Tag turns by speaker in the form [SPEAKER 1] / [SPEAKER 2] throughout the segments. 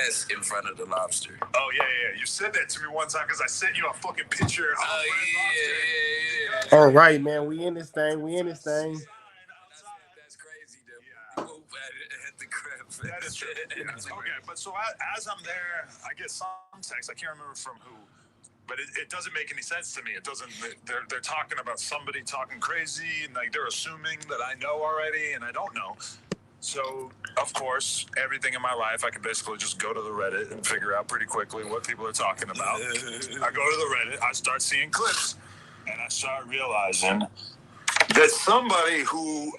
[SPEAKER 1] S in front of the lobster.
[SPEAKER 2] Oh, yeah. You said that to me one time because I sent you a fucking picture.
[SPEAKER 1] Oh, yeah.
[SPEAKER 3] All right, man. We in this thing.
[SPEAKER 1] That's crazy, though.
[SPEAKER 2] Yeah.
[SPEAKER 1] At the crab fest.
[SPEAKER 2] That is true. Yeah. Okay, but so as I'm there, I get some text. I can't remember from who. But it doesn't make any sense to me. It doesn't. They're talking about somebody talking crazy, and like they're assuming that I know already, and I don't know. So of course, everything in my life, I can basically just go to the Reddit and figure out pretty quickly what people are talking about. I go to the Reddit, I start seeing clips, and I start realizing that somebody who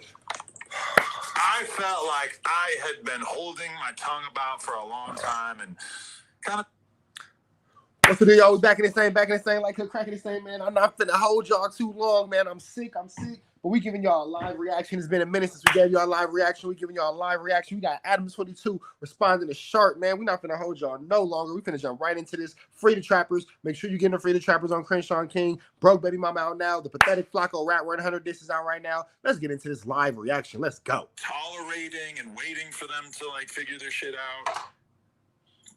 [SPEAKER 2] I felt like I had been holding my tongue about for a long time, and kind of.
[SPEAKER 3] What's the deal, y'all? We back in the same, like cracking the same, man. I'm not finna hold y'all too long, man. I'm sick. But we giving y'all a live reaction. It's been a minute since we gave y'all a live reaction. We giving y'all a live reaction. We got Adam22 responding to Sharp, man. We not finna hold y'all no longer. We finna jump right into this. Free the Trappers. Make sure you get the Free the Trappers on Crenshaw King. Broke Baby Mama out now. The Pathetic Flacco Rat Run 100 discs out right now. Let's get into this live reaction. Let's go.
[SPEAKER 2] Tolerating and waiting for them to like figure their shit out.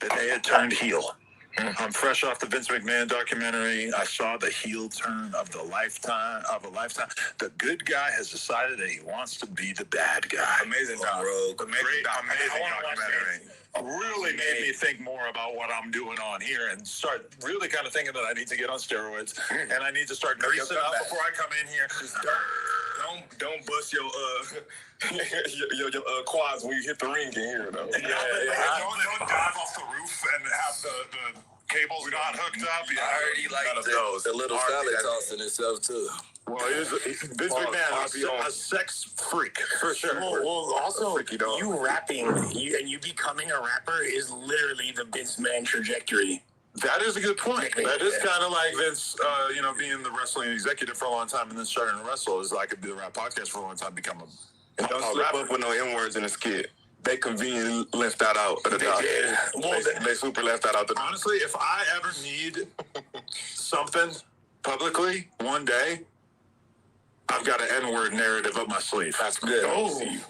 [SPEAKER 2] That they had turned heel. I'm fresh off the Vince McMahon documentary. I saw the heel turn of a lifetime. The good guy has decided that he wants to be the bad guy. Amazing documentary. Really made me think more about what I'm doing on here and start really kind of thinking that I need to get on steroids and I need to start greasing up before I come in here.
[SPEAKER 4] Don't bust your quads when you hit the ring in here, though.
[SPEAKER 2] Don't dive off the roof and have the cables not hooked up.
[SPEAKER 1] I heard he liked the little salad tossing himself too.
[SPEAKER 2] Well, Vince McMahon, a sex freak for sure.
[SPEAKER 4] Well, also, you rapping and you becoming a rapper is literally the Vince McMahon trajectory.
[SPEAKER 2] That is a good point. That is kind of like Vince, being the wrestling executive for a long time and then starting to wrestle. Is I could do the rap podcast for a long time, become a
[SPEAKER 4] and don't slip rapper. Up with no N-words in a skit. They conveniently left that out of the doc. They super left that out.
[SPEAKER 2] Honestly, if I ever need something publicly one day, I've got an N-word narrative up my sleeve.
[SPEAKER 4] That's good.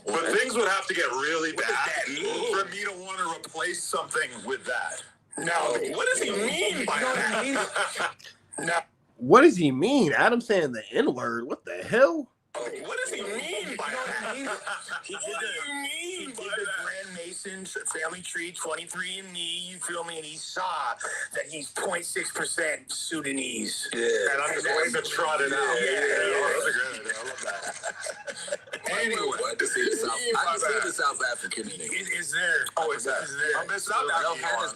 [SPEAKER 2] But things would have to get really bad for me to want to replace something with that.
[SPEAKER 4] No, what does he mean by that?
[SPEAKER 3] No. What does he mean? Adam saying the N-word. What the hell?
[SPEAKER 4] What does he mean by that? He did the Grand Mason's family tree, 23andMe, you feel me? And he saw that he's 0.6% Sudanese.
[SPEAKER 2] Yeah. And I'm just waiting to trot it out.
[SPEAKER 4] Yeah.
[SPEAKER 2] That's a good idea. I love that.
[SPEAKER 1] Anyway, I can see the South African in it.
[SPEAKER 4] Is there?
[SPEAKER 2] Oh, it's there.
[SPEAKER 4] I'm in South Africa.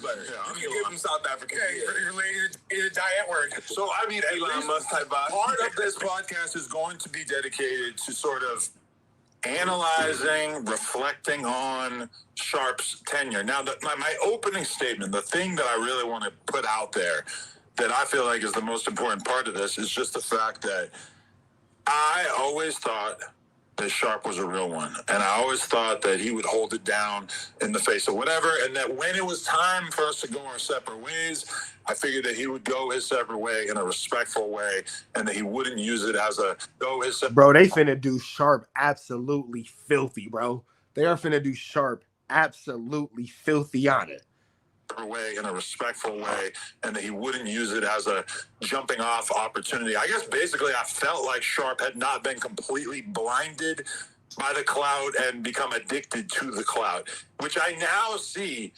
[SPEAKER 4] You give him South African. It's a diet word.
[SPEAKER 2] So, I mean, Elon Musk type vibe. Part of this podcast is going to be dedicated to sort of analyzing, reflecting on Sharp's tenure. Now, my opening statement, the thing that I really want to put out there that I feel like is the most important part of this is just the fact that I always thought that Sharp was a real one. And I always thought that he would hold it down in the face of whatever. And that when it was time for us to go our separate ways, I figured that he would go his separate way in a respectful way and that he wouldn't use it as a go his separate.
[SPEAKER 3] Bro, they finna do Sharp absolutely filthy, bro. They are finna do Sharp absolutely filthy on it.
[SPEAKER 2] Way in a respectful way, and that he wouldn't use it as a jumping off opportunity. I guess basically I felt like Sharp had not been completely blinded by the cloud and become addicted to the cloud, which I now see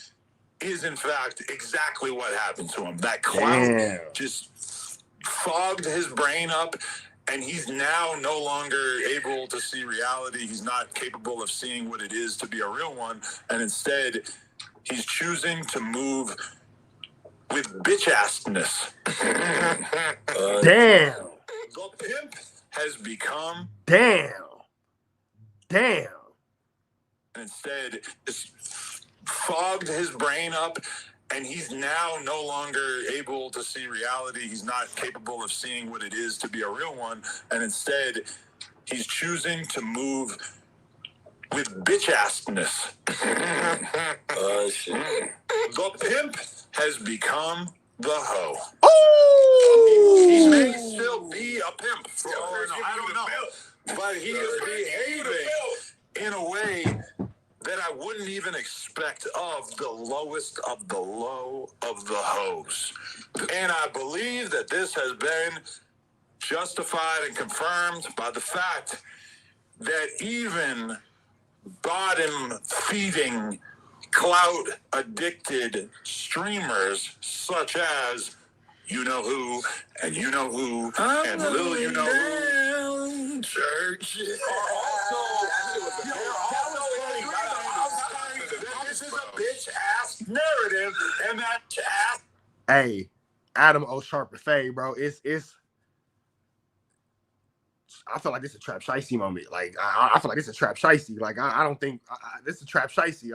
[SPEAKER 2] is in fact exactly what happened to him. That cloud just fogged his brain up, and he's now no longer able to see reality. He's not capable of seeing what it is to be a real one, and instead he's choosing to move with bitch-assness.
[SPEAKER 3] Damn.
[SPEAKER 2] The pimp has become...
[SPEAKER 3] Damn.
[SPEAKER 2] And instead, it's fogged his brain up, and he's now no longer able to see reality. He's not capable of seeing what it is to be a real one, and instead, he's choosing to move with bitch-assness.
[SPEAKER 1] Shit.
[SPEAKER 2] The pimp has become the hoe.
[SPEAKER 3] Oh!
[SPEAKER 2] He may still be a pimp. I don't know. But he is behaving in a way that I wouldn't even expect of the lowest of the low of the hoes. And I believe that this has been justified and confirmed by the fact that even bottom-feeding, clout-addicted streamers such as you know who and you know who and Lil you know who Church are also this is a bitch-ass narrative and that ass.
[SPEAKER 3] Hey, Adam O. Sharp and Faye, bro. I feel like this is a trap shicey moment. Like I feel like this is a trap shicey. Like I don't think this is a trap shicey.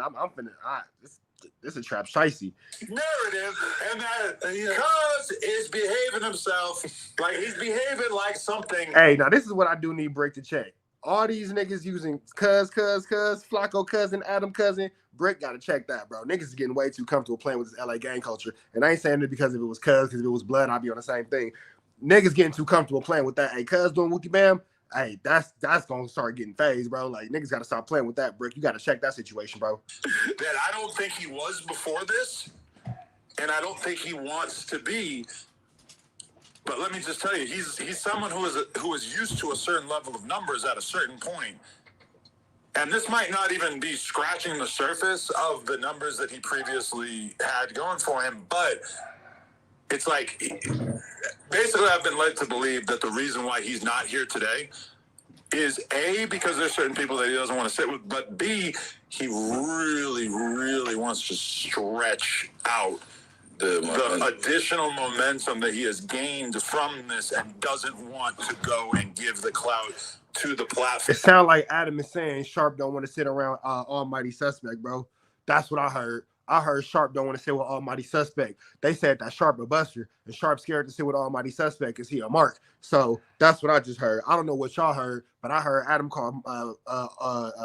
[SPEAKER 3] This is a trap shicey
[SPEAKER 2] narrative, and that Cuz is behaving himself like he's behaving like something.
[SPEAKER 3] Hey, now this is what I do need Bricc to check. All these niggas using Cuz, Flacco cousin, Adam cousin. Bricc got to check that, bro. Niggas is getting way too comfortable playing with this LA gang culture. And I ain't saying it because if it was Cuz, because if it was blood, I'd be on the same thing. Niggas getting too comfortable playing with that. Hey, Cuz doing Wookie Bam. Hey, that's gonna start getting phased, bro. Like niggas gotta stop playing with that, Bricc. You gotta check that situation, bro.
[SPEAKER 2] That I don't think he was before this, and I don't think he wants to be. But let me just tell you, he's someone who is used to a certain level of numbers at a certain point. And this might not even be scratching the surface of the numbers that he previously had going for him, but it's like, basically I've been led to believe that the reason why he's not here today is A, because there's certain people that he doesn't want to sit with, but B, he really, really wants to stretch out the additional momentum that he has gained from this and doesn't want to go and give the clout to the platform.
[SPEAKER 3] It sounds like Adam is saying Sharp don't want to sit around Almighty Suspect, bro. That's what I heard. I heard Sharp don't want to sit with Almighty Suspect. They said that Sharp a buster, and Sharp scared to sit with Almighty Suspect because he a mark. So that's what I just heard. I don't know what y'all heard, but I heard Adam call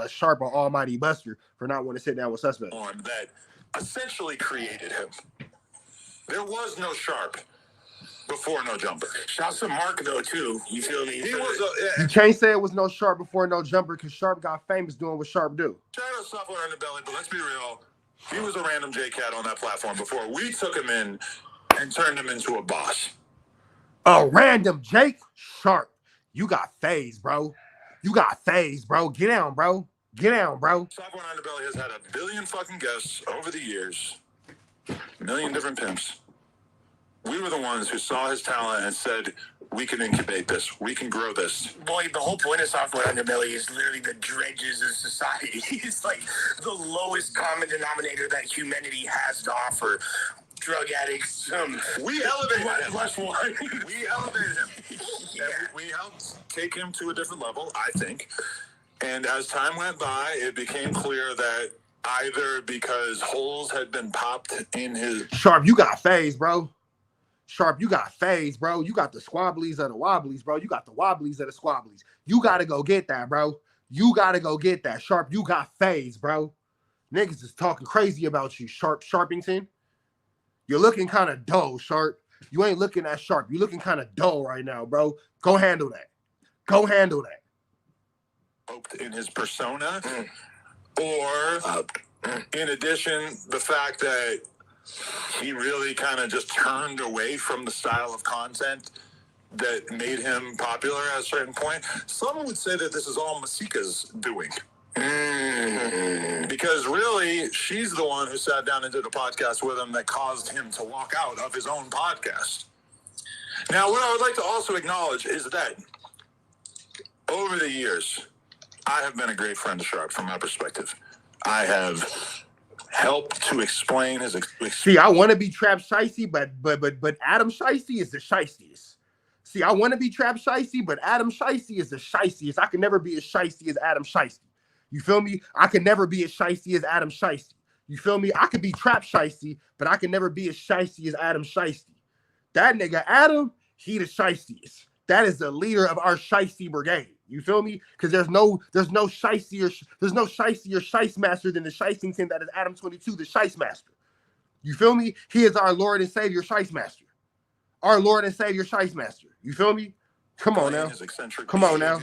[SPEAKER 3] Sharp an Almighty buster for not wanting to sit down with Suspect.
[SPEAKER 2] On that essentially created him. There was no Sharp before No Jumper.
[SPEAKER 4] Shouts to Mark though too. You feel me?
[SPEAKER 2] He was
[SPEAKER 3] you can't say it was no Sharp before No Jumper because Sharp got famous doing what Sharp do.
[SPEAKER 2] Shout out to Software Underbelly, but let's be real. He was a random J-Cat on that platform before we took him in and turned him into a boss.
[SPEAKER 3] A random Jake Sharp. You got phased, bro. You got phased, bro. Get down, bro. Get down, bro.
[SPEAKER 2] Software Underbelly has had a billion fucking guests over the years. A million different pimps. We were the ones who saw his talent and said, we can incubate this. We can grow this.
[SPEAKER 4] Boy, the whole point of Software Underbelly is literally the dredges of society. It's like the lowest common denominator that humanity has to offer. Drug addicts.
[SPEAKER 2] We elevated him.
[SPEAKER 4] Plus one.
[SPEAKER 2] We elevated him. Yeah. We helped take him to a different level, I think. And as time went by, it became clear that either because holes had been popped in his...
[SPEAKER 3] Sharp, you got phased, bro. Sharp, you got phased, bro. You got the squabblies of the wobblies, bro. You got the wobblies of the squabblies. You got to go get that, bro. You got to go get that. Sharp, you got phased, bro. Niggas is talking crazy about you, Sharpington. You're looking kind of dull, Sharp. You ain't looking that sharp. You're looking kind of dull right now, bro. Go handle that. Go handle that.
[SPEAKER 2] In his persona, or in addition, the fact that he really kind of just turned away from the style of content that made him popular at a certain point. Some would say that this is all Masika's doing. Because really, she's the one who sat down and did a podcast with him that caused him to walk out of his own podcast. Now, what I would like to also acknowledge is that over the years, I have been a great friend to Sharp from my perspective. I have helped to explain his
[SPEAKER 3] See, I want to be Trap Shicey, but Adam Shicey is the shiciest. See, I want to be Trap Shicey, but Adam Shicey is the shiciest. I can never be as shicey as Adam Shicey. You feel me? I can never be as shicey as Adam Shicey. You feel me? I could be Trap Shicey, but I can never be as shicey as Adam Shicey. That nigga Adam, he the shiciest. That is the leader of our shicey brigade. You feel me? Because there's no shicey or shice master than the Shicington that is Adam 22, the shice master. You feel me? He is our Lord and Savior shice master. Our Lord and Savior shice master. You feel me? Come on now. Come on now.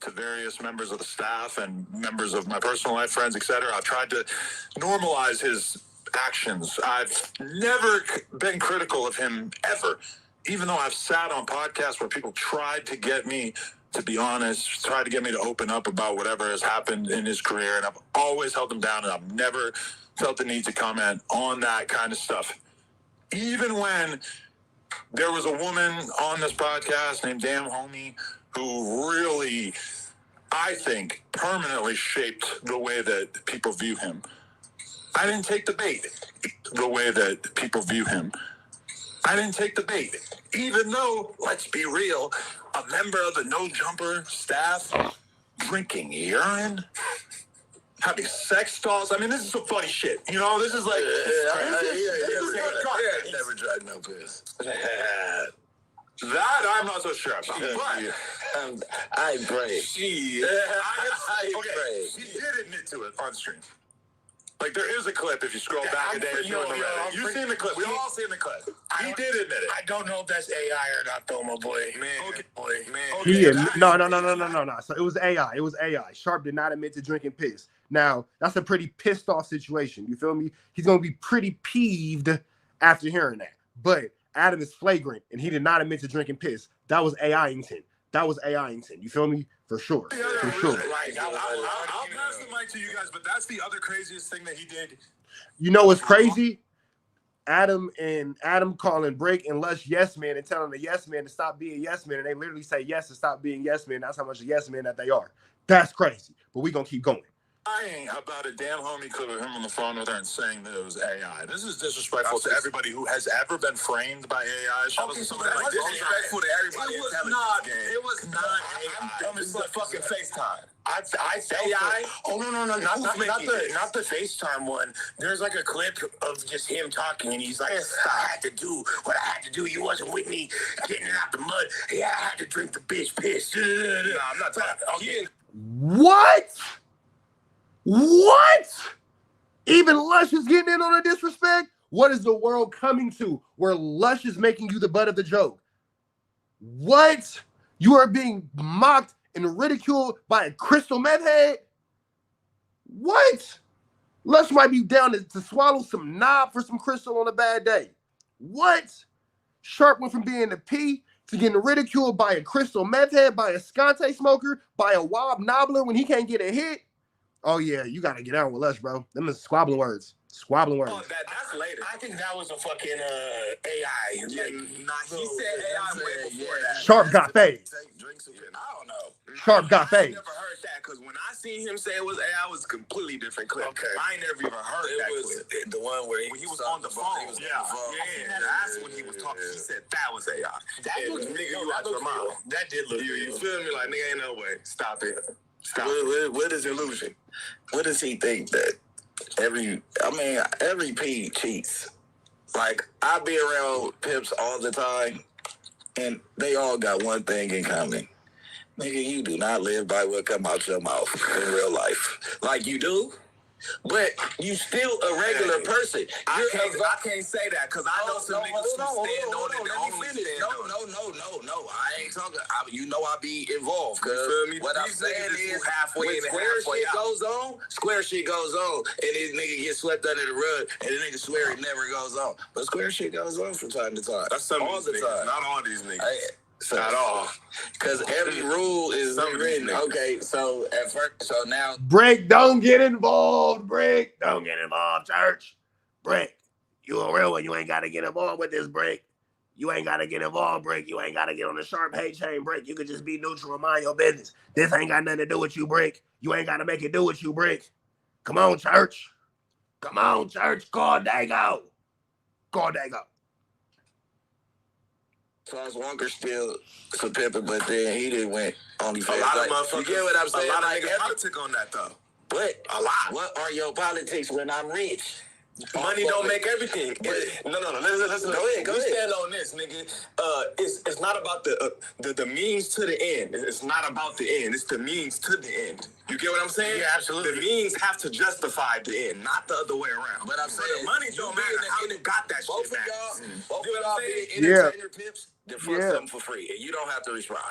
[SPEAKER 2] to various members of the staff and members of my personal life, friends, etc. I've tried to normalize his actions. I've never been critical of him ever, even though I've sat on podcasts where people tried to get me to be honest, tried to get me to open up about whatever has happened in his career, and I've always held him down, and I've never felt the need to comment on that kind of stuff. Even when there was a woman on this podcast named Damn Homie who really, I think, permanently shaped the way that people view him. I didn't take the bait the way that people view him. I didn't take the bait, even though, let's be real, a member of the No Jumper staff drinking urine, having sex dolls. I mean, this is some funny shit. You know, this is like...
[SPEAKER 1] Never tried no piss.
[SPEAKER 2] That I'm not so sure about. But
[SPEAKER 1] I pray.
[SPEAKER 2] She did admit to it on stream. Like, there is a clip if you scroll back a day or two. You've seen the clip. We all seen the clip. He did admit it.
[SPEAKER 4] I don't know if that's AI or not, though, my boy.
[SPEAKER 3] No. So it was AI. It was AI. Sharp did not admit to drinking piss. Now, that's a pretty pissed off situation. You feel me? He's going to be pretty peeved after hearing that. But Adam is flagrant, and he did not admit to drinking piss. That was AI intent. You feel me? For sure. For sure.
[SPEAKER 2] Like, I'll pass the mic to you guys, but that's the other craziest thing that he did.
[SPEAKER 3] You know what's crazy? Adam calling Bricc and Lush yes man and telling the yes man to stop being yes man, and they literally say yes to stop being yes man. That's how much a yes man that they are. That's crazy. But we gonna keep going.
[SPEAKER 2] Lying about a Damn Homie clip of him on the phone with her and saying that it was AI. This is disrespectful to everybody who has ever been framed by AI.
[SPEAKER 1] Okay, so that's disrespectful to everybody.
[SPEAKER 2] It was not AI.
[SPEAKER 4] I'm dumb as fucking FaceTime. I
[SPEAKER 2] AI?
[SPEAKER 4] Oh no, not the FaceTime one. There's like a clip of just him talking, and he's like, I had to do what I had to do. You wasn't with me getting it out the mud. Yeah, I had to drink the bitch piss. No, I'm not talking. Okay.
[SPEAKER 3] What? Even Lush is getting in on the disrespect? What is the world coming to where Lush is making you the butt of the joke? What? You are being mocked and ridiculed by a crystal meth head? What? Lush might be down to swallow some knob for some crystal on a bad day. What? Sharp went from being a P to getting ridiculed by a crystal meth head, by a Scante smoker, by a Wob Nobbler when he can't get a hit. Oh, yeah, you got to get out with Lush, bro. Them is squabbling words. Oh,
[SPEAKER 4] that's later. I think that was a fucking AI.
[SPEAKER 1] He said AI way before that.
[SPEAKER 3] Sharp got phased.
[SPEAKER 1] I don't know.
[SPEAKER 3] Sharp got phased.
[SPEAKER 1] I never heard that because when I seen him say it was AI, it was a completely different clip.
[SPEAKER 4] Okay.
[SPEAKER 1] I ain't never even heard that clip. The one where
[SPEAKER 2] he was on the phone. That's when he was talking. He said that was AI.
[SPEAKER 1] That looks nigga, you out your mind.
[SPEAKER 4] That did look
[SPEAKER 1] you feel me? Like, nigga, ain't no way.
[SPEAKER 2] Stop it.
[SPEAKER 1] What is illusion? What does he think that every P cheats? Like, I be around pimps all the time, and they all got one thing in common. Nigga, you do not live by what come out your mouth in real life. Like you do, but you still a regular person. I can't say that because I know some niggas who stand on it. No. I ain't talking. I be involved. Cause what I'm saying is, when square shit goes on, and this nigga gets swept under the rug, and the nigga swear it never goes on. But square shit goes on from time to time.
[SPEAKER 2] That's some
[SPEAKER 1] all the time.
[SPEAKER 2] Not all these niggas.
[SPEAKER 1] Not all. Because every rule is written. Okay, so at first, so now.
[SPEAKER 3] Bricc, don't get involved. Bricc, don't get involved, church. Bricc, you a real one. You ain't got to get involved with this, Bricc. You ain't got to get involved, Bricc. You ain't got to get on the sharp hate chain, Bricc. You could just be neutral and mind your business. This ain't got nothing to do with you, Bricc. You ain't got to make it do with you, Bricc. Come on, church. Come on, church. Call Dago. Call Dago.
[SPEAKER 1] Charles Walker still some pimping, but then he didn't win OnlyFans.
[SPEAKER 2] A lot of motherfuckers.
[SPEAKER 1] You get what I'm saying?
[SPEAKER 2] A lot of niggas politic on that though.
[SPEAKER 1] But
[SPEAKER 2] a lot.
[SPEAKER 1] What are your politics when I'm rich?
[SPEAKER 4] Money don't make everything. No. Listen.
[SPEAKER 1] Go ahead.
[SPEAKER 4] Stand on this, nigga. It's not about the means to the end. It's not about the end. It's the means to the end. You get what I'm saying?
[SPEAKER 1] Yeah, absolutely.
[SPEAKER 4] The means have to justify the end, not the other way around.
[SPEAKER 1] But I'm saying
[SPEAKER 4] the money don't matter how you got that shit.
[SPEAKER 1] Both of y'all being entertainer pips, then fuck something for free, and you don't have to respond.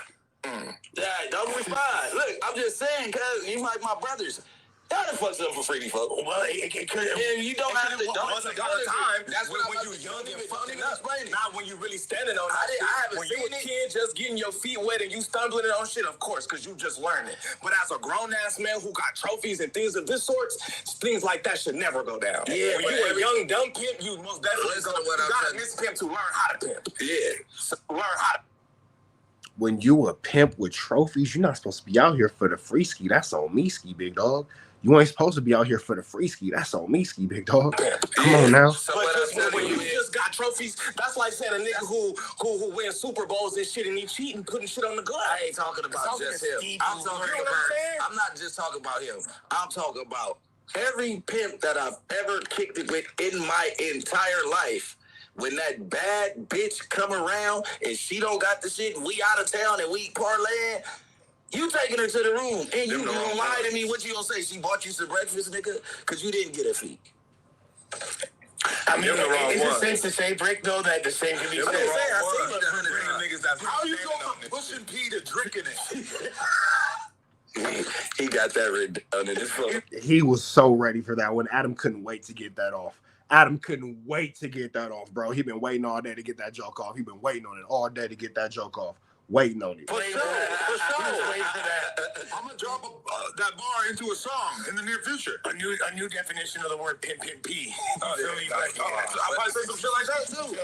[SPEAKER 1] Yeah, don't respond. Look, I'm just saying, cuz you like my brothers. Y'all done fucked up for free, folks.
[SPEAKER 4] Well, it could.
[SPEAKER 1] And you don't have to.
[SPEAKER 4] Once upon a time,
[SPEAKER 1] That's
[SPEAKER 4] when
[SPEAKER 1] what
[SPEAKER 4] you young and
[SPEAKER 1] don't
[SPEAKER 4] fucking
[SPEAKER 1] even
[SPEAKER 4] up.
[SPEAKER 1] explain it.
[SPEAKER 4] Not when you really standing on
[SPEAKER 1] I
[SPEAKER 4] that shit.
[SPEAKER 1] haven't
[SPEAKER 4] When you
[SPEAKER 1] seen
[SPEAKER 4] a
[SPEAKER 1] it.
[SPEAKER 4] kid just getting your feet wet and you stumbling on shit, of course, because you just learning. But as a grown-ass man who got trophies and things of this sort, things like that should never go down.
[SPEAKER 1] Yeah,
[SPEAKER 4] when
[SPEAKER 1] but
[SPEAKER 4] you a young, dumb pimp, you most definitely
[SPEAKER 1] Listen to what I'm
[SPEAKER 4] gotta
[SPEAKER 1] saying.
[SPEAKER 4] miss pimp to learn how to pimp.
[SPEAKER 1] Yeah.
[SPEAKER 4] So learn how to.
[SPEAKER 3] When you a pimp with trophies, you're not supposed to be out here for the free ski. That's on me, ski, big dog. You ain't supposed to be out here for the free ski. That's on me, ski, big dog. Come on now.
[SPEAKER 1] So
[SPEAKER 4] But
[SPEAKER 1] what
[SPEAKER 4] just
[SPEAKER 1] I'm
[SPEAKER 4] when
[SPEAKER 1] telling
[SPEAKER 4] you
[SPEAKER 1] you is,
[SPEAKER 4] just got trophies, that's like saying a nigga who wins Super Bowls and shit and he cheating, putting shit on the glove.
[SPEAKER 1] I ain't talking about just him. I'm talking
[SPEAKER 4] You know what I'm
[SPEAKER 1] about.
[SPEAKER 4] saying?
[SPEAKER 1] I'm not just talking about him. I'm talking about every pimp that I've ever kicked it with in my entire life. When that bad bitch come around and she don't got the shit, and we out of town and we parlaying, you taking her to the room and you gonna lie to me. What you gonna say? She bought you some breakfast, nigga, because you didn't get a fee.
[SPEAKER 4] I mean,
[SPEAKER 2] You're the wrong
[SPEAKER 4] is
[SPEAKER 2] one.
[SPEAKER 4] it safe to say, Brick, though, that the same can be
[SPEAKER 1] I'm
[SPEAKER 4] said?
[SPEAKER 1] just saying, I see
[SPEAKER 2] One.
[SPEAKER 1] what I'm doing.
[SPEAKER 2] Niggas that's
[SPEAKER 5] How you
[SPEAKER 2] standing
[SPEAKER 5] go
[SPEAKER 2] on
[SPEAKER 5] from
[SPEAKER 2] it.
[SPEAKER 5] pushing P to drinking it?
[SPEAKER 1] He got that written under his phone.
[SPEAKER 3] He was so ready for that one. Adam couldn't wait to get that off. Adam couldn't wait to get that off, bro. He been waiting all day to get that joke off. He been waiting on it all day to get that joke off. Waiting on it.
[SPEAKER 1] For sure.
[SPEAKER 5] I'm gonna drop that bar into a song in the near future.
[SPEAKER 4] A new definition of the word pimp P.
[SPEAKER 5] I probably say some shit like that too.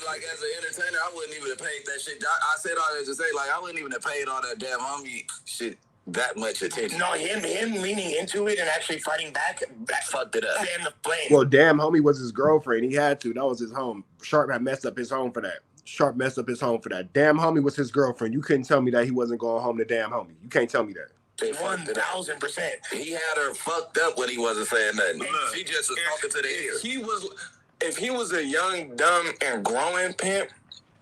[SPEAKER 1] Like as an entertainer, I wouldn't even have paid that shit. I said all that to say, like, I wouldn't even have paid all that damn homie shit that much attention.
[SPEAKER 4] No, him leaning into it and actually fighting back, that
[SPEAKER 1] Fucked it up.
[SPEAKER 4] fan the flame.
[SPEAKER 3] Well, damn homie was his girlfriend. He had to. That was his home. Sharp had messed up his home for that. Sharp messed up his home for that. Damn homie was his girlfriend. You couldn't tell me that he wasn't going home to damn homie. You can't tell me that.
[SPEAKER 4] 1000%.
[SPEAKER 1] He had her fucked up when he wasn't saying nothing. She just was talking to the ear.
[SPEAKER 4] If he was a young, dumb, and growing pimp,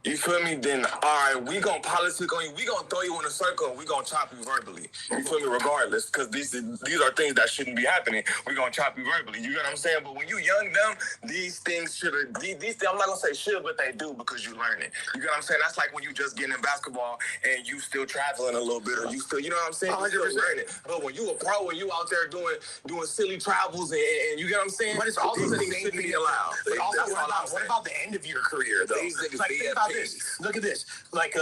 [SPEAKER 4] you feel me? Then, all right, we gonna politic on you. We gonna throw you in a circle and we gonna chop you verbally. You feel me? Regardless, because these are things that shouldn't be happening. We gonna chop you verbally. You get what I'm saying? But when you young, dumb, these things should have. These I'm not gonna say should, but they do because you learn it. You get what I'm saying? That's like when you just getting in basketball and you still traveling a little bit, or you still, you know what I'm saying? You still learning. But when you a pro and you out there doing silly travels and you get what I'm saying? But it's also the same thing allowed. But also, what about the end of your career though?
[SPEAKER 1] These niggas
[SPEAKER 4] Like,
[SPEAKER 1] be
[SPEAKER 4] think
[SPEAKER 1] at
[SPEAKER 4] about
[SPEAKER 1] peace.
[SPEAKER 4] this. Look at this. Like,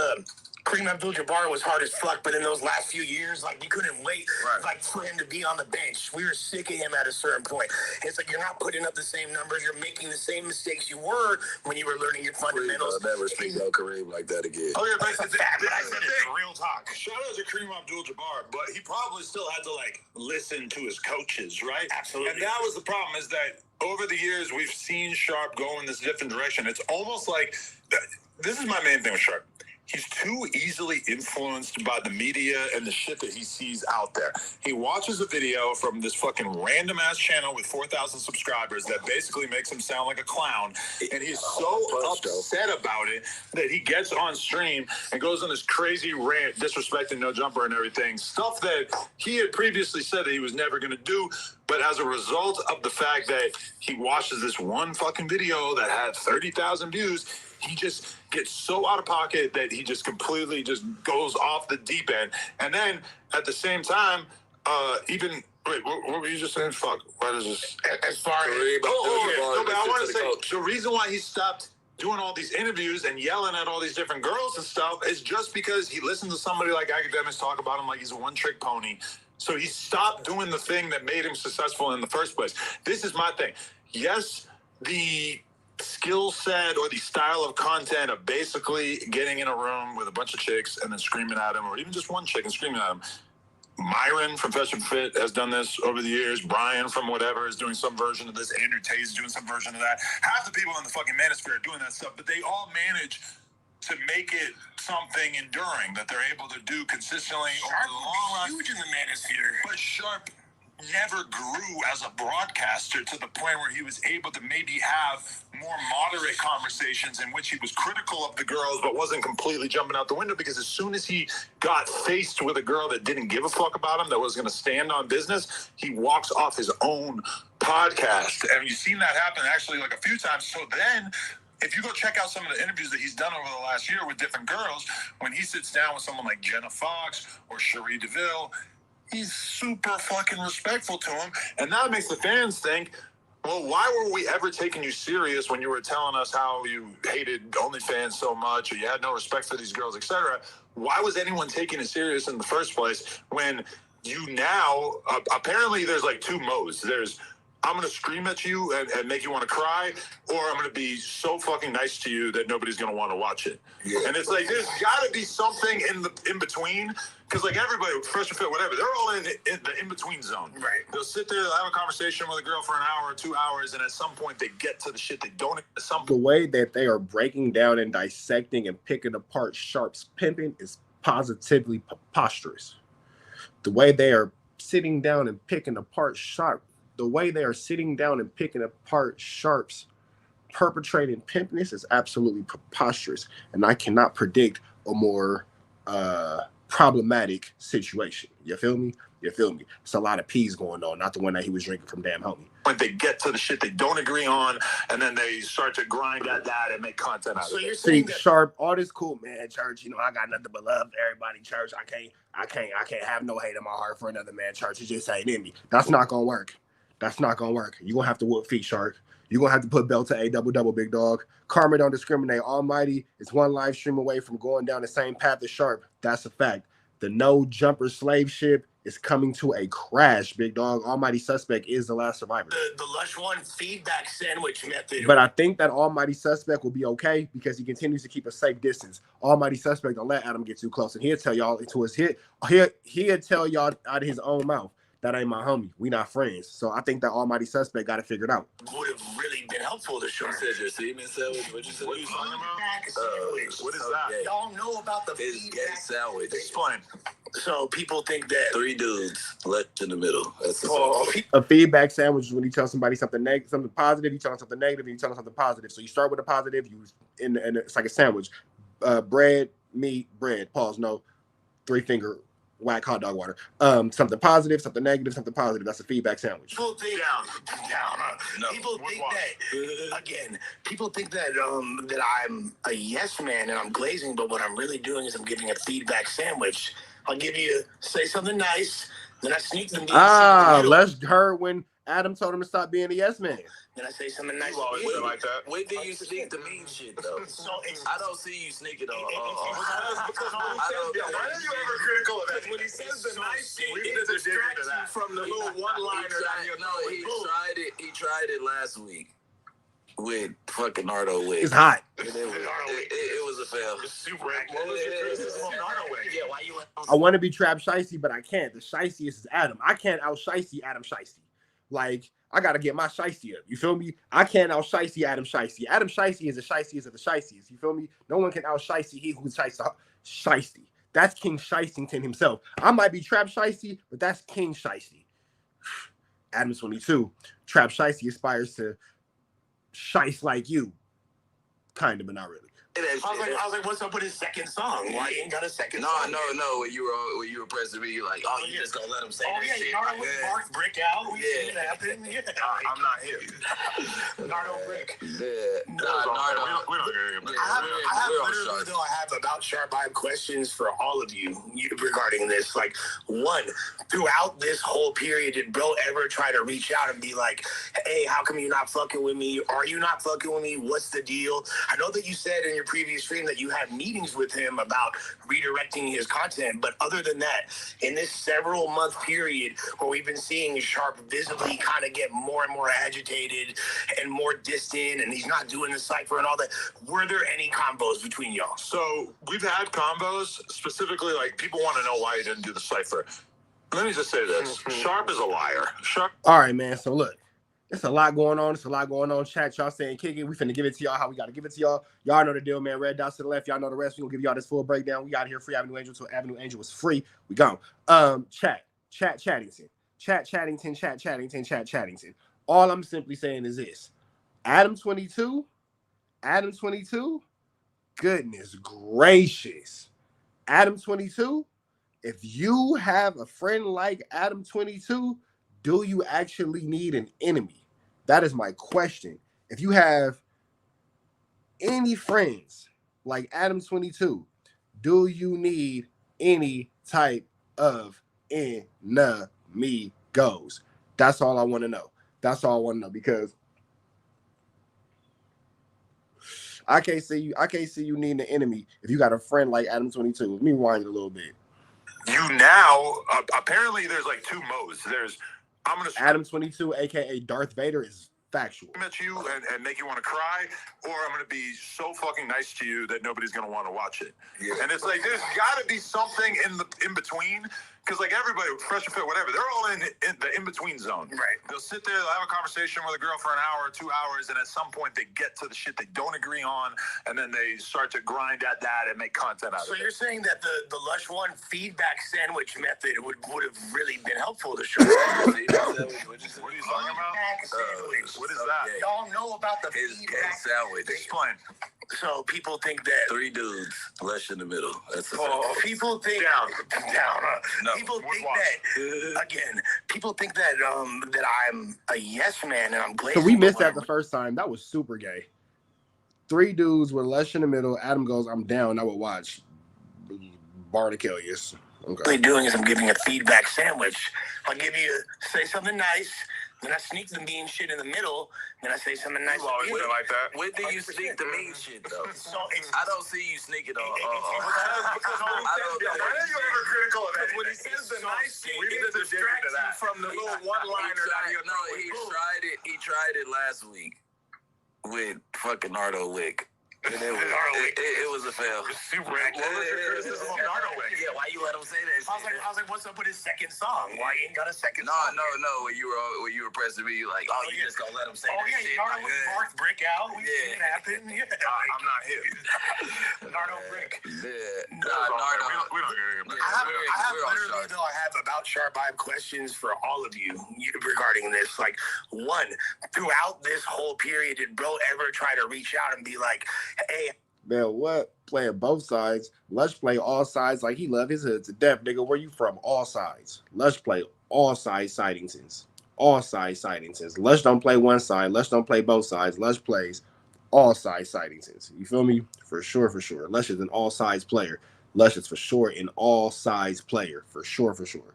[SPEAKER 4] Kareem Abdul-Jabbar was hard as fuck, but in those last few years, like, you couldn't wait, like, for him to be on the bench. We were sick of him at a certain point. It's like you're not putting up the same numbers. You're making the same mistakes you were when you were learning your fundamentals.
[SPEAKER 1] I'll never speak about Kareem like that again.
[SPEAKER 5] Okay, but
[SPEAKER 4] But I said it's real talk.
[SPEAKER 5] shout out to Kareem Abdul-Jabbar, but he probably still had to like listen to his coaches, right?
[SPEAKER 4] Absolutely.
[SPEAKER 5] And that was the problem, is that over the years we've seen Sharp go in this different direction. It's almost like this is my main thing with Sharp. He's too easily influenced by the media and the shit that he sees out there. He watches a video from this fucking random ass channel with 4,000 subscribers that basically makes him sound like a clown. And he's so upset about it that he gets on stream and goes on this crazy rant, disrespecting No Jumper and everything. Stuff that he had previously said that he was never going to do. But as a result of the fact that he watches this one fucking video that had 30,000 views, he just gets so out of pocket that he just completely just goes off the deep end. And then at the same time, wait, what were you just saying? Fuck, what is this?
[SPEAKER 4] As far as...
[SPEAKER 5] No, but I want to say, the reason why he stopped doing all these interviews and yelling at all these different girls and stuff is just because he listened to somebody like Academics talk about him like he's a one-trick pony. So he stopped doing the thing that made him successful in the first place. This is my thing. Yes, the skill set or the style of content of basically getting in a room with a bunch of chicks and then screaming at them, or even just one chick and screaming at them. Myron from Fashion Fit has done this over the years. Brian from whatever is doing some version of this. Andrew Tate is doing some version of that. Half the people in the fucking manosphere are doing that stuff, but they all manage to make it something enduring that they're able to do consistently over the long run.
[SPEAKER 4] Huge in the manosphere.
[SPEAKER 5] But Sharp never grew as a broadcaster to the point where he was able to maybe have more moderate conversations in which he was critical of the girls but wasn't completely jumping out the window, because as soon as he got faced with a girl that didn't give a fuck about him, that was going to stand on business, he walks off his own podcast. And you've seen that happen actually like a few times. So then if you go check out some of the interviews that he's done over the last year with different girls, when he sits down with someone like Jenna Fox or Cherie DeVille, he's super fucking respectful to him. And that makes the fans think, well, why were we ever taking you serious when you were telling us how you hated OnlyFans so much or you had no respect for these girls, etc.? Why was anyone taking it serious in the first place when you now, apparently there's like two modes. There's, I'm going to scream at you and make you want to cry, or I'm going to be so fucking nice to you that nobody's going to want to watch it. Yeah. And it's like, there's got to be something in between, because like everybody, Fresh and Fit, whatever, they're all in the in-between zone. Right. They'll sit there, they'll have a conversation with a girl for an hour or 2 hours, and at some point they get to the shit they don't.
[SPEAKER 3] The way that they are breaking down and dissecting and picking apart Sharp's pimping is positively preposterous. The way they are sitting down and picking apart Sharp's perpetrating pimpness is absolutely preposterous, and I cannot predict a more problematic situation. You feel me? It's a lot of peas going on, not the one that he was drinking from damn homie.
[SPEAKER 5] When they get to the shit they don't agree on, and then they start to grind at that and make content out of it.
[SPEAKER 3] See, Sharp, all this cool, man, church, you know, I got nothing but love for everybody, church. I can't have no hate in my heart for another man, church. It just ain't in me. That's not gonna work. You're gonna have to whoop feet, Shark. You're gonna have to put belt to a double, big dog. Karma don't discriminate. Almighty is one live stream away from going down the same path as Sharp. That's a fact. The no jumper slave ship is coming to a crash, big dog. Almighty Suspect is the last survivor.
[SPEAKER 4] The Lush One feedback sandwich method.
[SPEAKER 3] But I think that Almighty Suspect will be okay because he continues to keep a safe distance. Almighty Suspect don't let Adam get too close, and he'll tell y'all he'll tell y'all out of his own mouth, that ain't my homie. We not friends. So I think that Almighty Suspect got it figured out.
[SPEAKER 4] Would have really been helpful to Sharp.
[SPEAKER 1] You said your semen sandwich? What you said?
[SPEAKER 5] What are you talking
[SPEAKER 4] about?
[SPEAKER 5] What is that?
[SPEAKER 4] Y'all know about the
[SPEAKER 1] It's
[SPEAKER 4] feedback
[SPEAKER 1] gay sandwich.
[SPEAKER 5] Explain.
[SPEAKER 4] So people think that
[SPEAKER 1] 3 dudes left in the middle. That's
[SPEAKER 3] A feedback sandwich is when you tell somebody something negative, something positive, you tell them something negative, and you tell them something positive. So you start with a positive, and it's like a sandwich. Bread, meat, bread. Pause. No, 3-finger whack hot dog water. Something positive, something negative, something positive. That's a feedback sandwich.
[SPEAKER 4] people think
[SPEAKER 1] No.
[SPEAKER 4] people think that again. People think that that I'm a yes man and I'm glazing, but what I'm really doing is I'm giving a feedback sandwich. I'll say something nice, then I sneak them.
[SPEAKER 3] Les heard when Adam told him to stop being a yes man.
[SPEAKER 4] Then I say something nice.
[SPEAKER 5] Like that.
[SPEAKER 1] When do you sneak the mean shit, though? I don't see you sneaking on.
[SPEAKER 5] Why are you ever critical of that? When he says the nice shit, it distracts you from the little one-liner.
[SPEAKER 1] He tried it last week with fucking Nardo Wick.
[SPEAKER 3] It's hot.
[SPEAKER 1] It was a fail.
[SPEAKER 5] Super. What was your criticism of Nardo Wick?
[SPEAKER 4] Yeah, why you?
[SPEAKER 3] I want to be Trap Shiesty, but I can't. The Shiestiest is Adam. I can't out Shiesty Adam Shiesty. Like, I got to get my Shiesty up. You feel me? I can't out Shiesty Adam Shiesty. Adam Shiesty is the Shiestiest of the Shiesties. You feel me? No one can out Shiesty he who's Shiesty. That's King Shiestington himself. I might be Trap Shiesty, but that's King Shiesty. Adam 22. Trap Shiesty aspires to shice like you. Kind of, but not really.
[SPEAKER 4] I was like, what's up with his second song? Why he ain't got a second song?
[SPEAKER 1] No. When you were pressing me, you're like, you just gonna let him say that shit.
[SPEAKER 4] Nardo with Mark Bricc out. We seen it happen. Yeah.
[SPEAKER 5] I'm not here.
[SPEAKER 4] Nardo Bricc.
[SPEAKER 1] Yeah.
[SPEAKER 5] Nardo. We don't hear him.
[SPEAKER 4] I have about Sharp. I have questions for all of you regarding this. Like, one, throughout this whole period, did bro ever try to reach out and be like, hey, how come you not fucking with me? Are you not fucking with me? What's the deal? I know that you said in your previous stream that you had meetings with him about redirecting his content, but other than that, in this several month period where we've been seeing Sharp visibly kind of get more and more agitated and more distant, and he's not doing the cipher and all that, were there any combos between y'all?
[SPEAKER 5] So we've had combos, specifically like people want to know why he didn't do the cipher. Let me just say this. Sharp is a liar.
[SPEAKER 3] All right, man. So look, it's a lot going on. Chat, y'all saying kick it. We finna give it to y'all how we gotta give it to y'all. Y'all know the deal, man. Red dots to the left. Y'all know the rest. We gonna give y'all this full breakdown. We got here free Avenue Angel till Avenue Angel was free. We gone. Chattington. All I'm simply saying is this. Adam 22. Goodness gracious. Adam 22. If you have a friend like Adam 22, do you actually need an enemy? That is my question. If you have any friends like Adam 22? Do you need any type of enemigos? That's all I want to know. That's all I want to know, because I can't see you needing an enemy if you got a friend like Adam 22. Let me rewind it a little bit.
[SPEAKER 5] You now apparently there's like two modes. There's I'm gonna
[SPEAKER 3] Adam 22, aka Darth Vader, is factual.
[SPEAKER 5] at you and make you want to cry, or I'm gonna be so fucking nice to you that nobody's gonna want to watch it.
[SPEAKER 1] Yeah.
[SPEAKER 5] And it's like there's got to be something in between, because like everybody, fresh and fit, whatever, they're all in the in between zone.
[SPEAKER 4] Right.
[SPEAKER 5] They'll sit there, they'll have a conversation with a girl for an hour or 2 hours, and at some point they get to the shit they don't agree on, and then they start to grind at that and make content out of it.
[SPEAKER 4] So you're saying that the Lush One feedback sandwich method would have really been helpful to show.
[SPEAKER 5] What are you talking about? What is that?
[SPEAKER 4] Y'all know about the
[SPEAKER 1] His
[SPEAKER 4] feedback.
[SPEAKER 1] sandwich.
[SPEAKER 5] Explain.
[SPEAKER 4] So people think that.
[SPEAKER 1] 3 dudes, Lush in the middle. That's the
[SPEAKER 4] People think
[SPEAKER 5] Down.
[SPEAKER 1] No.
[SPEAKER 4] People
[SPEAKER 5] Would
[SPEAKER 4] think
[SPEAKER 5] watch.
[SPEAKER 4] that again. People think that that I'm a yes man and I'm glazing.
[SPEAKER 3] So we missed that the first time. That was super gay. 3 dudes with Lush in the middle. Adam goes, I'm down. I would watch Barnacalius.
[SPEAKER 4] What
[SPEAKER 3] Okay.
[SPEAKER 4] I'm doing is I'm giving a feedback sandwich. I'll say something nice, then I sneak the mean shit in the middle, then I say something nice.
[SPEAKER 5] You've always been like that.
[SPEAKER 1] When do you sneak the mean shit, though?
[SPEAKER 4] So it's,
[SPEAKER 1] I don't see you sneaking on.
[SPEAKER 5] Because when he
[SPEAKER 1] I
[SPEAKER 5] says
[SPEAKER 1] don't
[SPEAKER 5] that,
[SPEAKER 1] know.
[SPEAKER 5] why are you ever critical of
[SPEAKER 1] Because when he
[SPEAKER 5] anything?
[SPEAKER 1] says the
[SPEAKER 4] so
[SPEAKER 1] nice
[SPEAKER 4] sick.
[SPEAKER 1] shit,
[SPEAKER 5] We
[SPEAKER 1] it
[SPEAKER 5] need to dig
[SPEAKER 1] distracts
[SPEAKER 5] into
[SPEAKER 1] you
[SPEAKER 5] that.
[SPEAKER 1] from the little one-liner that he he tried it last week with fucking Nardo Wick. And it was a fail.
[SPEAKER 5] Super. What was your criticism of Nardo Wick?
[SPEAKER 1] Yeah, why you let him say that shit?
[SPEAKER 4] I was like, what's up with his second song? Why he ain't got a second
[SPEAKER 1] No,
[SPEAKER 4] song?
[SPEAKER 1] When you were pressing me, you like, oh, you just gonna let him say
[SPEAKER 4] Oh
[SPEAKER 1] that
[SPEAKER 4] yeah,
[SPEAKER 1] shit.
[SPEAKER 4] Nardo
[SPEAKER 1] Like,
[SPEAKER 4] barked Bricc out. We've seen it happen. Yeah,
[SPEAKER 5] I'm not hip.
[SPEAKER 4] Nardo Bricc.
[SPEAKER 1] Yeah.
[SPEAKER 5] Nardo. We don't hear him.
[SPEAKER 4] I have about Sharp. I have questions for all of you regarding this. Like, one, throughout this whole period, did bro ever try to reach out and be like, hey,
[SPEAKER 3] Man, what? Playing both sides. Lush play all sides like he love his hood to death, nigga. Where you from? All sides. Lush play all sides Sidingtons. All sides Sidingtons. Lush don't play one side. Lush don't play both sides. Lush plays all sides Sidingtons. You feel me? For sure, for sure. Lush is an all sides player. Lush is for sure an all sides player. For sure, for sure.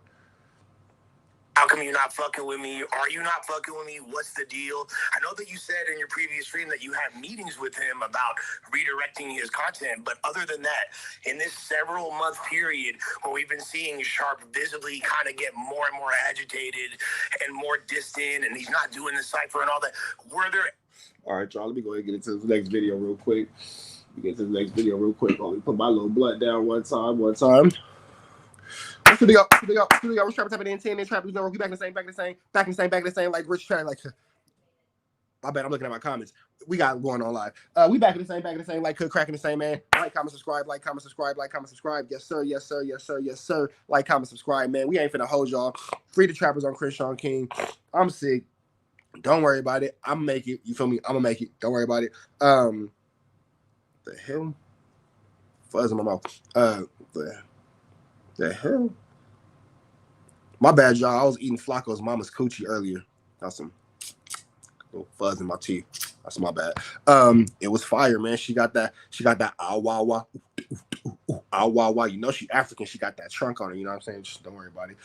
[SPEAKER 4] how come you're not fucking with me? Are you not fucking with me? What's the deal? I know that you said in your previous stream that you had meetings with him about redirecting his content, but other than that, in this several month period where we've been seeing Sharp visibly kind of get more and more agitated and more distant, and he's not doing the cipher and all that, were there...
[SPEAKER 3] All right, y'all, let me go ahead and get into this next video real quick. Let me get to the next video real quick. Let me put my little blunt down one time. What's the deal? We're trapping type of 10 and trap. We back in the same, like Rich Track, like I bet I'm looking at my comments. We got going on live. We back in the same, like Cook cracking the same, man. Like, comment, subscribe, Yes, sir. Like, comment, subscribe, man. We ain't finna hold y'all. Free the trappers on Chris Sean King. I'm sick. Don't worry about it. I'm gonna make it. You feel me? I'm gonna make it. Don't worry about it. The hell? Fuzz in my mouth. The hell? My bad, y'all. I was eating Flacco's mama's coochie earlier. Got some little fuzz in my teeth. That's my bad. It was fire, man. She got that ah wah wah. Ah wah wah. You know she African. She got that trunk on her. You know what I'm saying? Just don't worry about it.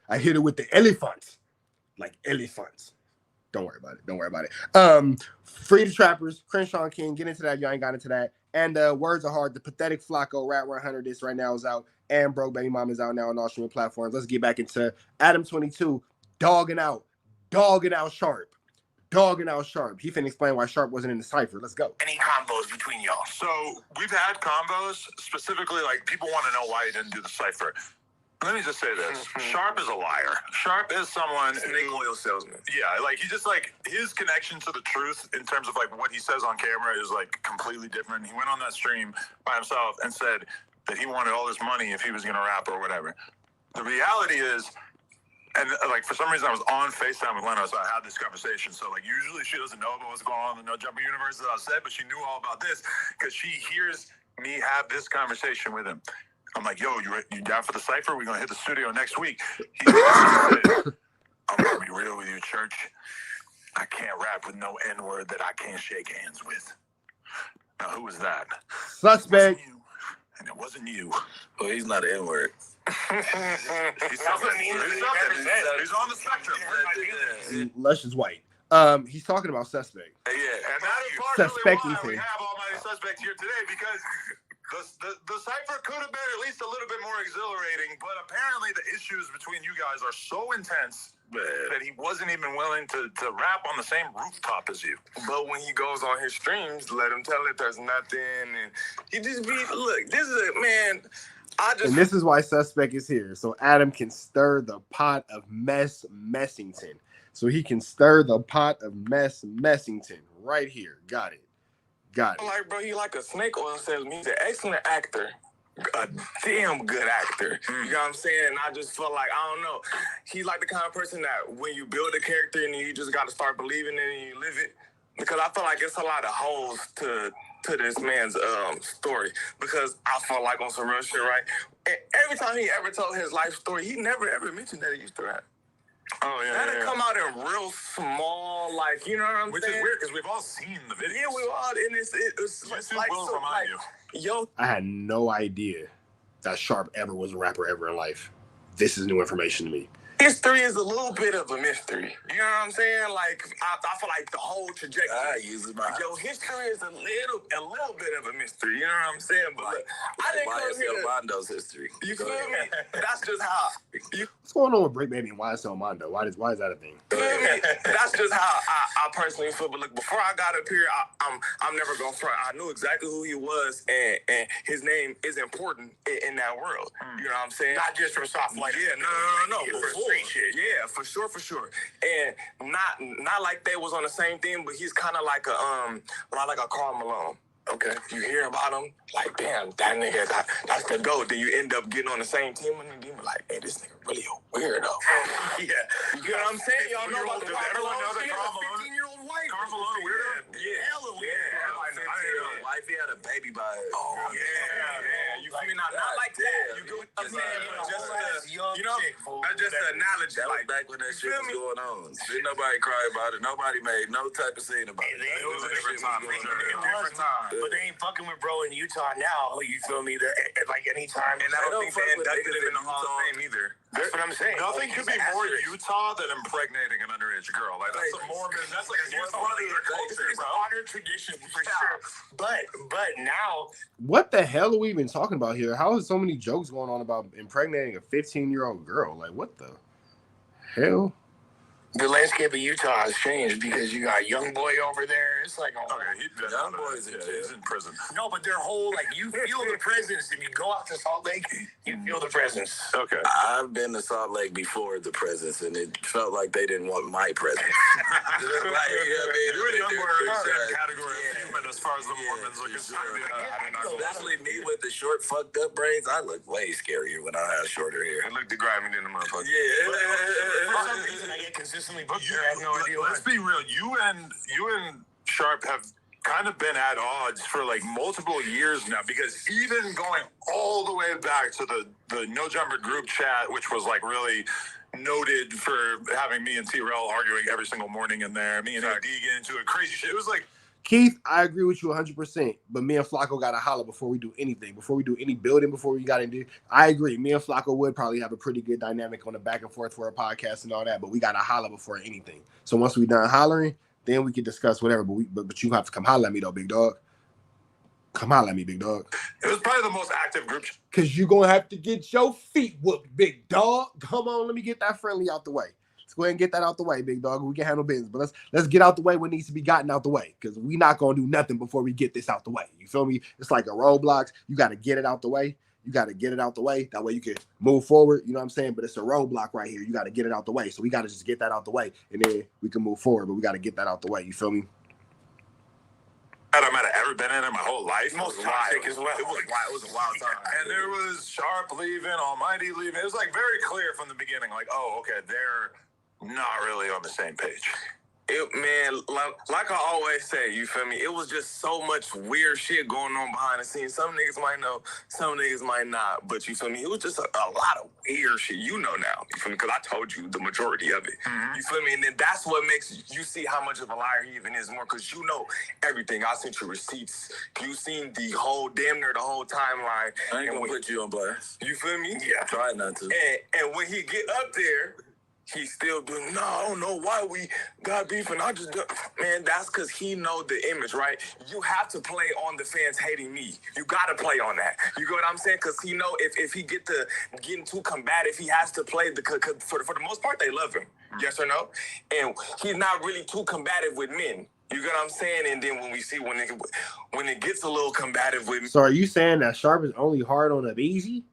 [SPEAKER 3] I hit it with the elephants. Like elephants. Don't worry about it. Free the trappers, Crenshaw King, get into that. Y'all ain't got into that. And Words Are Hard, the pathetic Flacco Rat 100 this right now is out. And Broke Baby Mom is out now on all streaming platforms. Let's get back into Adam 22 dogging out Sharp. He finna explain why Sharp wasn't in the cipher. Let's go.
[SPEAKER 4] Any combos between y'all?
[SPEAKER 5] So we've had combos, specifically like people want to know why he didn't do the cipher. Let me just say this. Sharp is a liar. Sharp is someone
[SPEAKER 1] Snake oil salesman.
[SPEAKER 5] Yeah, like he just like his connection to the truth in terms of like what he says on camera is like completely different. He went on that stream by himself and said that he wanted all this money if he was gonna rap or whatever. The reality is, and like for some reason I was on FaceTime with Leno, so I had this conversation. So like usually she doesn't know about what's going on in the No Jumper universe that I said, but she knew all about this because she hears me have this conversation with him. I'm like, yo, you down for the cipher? We're gonna hit the studio next week. He said, I'm gonna be real with you, Church. I can't rap with no N-word that I can't shake hands with.
[SPEAKER 2] Now, who was that?
[SPEAKER 3] Suspect.
[SPEAKER 2] It wasn't you. And it wasn't you.
[SPEAKER 1] Well, he's not an N-word.
[SPEAKER 2] He's on the spectrum.
[SPEAKER 3] Luscious white. He's talking about suspect.
[SPEAKER 1] Yeah.
[SPEAKER 2] And that is partially why we
[SPEAKER 3] Suspecting.
[SPEAKER 2] have Almighty Suspect here today, because the cipher could have been at least a little bit more exhilarating, but apparently the issues between you guys are so intense that he wasn't even willing to rap on the same rooftop as you.
[SPEAKER 6] But when he goes on his streams, let him tell it there's nothing, and he just be look. This is a man.
[SPEAKER 3] And this is why Suspect is here. So Adam can stir the pot of Messington. So he can stir the pot of Messington right here. Got it.
[SPEAKER 6] Like, bro, he like a snake oil salesman. He's an excellent actor. A damn good actor. You know what I'm saying? And I just feel like, I don't know. He's like the kind of person that when you build a character and you just got to start believing it and you live it. Because I feel like it's a lot of holes to this man's story. Because I feel like on some real shit, right? And every time he ever told his life story, he never ever mentioned that he used to rap.
[SPEAKER 2] Oh, yeah.
[SPEAKER 6] That'd come out in real small, like, you know what I'm saying?
[SPEAKER 2] Which is weird, because we've all seen the video.
[SPEAKER 6] Yeah, we all, and it's like,
[SPEAKER 2] will
[SPEAKER 6] so,
[SPEAKER 2] remind
[SPEAKER 6] like,
[SPEAKER 2] you.
[SPEAKER 6] yo,
[SPEAKER 3] I had no idea that Sharp ever was a rapper ever in life. This is new information to me.
[SPEAKER 6] history is a little bit of a mystery. You know what I'm saying? Like, I feel like the whole trajectory. Yo, history is a little bit of a mystery. You know what I'm saying? But look, I didn't come here to...
[SPEAKER 1] Mondo's history.
[SPEAKER 6] You feel me? That's just how...
[SPEAKER 3] What's going on with Bricc Baby and YSL Mondo? Why is that a thing?
[SPEAKER 6] You feel me? That's just how I personally feel. But look, before I got up here, I'm never gonna front. I knew exactly who he was, and his name is important in that world. You know what I'm saying?
[SPEAKER 4] Not just from soft light.
[SPEAKER 6] Yeah, no.
[SPEAKER 4] Street shit.
[SPEAKER 6] Yeah, for sure. And not like they was on the same thing, but he's kind of like a Karl Malone. Okay, you hear about him, like, damn, that nigga, that's the GOAT. Then you end up getting on the same team with him, and you be like, hey, this nigga really a weirdo. Yeah, you get what I'm saying? Y'all know about the
[SPEAKER 2] everyone know that Karl
[SPEAKER 6] Malone?
[SPEAKER 2] Malone?
[SPEAKER 6] 15-year-old white.
[SPEAKER 2] Karl Malone weirdo?
[SPEAKER 6] Yeah. Hella weird.
[SPEAKER 1] Wife, he had a baby by her.
[SPEAKER 6] Oh, yeah. You feel me? Not like that. You get what I'm saying? That's just an analogy.
[SPEAKER 1] That was back when that shit was going on. Didn't nobody cry about it. Nobody made no type of scene about it.
[SPEAKER 2] It was a different time.
[SPEAKER 4] But they ain't fucking with bro in Utah now. You feel me? Like anytime.
[SPEAKER 6] And I don't think they inducted him in the Hall of Fame either.
[SPEAKER 4] That's what I'm saying.
[SPEAKER 2] Nothing could be more Utah than impregnating an underage girl. Like, that's a Mormon. That's like a culture,
[SPEAKER 4] It's
[SPEAKER 2] bro.
[SPEAKER 4] honor tradition for sure. But now,
[SPEAKER 3] What the hell are we even talking about here? How is so many jokes going on about impregnating a 15-year-old girl? Like, what the hell?
[SPEAKER 4] the landscape of Utah has changed because you got Young Boy over there. It's like,
[SPEAKER 1] Young Boy's in jail.
[SPEAKER 2] He's in prison.
[SPEAKER 4] no, but their whole, like, you feel the presence. If you go out to Salt Lake, you feel the presence.
[SPEAKER 2] Okay.
[SPEAKER 1] I've been to Salt Lake before the presence, and it felt like they didn't want my presence.
[SPEAKER 2] You and Young Boy are in the same category of human as far as the Mormons are concerned.
[SPEAKER 1] Especially me with the short, fucked up braids. I look way scarier when I have shorter hair.
[SPEAKER 6] It looked grimy in the motherfucker.
[SPEAKER 4] For some reason, I get consistently booked there. I have no idea why.
[SPEAKER 2] Let's be real. You and Sharp have kind of been at odds for like multiple years now, because even going all the way back to the No Jumper group chat, which was like really noted for having me and T-Rel arguing every single morning in there, me and AD get into a crazy shit. It was like,
[SPEAKER 3] Keith, I agree with you 100%, but me and Flacco got to holler before we do anything, before we do any building, before we got into. I agree. Me and Flacco would probably have a pretty good dynamic on the back and forth for a podcast and all that, but we got to holler before anything. So once we done hollering, then we can discuss whatever, but you have to come holler at me, though, big dog. Come holler at me, big dog.
[SPEAKER 2] it was probably the most active group chat.
[SPEAKER 3] Because you're going to have to get your feet whooped, big dog. Come on, let me get that friendly out the way. Let's go ahead and get that out the way, big dog. We can handle business, but let's get out the way what needs to be gotten out the way, because we not going to do nothing before we get this out the way. You feel me? It's like a roadblocks. You got to get it out the way. You got to get it out the way. That way you can move forward. You know what I'm saying? But it's a roadblock right here. You got to get it out the way. So we got to just get that out the way, and then we can move forward. But we got to get that out the way. You feel me?
[SPEAKER 2] I might have ever been in my whole life.
[SPEAKER 6] Most toxic as well.
[SPEAKER 2] It was a wild time. And there was Sharp leaving, Almighty leaving. It was like very clear from the beginning, like, oh, okay, they're not really on the same page.
[SPEAKER 6] Man, like I always say, you feel me? It was just so much weird shit going on behind the scenes. Some niggas might know, some niggas might not. But you feel me? It was just a lot of weird shit. You know now, you feel me? Because I told you the majority of it. Mm-hmm. You feel me? And then that's what makes you see how much of a liar he even is more. Because you know everything. I sent you receipts. You seen the whole damn near the whole timeline.
[SPEAKER 1] I ain't gonna put you on blast.
[SPEAKER 6] You feel me?
[SPEAKER 1] Yeah. Try not to.
[SPEAKER 6] And when he get up there, he still doing, no, I don't know why we got beef and I just do. Man, that's because he know the image, right? You have to play on the fans hating me. You got to play on that. You get what I'm saying? Because he know if he get to getting too combative, he has to play, for the most part, they love him. Yes or no? And he's not really too combative with men. You get what I'm saying? And then when we see when it gets a little combative with me.
[SPEAKER 3] So are you saying that Sharp is only hard on Abeezy?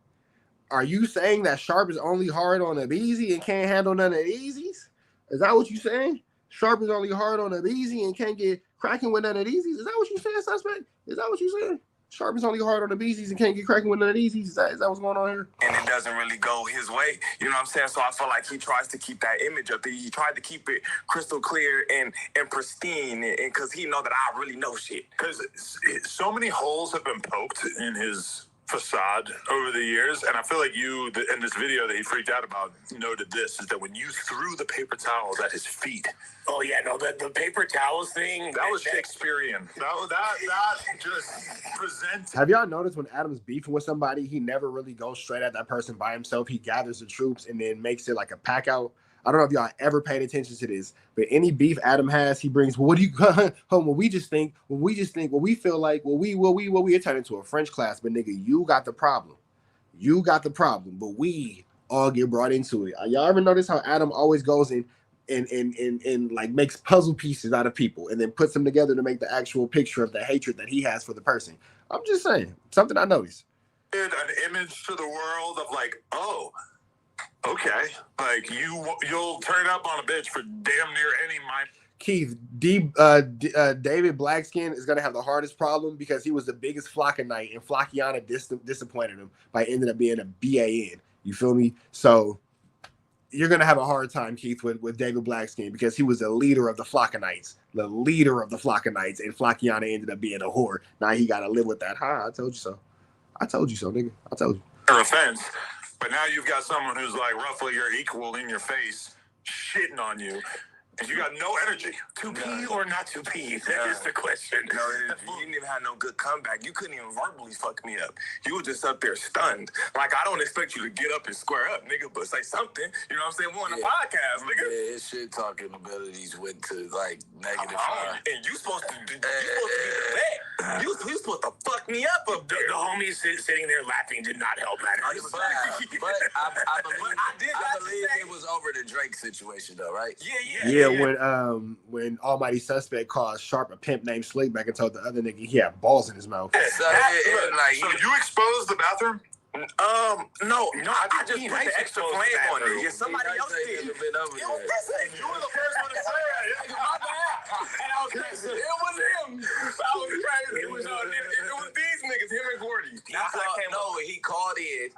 [SPEAKER 3] Are you saying that Sharp is only hard on Abeezy and can't handle none of the Easies? Is that what you saying? Sharp is only hard on Abeezy and can't get cracking with none of the Easies? Is that what you saying, suspect? Is that what you saying? Sharp is only hard on the Beezies and can't get cracking with none of the Easies? Is that what's going on here?
[SPEAKER 6] And it doesn't really go his way. You know what I'm saying? So I feel like he tries to keep that image up there. He tried to keep it crystal clear and pristine, and because he know that I really know shit.
[SPEAKER 5] Because so many holes have been poked in his facade over the years, and I feel like you, in this video that he freaked out about, noted this, is that when you threw the paper towels at his feet.
[SPEAKER 4] Oh yeah, no, the paper towels thing.
[SPEAKER 5] That was Shakespearean. That just presents.
[SPEAKER 3] Have y'all noticed when Adam's beefing with somebody, he never really goes straight at that person by himself. He gathers the troops and then makes it like a pack out. I don't know if y'all ever paid attention to this, but any beef Adam has, he brings, well, what do you when we feel like, it turned into a French class, but nigga, you got the problem. You got the problem, but we all get brought into it. Y'all ever notice how Adam always goes in and like makes puzzle pieces out of people and then puts them together to make the actual picture of the hatred that he has for the person? I'm just saying, something I noticed.
[SPEAKER 5] An image to the world of like, oh, okay, like you'll turn up on a bitch for damn near any mind.
[SPEAKER 3] Keith, David Blackskin is going to have the hardest problem because he was the biggest Flockanite, and Flockiana disappointed him by ending up being a BAN. You feel me? So you're going to have a hard time, Keith, with David Blackskin because he was the leader of the Flockanites, and Flockiana ended up being a whore. Now he got to live with that. I told you so. I told you so, nigga. I told you.
[SPEAKER 5] No offense. But now you've got someone who's like roughly your equal in your face, shitting on you, and you got no energy.
[SPEAKER 4] To pee or not to pee? That is the question.
[SPEAKER 6] No, you didn't even have no good comeback. You couldn't even verbally fuck me up. You were just up there stunned. Like, I don't expect you to get up and square up, nigga, but say something. You know what I'm saying? We're on a podcast, nigga.
[SPEAKER 1] Yeah, his shit talking abilities went to like -5.
[SPEAKER 6] And you supposed to be the vet. You supposed to fuck me up there.
[SPEAKER 4] The homies sitting there laughing did not help matters.
[SPEAKER 1] But I believe it was over the Drake situation though, right?
[SPEAKER 6] Yeah.
[SPEAKER 3] When Almighty Suspect called Sharp a pimp named Slickback and told the other nigga he had balls in his mouth.
[SPEAKER 5] So you exposed the bathroom?
[SPEAKER 6] No, I just put the extra flame on it. Yeah, somebody else did.
[SPEAKER 5] You were the first one to say it.
[SPEAKER 6] My bad. And I was crazy. It was him. I was crazy. It was these niggas, him and Gordy.
[SPEAKER 1] He called in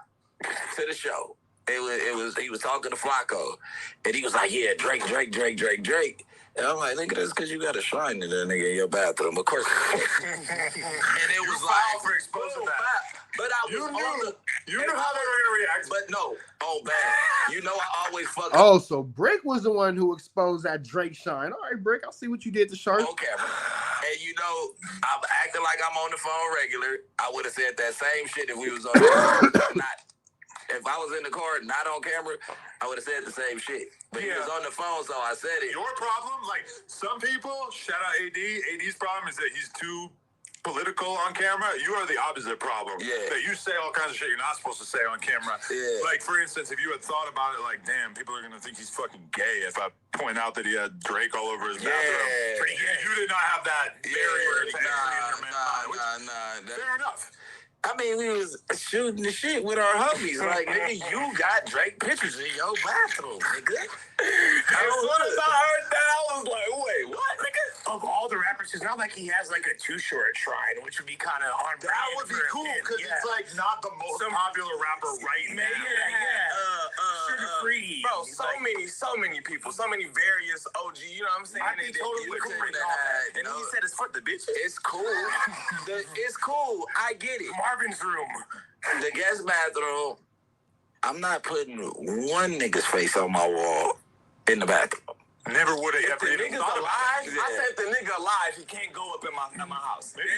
[SPEAKER 1] to the show. He was talking to Flacco, and he was like, "Yeah, Drake." And I'm like, "Nigga, that's because you got a shrine to that nigga in your bathroom, of course." And it was like
[SPEAKER 5] for exposing that.
[SPEAKER 1] But I was
[SPEAKER 5] you knew how they were gonna react.
[SPEAKER 1] But no, bad. You know I always fuck.
[SPEAKER 3] Oh, so Bricc was the one who exposed that Drake shine. All right, Bricc, I'll see what you did to Sharp.
[SPEAKER 1] On camera. And you know, I'm acting like I'm on the phone regular. I would have said that same shit if we was on the phone. If I was in the car, not on camera, I would have said the same shit. But he was on the phone, so I said it.
[SPEAKER 5] Your problem, like some people, shout out AD. AD's problem is that he's too political on camera. You are the opposite problem.
[SPEAKER 1] Yeah.
[SPEAKER 5] That you say all kinds of shit you're not supposed to say on camera.
[SPEAKER 1] Yeah.
[SPEAKER 5] Like, for instance, if you had thought about it, like, damn, people are going to think he's fucking gay if I point out that he had Drake all over his bathroom. You did not have that barrier to entry in your mind.
[SPEAKER 1] Nah.
[SPEAKER 5] Fair enough.
[SPEAKER 1] I mean, we was shooting the shit with our homies. Like, nigga, you got Drake pictures in your bathroom, nigga.
[SPEAKER 6] As soon as I heard that, I was like, wait, what, nigga?
[SPEAKER 4] Of all the rappers, it's not like he has like a Too Short shrine, which would be kind of on.
[SPEAKER 5] That would be cool because it's like not the most popular rapper right now.
[SPEAKER 4] Yeah. free.
[SPEAKER 6] Bro, so many people, so many various OG, you know what I'm saying?
[SPEAKER 4] I think totally
[SPEAKER 6] and then he said it's for the bitches.
[SPEAKER 1] It's cool. It's cool. I get it.
[SPEAKER 4] Marvin's room.
[SPEAKER 1] The guest bathroom, I'm not putting one nigga's face on my wall in the bathroom.
[SPEAKER 2] Never would have
[SPEAKER 6] If
[SPEAKER 2] ever
[SPEAKER 6] the
[SPEAKER 2] even
[SPEAKER 6] nigga's
[SPEAKER 2] thought
[SPEAKER 6] alive,
[SPEAKER 2] about it.
[SPEAKER 6] I said if the nigga alive, he can't go up in my house.
[SPEAKER 2] Maybe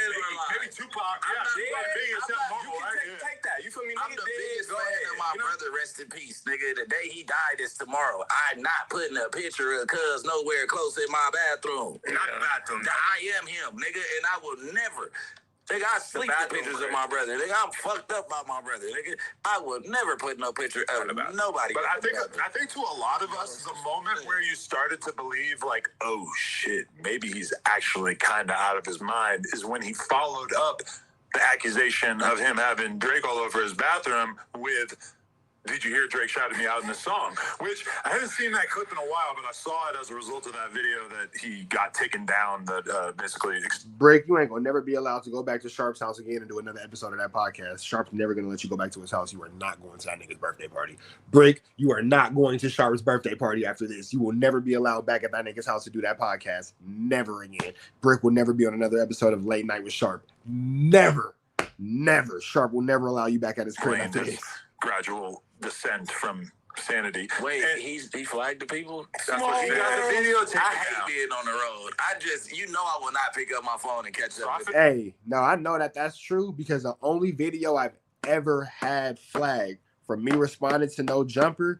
[SPEAKER 2] Tupac. Yeah,
[SPEAKER 6] You can take that. You feel me?
[SPEAKER 1] I'm
[SPEAKER 6] Nigga
[SPEAKER 1] the
[SPEAKER 6] dead,
[SPEAKER 1] biggest
[SPEAKER 6] go
[SPEAKER 1] fan
[SPEAKER 6] ahead.
[SPEAKER 1] of my brother. Rest in peace, nigga. The day he died is tomorrow. I'm not putting a picture of cuz nowhere close in my bathroom.
[SPEAKER 6] Not the bathroom.
[SPEAKER 1] I am him, nigga, and I will never. Nigga, I sleep with pictures of my brother. Nigga, I'm fucked up by my brother. Nigga, I would never put no picture of nobody.
[SPEAKER 2] But I think to a lot of us, the moment where you started to believe, like, oh shit, maybe he's actually kind of out of his mind, is when he followed up the accusation of him having Drake all over his bathroom with, did you hear Drake shouted me out in the song? Which, I haven't seen that clip in a while, but I saw it as a result of that video that he got taken down, that basically...
[SPEAKER 3] Bricc, you ain't gonna never be allowed to go back to Sharp's house again and do another episode of that podcast. Sharp's never gonna let you go back to his house. You are not going to that nigga's birthday party. Bricc, you are not going to Sharp's birthday party after this. You will never be allowed back at that nigga's house to do that podcast. Never again. Bricc will never be on another episode of Late Night with Sharp. Never. Never. Sharp will never allow you back at his crib after this.
[SPEAKER 2] Gradual descent from sanity.
[SPEAKER 1] Wait, he flagged the people?
[SPEAKER 2] That's what he got the video taken
[SPEAKER 1] I hate
[SPEAKER 2] down.
[SPEAKER 1] being on the road. I will not pick up my phone and catch up with
[SPEAKER 3] Hey, no, I know that's true because the only video I've ever had flagged from me responding to No Jumper,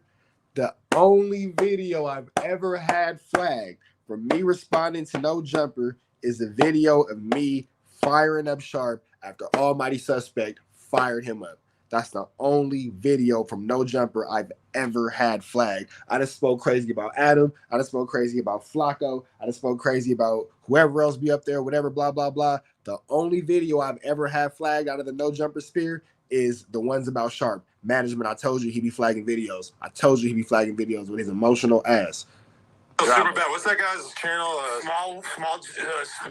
[SPEAKER 3] the only video I've ever had flagged from me responding to No Jumper is a video of me firing up Sharp after Almighty Suspect fired him up. That's the only video from No Jumper I've ever had flagged. I just spoke crazy about Adam. I just spoke crazy about Flacco. I just spoke crazy about whoever else be up there, whatever, blah, blah, blah. The only video I've ever had flagged out of the No Jumper sphere is the ones about Sharp. Management, I told you he be flagging videos. I told you he be flagging videos with his emotional ass.
[SPEAKER 2] Super bad. What's that guy's channel?
[SPEAKER 4] Small,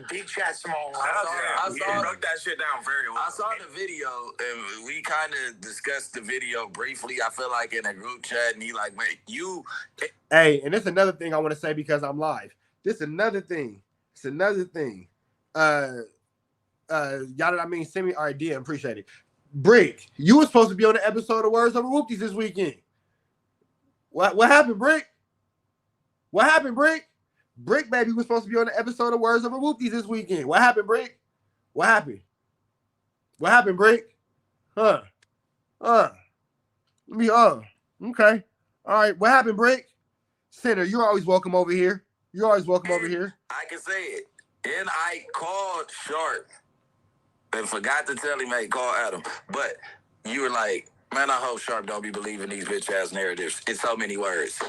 [SPEAKER 4] big chat, small.
[SPEAKER 1] I
[SPEAKER 6] He
[SPEAKER 1] saw
[SPEAKER 6] broke that shit down very well.
[SPEAKER 1] I saw the video, and we kind of discussed the video briefly, I feel like, in a group chat, and he like, wait, you...
[SPEAKER 3] Hey, and this is another thing I want to say because I'm live. This is another thing. It's another thing. Y'all that I mean, send me, all right, DM, appreciate it. Bricc, you were supposed to be on the episode of Words Over Whoopties this weekend. What happened, Bricc? What happened, Bricc? Bricc, baby, was supposed to be on the episode of Words Over Whoopties this weekend. What happened, Bricc? What happened? What happened, Bricc? Okay. All right. What happened, Bricc? Senator, you're always welcome over here. You're always welcome over here.
[SPEAKER 1] I can say it. And I called Sharp and forgot to tell him, hey, call Adam. But you were like, man, I hope Sharp don't be believing these bitch-ass narratives. It's so many words.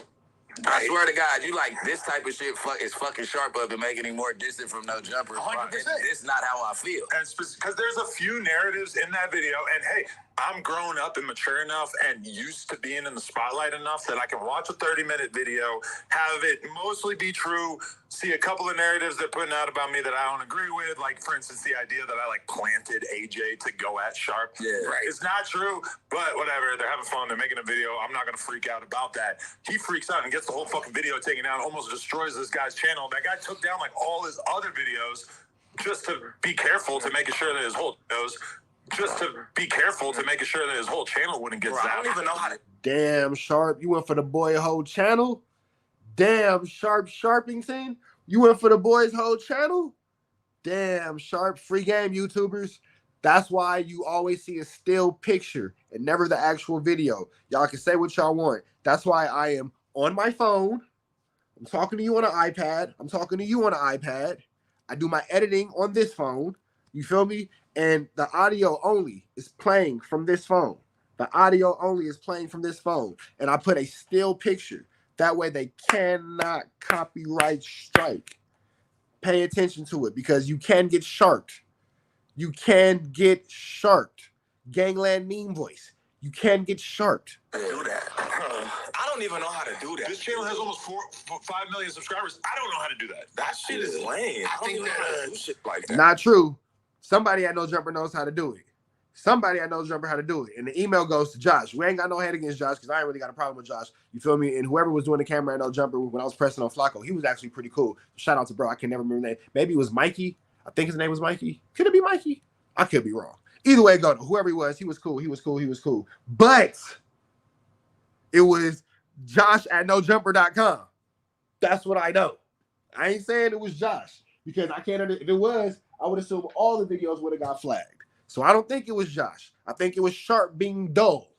[SPEAKER 1] I swear to God, you like this type of shit is fucking Sharp up and making him more distant from No Jumper.
[SPEAKER 2] 100%.
[SPEAKER 1] It's not how I feel.
[SPEAKER 2] And because there's a few narratives in that video, and hey, I'm grown up and mature enough and used to being in the spotlight enough that I can watch a 30-minute video, have it mostly be true, see a couple of narratives they're putting out about me that I don't agree with, like, for instance, the idea that I, like, planted AJ to go at Sharp.
[SPEAKER 1] Yeah.
[SPEAKER 2] Right. It's not true, but whatever. They're having fun. They're making a video. I'm not going to freak out about that. He freaks out and gets the whole fucking video taken down, almost destroys this guy's channel. That guy took down, like, all his other videos just to be careful to making sure that his whole channel wouldn't get zapped.
[SPEAKER 6] I don't even know how to.
[SPEAKER 3] Damn, Sharp, you went for the boy whole channel? Damn, Sharpington, you went for the boys whole channel? Damn, Sharp, free game YouTubers. That's why you always see a still picture and never the actual video. Y'all can say what y'all want. That's why I am on my phone. I'm talking to you on an iPad. I do my editing on this phone. You feel me? And the audio only is playing from this phone. And I put a still picture. That way they cannot copyright strike. Pay attention to it because you can get sharked. Gangland meme voice. You can get sharked.
[SPEAKER 6] Do that. I don't even know how to do that.
[SPEAKER 2] This channel has almost 5 million subscribers. I don't know how to do that.
[SPEAKER 6] That shit is lame. I don't even know how to do shit like that.
[SPEAKER 3] Not true. Somebody at No Jumper knows how to do it. Somebody I know jumper how to do it. And the email goes to Josh. We ain't got no head against Josh because I ain't really got a problem with Josh. You feel me? And whoever was doing the camera I know jumper when I was pressing on Flacco, he was actually pretty cool. Shout out to bro. I can never remember his name. Maybe it was Mikey. I think his name was Mikey. Could it be Mikey? I could be wrong. Either way, go to whoever he was cool. He was cool. But it was Josh at nojumper.com. That's what I know. I ain't saying it was Josh because I can't. If it was, I would assume all the videos would have got flagged. So I don't think it was Josh. I think it was Sharp being dull.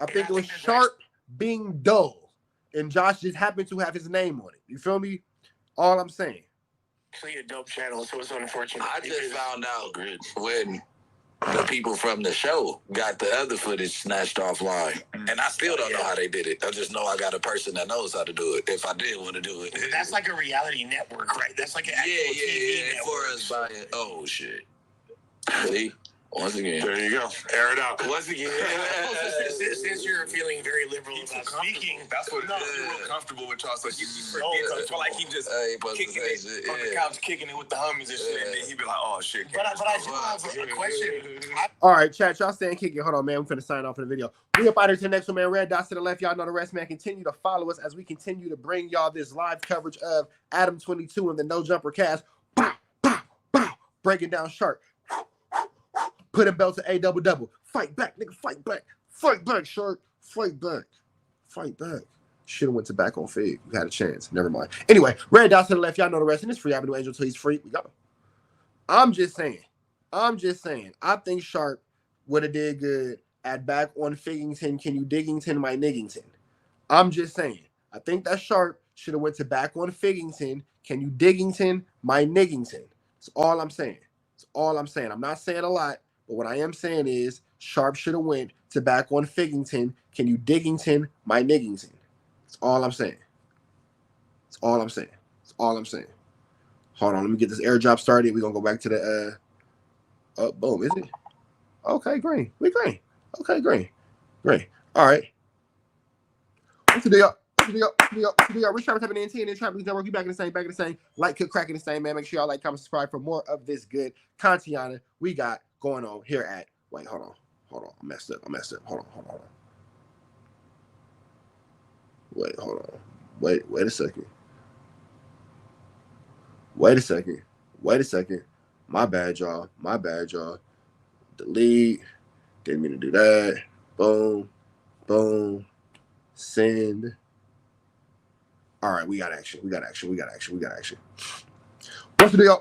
[SPEAKER 3] I think it was Sharp being dull. And Josh just happened to have his name on it. You feel me? All I'm saying.
[SPEAKER 4] Actually a dope channel, so it's unfortunate.
[SPEAKER 1] I just found out when the people from the show got the other footage snatched offline. And I still don't know how they did it. I just know I got a person that knows how to do it if I did want to do it.
[SPEAKER 4] That's like a reality network, right? That's like an actual TV network.
[SPEAKER 1] For us buying. Oh, shit. See? Once again.
[SPEAKER 2] There you go. Air it out.
[SPEAKER 1] Once again.
[SPEAKER 4] Since you're feeling very liberal about speaking,
[SPEAKER 6] that's what you're real comfortable with Charles. Like, he's feel like he just kicking it on the couch, kicking it with the homies and shit, and then he be like, "Oh shit."
[SPEAKER 4] But I do have a question.
[SPEAKER 3] All right, chat. Y'all staying kicking. Hold on, man. We're finna sign off for the video. We up out here to the next one, man. Red dots to the left. Y'all know the rest, man. Continue to follow us as we continue to bring y'all this live coverage of Adam 22 and the No Jumper cast. Bow, bow, bow. Breaking down Sharp. Put a belt to A double double. Fight back, nigga. Fight back. Fight back, Shark. Fight back. Fight back. Should have went to back on Fig. You had a chance. Never mind. Anyway, red dots to the left. Y'all know the rest. And it's free Avenue Angel till he's free. We go. I'm just saying. I think Sharp would have did good at back on Figgington. Can you Diggington my Niggington? I'm just saying. I think that Sharp should have went to back on Figgington. Can you Diggington my Niggington? That's all I'm saying. That's all I'm saying. I'm not saying a lot. But what I am saying is Sharp should have went to back on Figgington. Can you Diggington my Niggington? That's all I'm saying. That's all I'm saying. That's all I'm saying. Hold on, let me get this airdrop started. We're gonna go back to the boom, is it? Okay, green. We green. Okay, green. Green. All right. What's the deal? We're trying to type in NT and then trying to network. You back in the same. Like, cook, crack in the same, man. Make sure y'all like, comment, subscribe for more of this good content we got going on here at. Wait, hold on. I messed up. Hold on. Wait, hold on. Wait a second. My bad, y'all. Delete. Didn't mean to do that. Boom. Send. All right, we got action. What's the deal?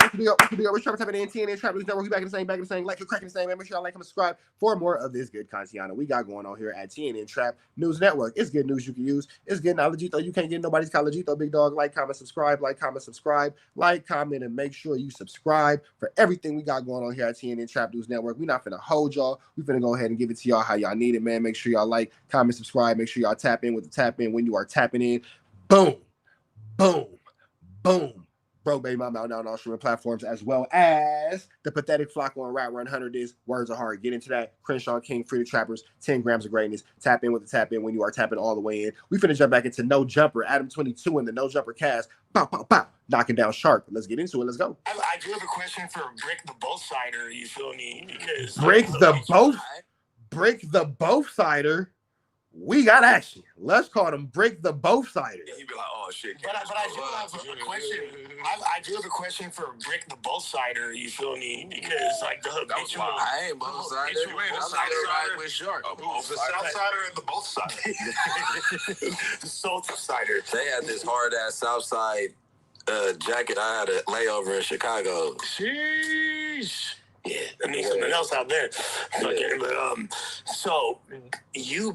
[SPEAKER 3] We're trying to type in NT and then try to network. You back in the same. Like, crack in the same, man. Make sure y'all like and subscribe for more of this good content we got going on here at TNN Trap News Network. It's good news you can use. It's good knowledge, though. You can't get nobody's college, though. Big dog. Like, comment, subscribe. Like, comment, and make sure you subscribe for everything we got going on here at TNN Trap News Network. We're not finna hold y'all. We finna go ahead and give it to y'all how y'all need it, man. Make sure y'all like, comment, subscribe. Make sure y'all tap in with the tap in when you are tapping in. Boom. Bro, baby, I'm out now on all streaming platforms, as well as the pathetic Flacco and Rat Run 100 is Words Are Hard. Get into that. Crenshaw King, Free the Trappers, 10 grams of greatness. Tap in with the tap in when you are tapping all the way in. We finna jump back into No Jumper, Adam 22 and the No Jumper cast. Pow. Knocking down Sharp. Let's get into it. Let's go.
[SPEAKER 4] I do have a question for Bricc the Both-Sider, you feel me? Because
[SPEAKER 3] Bricc the Both-Sider. We got action. Let's call him Bricc the Both-Sider.
[SPEAKER 6] He'd be like, "Oh shit."
[SPEAKER 4] But I do have a question. I do have a question for Bricc the Both-Sider, you feel me? Because like the habitual.
[SPEAKER 1] I ain't both-sider. I'm side with Sharp.
[SPEAKER 2] The South Sider and the Both Sider.
[SPEAKER 4] The Salty Sider.
[SPEAKER 1] They had this hard-ass Southside jacket. I had a layover in Chicago.
[SPEAKER 4] Sheesh. Yeah, I mean something else out there. Okay, but so you're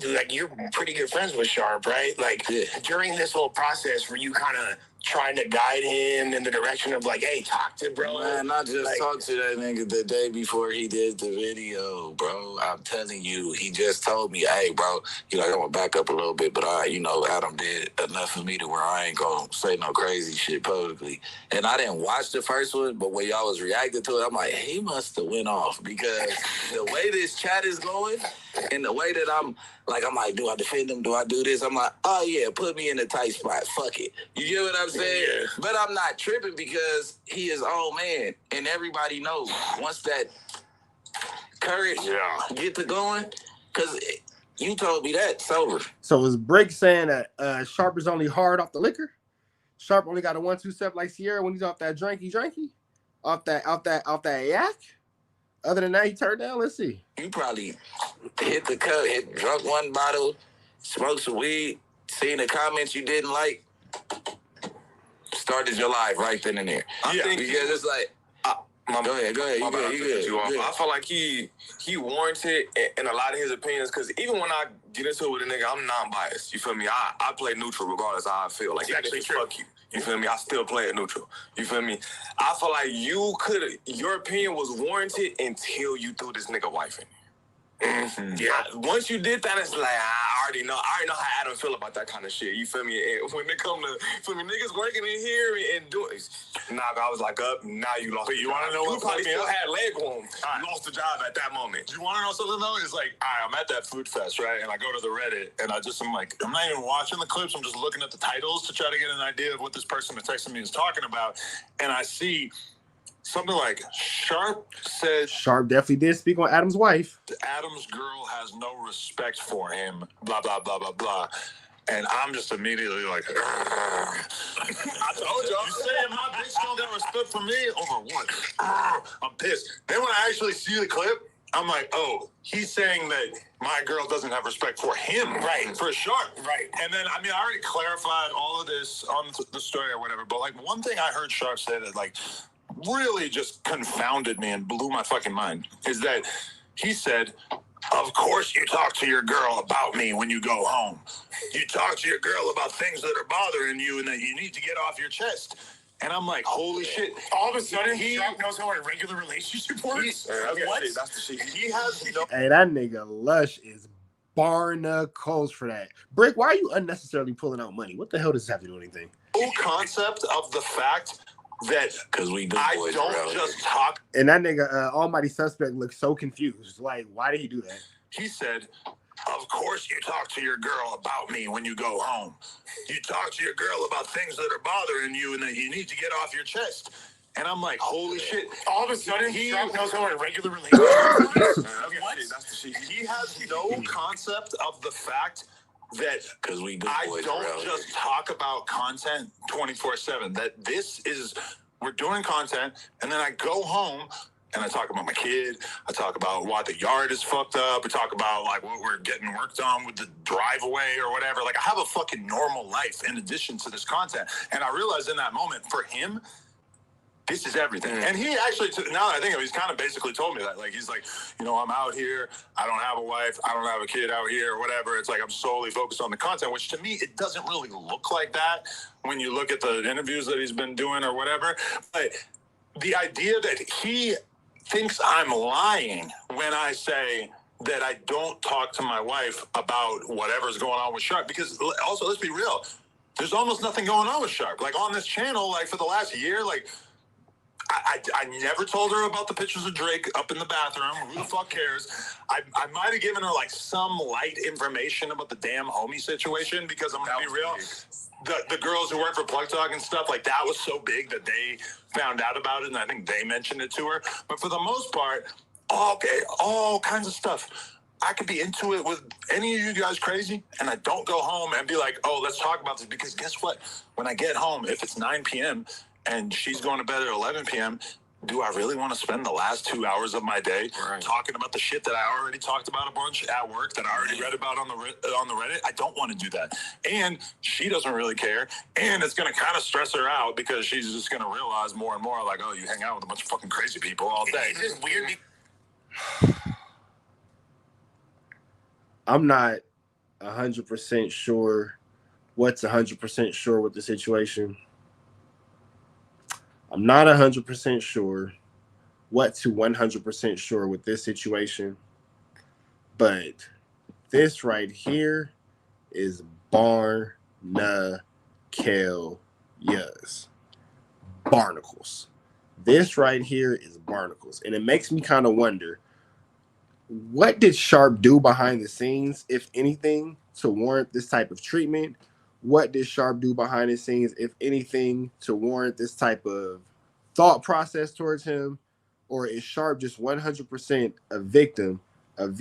[SPEAKER 4] pretty good friends with Sharp, right? Like during this whole process, were you kind of trying to guide him in the direction of like, hey, talk to bro?
[SPEAKER 1] Man, I just talked to that nigga the day before he did the video, bro. I'm telling you, he just told me, hey, bro, I'm gonna back up a little bit, but Adam did enough for me to where I ain't gonna say no crazy shit publicly. And I didn't watch the first one, but when y'all was reacting to it, I'm like, he must have went off, because the way this chat is going and the way that I'm like, do I defend him? Do I do this? I'm like, oh yeah, put me in a tight spot. Fuck it. You get what I'm saying? Yeah. But I'm not tripping because he is old man, and everybody knows once that courage get to going? Because you told me that sober.
[SPEAKER 3] So is Bricc saying that Sharp is only hard off the liquor? Sharp only got a 1-2 step like Sierra when he's off that drinky, off that yak. Other than that, he turned down. Let's see.
[SPEAKER 1] You probably hit the cup, drunk one bottle, smoked some weed, seen the comments you didn't like, started your life right then and there.
[SPEAKER 6] I think
[SPEAKER 1] because it's like. Go ahead. You good.
[SPEAKER 6] I feel like he warranted in a lot of his opinions, because even when I get into it with a nigga, I'm non-biased. You feel me? I play neutral regardless of how I feel. Like,
[SPEAKER 4] actually true.
[SPEAKER 6] Fuck you. You feel me? I still play it neutral. You feel me? I feel like your opinion was warranted until you threw this nigga wife in.
[SPEAKER 1] Mm-hmm.
[SPEAKER 6] Yeah. Once you did that, it's like, I already know how Adam feel about that kind of shit. You feel me? And when they come to, feel me, niggas working in here and doing, I was like, up, now you lost.
[SPEAKER 5] But you want to know what
[SPEAKER 6] probably still had leg room. You lost the job at that moment.
[SPEAKER 5] Do you want to know something though? It's like, I'm at that food fest, right? And I go to the Reddit, and I'm like, I'm not even watching the clips. I'm just looking at the titles to try to get an idea of what this person that texted me is talking about. And I see something like Sharp said
[SPEAKER 3] Sharp definitely did speak on Adam's wife.
[SPEAKER 5] Adam's girl has no respect for him, blah, blah, blah, blah, blah. And I'm just immediately like, I told you, I'm saying my bitch don't got respect for me over what? I'm pissed. Then when I actually see the clip, I'm like, oh, he's saying that my girl doesn't have respect for him, right? For Sharp, right? And then, I already clarified all of this on the story or whatever, but like one thing I heard Sharp say that like really just confounded me and blew my fucking mind is that he said, of course you talk to your girl about me when you go home. You talk to your girl about things that are bothering you and that you need to get off your chest. And I'm like, holy shit.
[SPEAKER 4] All of a sudden, Sharp knows how a regular relationship works?
[SPEAKER 6] What? That's the shit.
[SPEAKER 5] He has no...
[SPEAKER 3] Hey, that nigga Lush is barnacles for that. Bricc, why are you unnecessarily pulling out money? What the hell does this have to do with anything?
[SPEAKER 5] No concept of the fact that
[SPEAKER 1] because we good
[SPEAKER 5] I
[SPEAKER 1] boys
[SPEAKER 5] don't just talk.
[SPEAKER 3] And that nigga, Almighty Suspect, looks so confused. Like, why did he do that?
[SPEAKER 5] He said, of course you talk to your girl about me when you go home. You talk to your girl about things that are bothering you and that you need to get off your chest. And I'm like, holy shit.
[SPEAKER 4] All of a sudden, Sharp knows how a regular relationship works?
[SPEAKER 5] What? That's the shit. He has no concept of the fact that
[SPEAKER 1] because we good
[SPEAKER 5] I
[SPEAKER 1] boys
[SPEAKER 5] don't just talk about content 24/7. That this is, we're doing content, and then I go home and I talk about my kid. I talk about why the yard is fucked up. We talk about like what we're getting worked on with the driveway or whatever. Like I have a fucking normal life in addition to this content. And I realized in that moment, for him, this is everything. And he actually, now that I think of it, he's kind of basically told me that. Like, he's like, you know, I'm out here. I don't have a wife. I don't have a kid out here or whatever. It's like I'm solely focused on the content, which to me, it doesn't really look like that when you look at the interviews that he's been doing or whatever. But the idea that he thinks I'm lying when I say that I don't talk to my wife about whatever's going on with Sharp, because also, let's be real, there's almost nothing going on with Sharp. Like on this channel, like for the last year, like I never told her about the pictures of Drake up in the bathroom. Who the fuck cares? I might have given her like some light information about the damn homie situation, because I'm gonna be real. The girls who work for Plug Talk and stuff, like that was so big that they found out about it, and I think they mentioned it to her. But for the most part, all kinds of stuff. I could be into it with any of you guys crazy, and I don't go home and be like, oh, let's talk about this, because guess what? When I get home, if it's 9 p.m., and she's going to bed at 11 p.m., do I really want to spend the last 2 hours of my day talking about the shit that I already talked about a bunch at work, that I already read about on the Reddit? I don't want to do that. And she doesn't really care. And it's going to kind of stress her out, because she's just going to realize more and more, like, oh, you hang out with a bunch of fucking crazy people all day.
[SPEAKER 4] It's just weird.
[SPEAKER 3] I'm not 100% sure what's 100% sure with the situation. I'm not 100% sure what to 100% sure with this situation, but this right here is barnacles. Barnacles. This right here is barnacles. And it makes me kind of wonder, what did Sharp do behind the scenes, if anything, to warrant this type of treatment? What did Sharp do behind the scenes, if anything, to warrant this type of thought process towards him? or is Sharp just 100% a victim of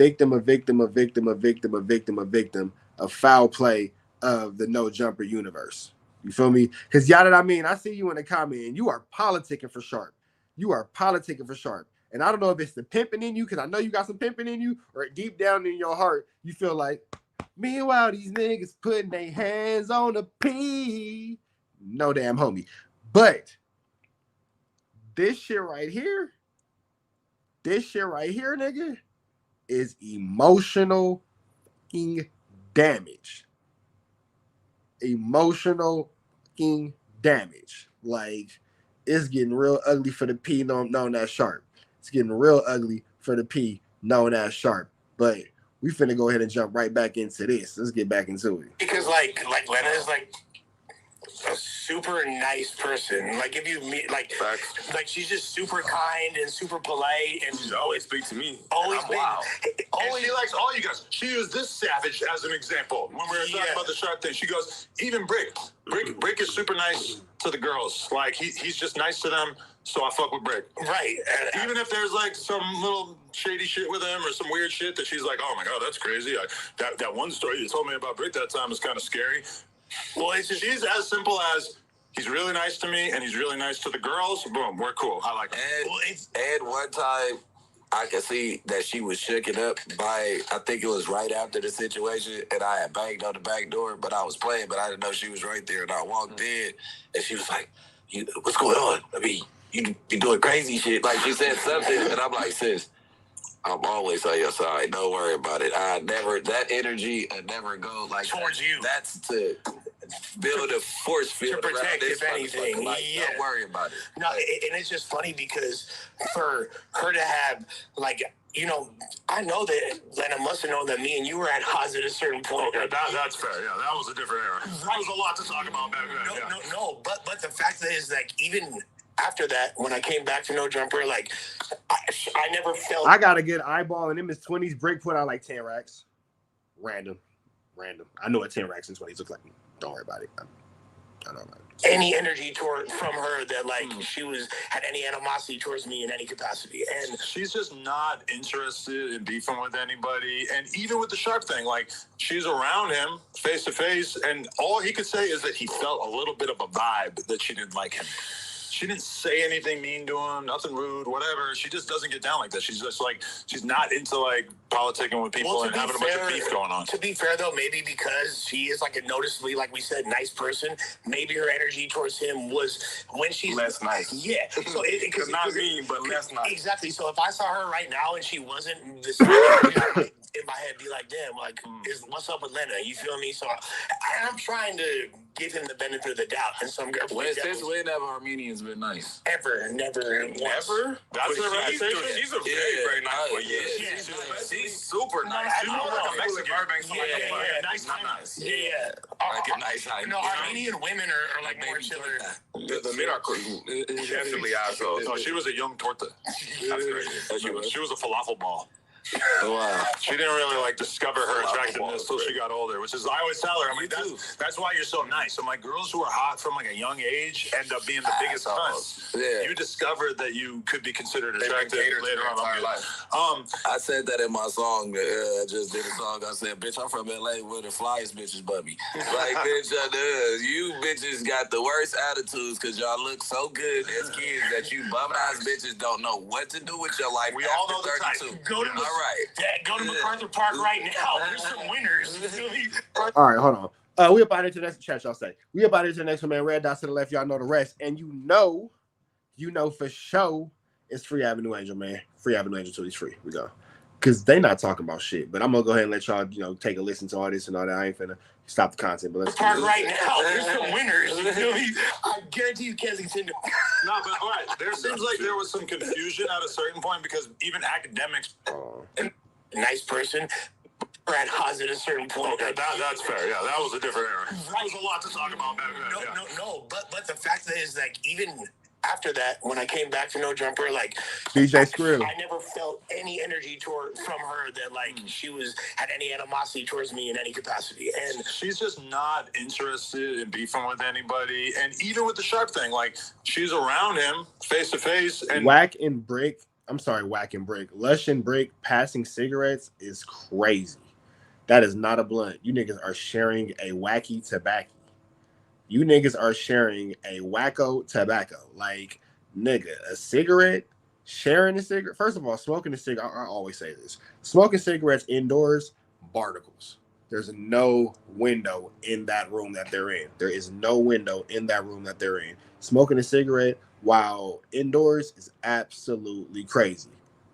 [SPEAKER 3] foul play of the no jumper universe? You feel me? Because y'all, that I mean, I see you in the comment and you are politicking for Sharp. And I don't know if it's the pimping in you, because I know you got some pimping in you, or deep down in your heart, you feel like, meanwhile, these niggas putting their hands on the P. No damn homie. But this shit right here, nigga, is emotional damage. Like, it's getting real ugly for the P known as Sharp. It's getting real ugly for the P known as Sharp. But we finna go ahead and jump right back into this. Let's get back into it.
[SPEAKER 4] Because like Lena is like a super nice person. Like if you meet like she's just super kind and super polite, and
[SPEAKER 6] She's always speak to me.
[SPEAKER 4] always
[SPEAKER 6] And I'm
[SPEAKER 4] been,
[SPEAKER 6] wow.
[SPEAKER 4] always
[SPEAKER 5] And she likes all you guys. She used this savage as an example when we were talking about the Sharp thing. She goes, even Bricc is super nice to the girls. Like he's just nice to them. So I fuck with Bricc.
[SPEAKER 4] right.
[SPEAKER 5] Even if there's like some little shady shit with him or some weird shit that she's like, oh my God, that's crazy. That one story you told me about Bricc that time is kind of scary.
[SPEAKER 4] Well, it's just
[SPEAKER 5] She's as simple as he's really nice to me and he's really nice to the girls. Boom, we're cool. I like him.
[SPEAKER 1] And one time, I could see that she was shooken up by, I think it was right after the situation, and I had banged on the back door, but I was playing, but I didn't know she was right there, and I walked in, and she was like, what's going on? I mean, you doing crazy shit. Like, she said something, and I'm like, sis, I'm always on your side. Don't worry about it. That energy never go like
[SPEAKER 4] towards you.
[SPEAKER 1] That's to build a force field
[SPEAKER 4] To protect,
[SPEAKER 1] around this
[SPEAKER 4] if anything.
[SPEAKER 1] motherfucker. Like,
[SPEAKER 4] Yeah.
[SPEAKER 1] don't worry about it.
[SPEAKER 4] No, and it's just funny because for her to have, like, you know, I know that Lena must have known that me and you were at odds at a certain point.
[SPEAKER 5] Okay, that's fair. Yeah, that was a different era. That was a lot to talk about back then.
[SPEAKER 4] No. But the fact that is, like, even after that, when I came back to No Jumper, like, I never felt.
[SPEAKER 3] I got a good eyeball in them. His 20s. Bricc put out like 10 racks. Random. I know what 10 racks in 20s looks like. Don't worry about it. I know about it.
[SPEAKER 4] Any energy from her that like she had any animosity towards me in any capacity, and
[SPEAKER 5] she's just not interested in beefing with anybody. And even with the Sharp thing, like she's around him face to face, and all he could say is that he felt a little bit of a vibe that she didn't like him. She didn't say anything mean to him, nothing rude, whatever. She just doesn't get down like that. She's just like, she's not into like politicking with people and having a bunch of beef going on.
[SPEAKER 4] To be fair though, maybe because she is like a noticeably, like we said, nice person, maybe her energy towards him was when she's
[SPEAKER 6] Less nice.
[SPEAKER 4] Yeah. So
[SPEAKER 6] Because not mean, but less nice.
[SPEAKER 4] Exactly. So if I saw her right now and she wasn't the same, in my head be like, damn, like, what's up with Lena? You feel me? So I'm trying to give him the benefit of the doubt. And some girl,
[SPEAKER 1] Since when have Armenians been nice?
[SPEAKER 4] never
[SPEAKER 6] Never? That's
[SPEAKER 5] a reputation?
[SPEAKER 6] She's a very nice one.
[SPEAKER 4] Yeah.
[SPEAKER 6] She's super nice. She's more like a Mexican Burbank.
[SPEAKER 4] Nice. Yeah.
[SPEAKER 1] Like a nice high.
[SPEAKER 4] No, Armenian women are like more chiller.
[SPEAKER 6] The men are definitely assholes.
[SPEAKER 5] No, she was a young torta.
[SPEAKER 6] That's crazy.
[SPEAKER 5] She was a falafel ball.
[SPEAKER 1] Wow.
[SPEAKER 5] She didn't really like discover her attractiveness until she got older, which is I always tell her. I'm like, that's why you're so nice. So my girls who are hot from like a young age end up being the biggest cunts.
[SPEAKER 1] Yeah.
[SPEAKER 5] You discovered that you could be considered attractive later on in life.
[SPEAKER 1] I said that in my song. I just did a song. I said, bitch, I'm from LA where the flyest bitches bubby. Like, bitch, you bitches got the worst attitudes because y'all look so good as kids that you bum-ass bitches don't know what to do with your life.
[SPEAKER 5] We all know the type.
[SPEAKER 4] Go to MacArthur Park right now. There's some winners.
[SPEAKER 3] All right, hold on. We up out here to the next chat, y'all say. We up out here to the next one, man. Red dots to the left, y'all know the rest. And you know for sure it's Free Avenue Angel, man. Free Avenue Angel till he's free. We go. Because they not talking about shit. But I'm going to go ahead and let y'all, take a listen to all this and all that. I ain't finna stop the content. But let's
[SPEAKER 4] Park right now. There's some winners. You feel me? I guarantee you Kensington.
[SPEAKER 5] No, but all right. There seems like there was some confusion at a certain point because even academics.
[SPEAKER 4] Nice person. We're at odds at a certain point.
[SPEAKER 5] Okay, that's fair. Yeah, that was a different era. That was a lot to talk about back then.
[SPEAKER 4] No. But the fact that is, like, even after that, when I came back to No Jumper, like
[SPEAKER 3] DJ Skrill,
[SPEAKER 4] I never felt any energy from her that like she had any animosity towards me in any capacity. And
[SPEAKER 5] she's just not interested in beefing with anybody. And even with the Sharp thing, like she's around him face to face. And
[SPEAKER 3] Wack and Bricc I'm sorry, whacking Bricc. Lush and Bricc passing cigarettes is crazy. That is not a blunt. You niggas are sharing a wacky tobacco. You niggas are sharing a wacko tobacco. Like, nigga, a cigarette, sharing a cigarette. First of all, smoking a cigarette, I always say this. Smoking cigarettes indoors, barnacles. There's no window in that room that they're in. There is no window in that room that they're in. Smoking a cigarette while indoors is absolutely crazy.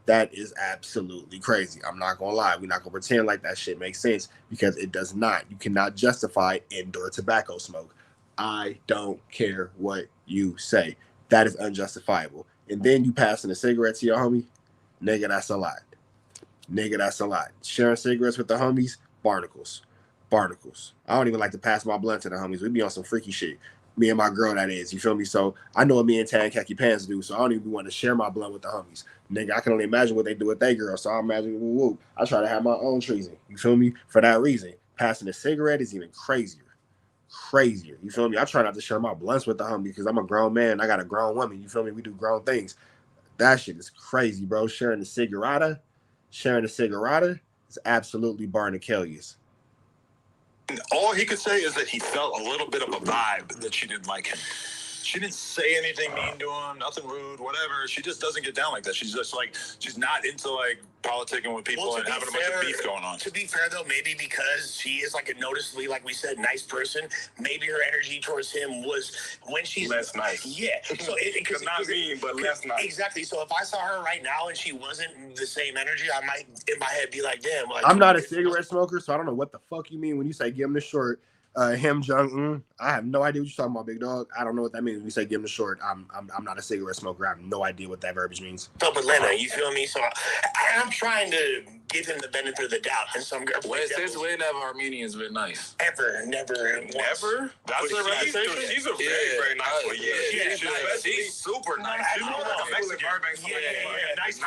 [SPEAKER 3] That is absolutely crazy. I'm not gonna lie. We're not gonna pretend like that shit makes sense because it does not. You cannot justify indoor tobacco smoke. I don't care what you say. That is unjustifiable. And then you passing a cigarette to your homie, nigga, that's a lot. Nigga, that's a lot. Sharing cigarettes with the homies, barnacles. Barnacles. I don't even like to pass my blunt to the homies. We be on some freaky shit. Me and my girl, that is. You feel me? So I know what me and Tan Khaki Pants do, so I don't even want to share my blunt with the homies. Nigga, I can only imagine what they do with their girl, so I imagine, woo, I try to have my own treason. You feel me? For that reason, passing a cigarette is even crazier. Crazier. You feel me? I try not to share my blunts with the homie because I'm a grown man. I got a grown woman. You feel me? We do grown things. That shit is crazy, bro. Sharing a cigarette is absolutely barnacalious.
[SPEAKER 5] All he could say is that he felt a little bit of a vibe that she didn't like him. She didn't say anything mean to him, nothing rude, whatever. She just doesn't get down like that. She's just like, she's not into like politicking with people and having a bunch of beef going on.
[SPEAKER 4] To be fair though, maybe because she is like a noticeably, like we said, nice person, maybe her energy towards him was when she's
[SPEAKER 6] less nice.
[SPEAKER 4] Yeah. So
[SPEAKER 6] because not mean, but less nice.
[SPEAKER 4] Exactly. So if I saw her right now and she wasn't the same energy, I might in my head be like, damn. Like,
[SPEAKER 3] I'm not a cigarette smoker, so I don't know what the fuck you mean when you say give him the short. Him Jong-un. I have no idea what you're talking about, big dog. I don't know what that means when you say give him the short. I'm not a cigarette smoker. I have no idea what that verbiage means.
[SPEAKER 4] Up Atlanta, you feel me? So I'm trying to give him the benefit of the doubt. And some girl.
[SPEAKER 7] Since when have Armenians been nice?
[SPEAKER 4] Ever, never.
[SPEAKER 5] Never? That's a reputation?
[SPEAKER 6] She's a very nice one.
[SPEAKER 5] She's super nice. She's more like a Mexican. Nice.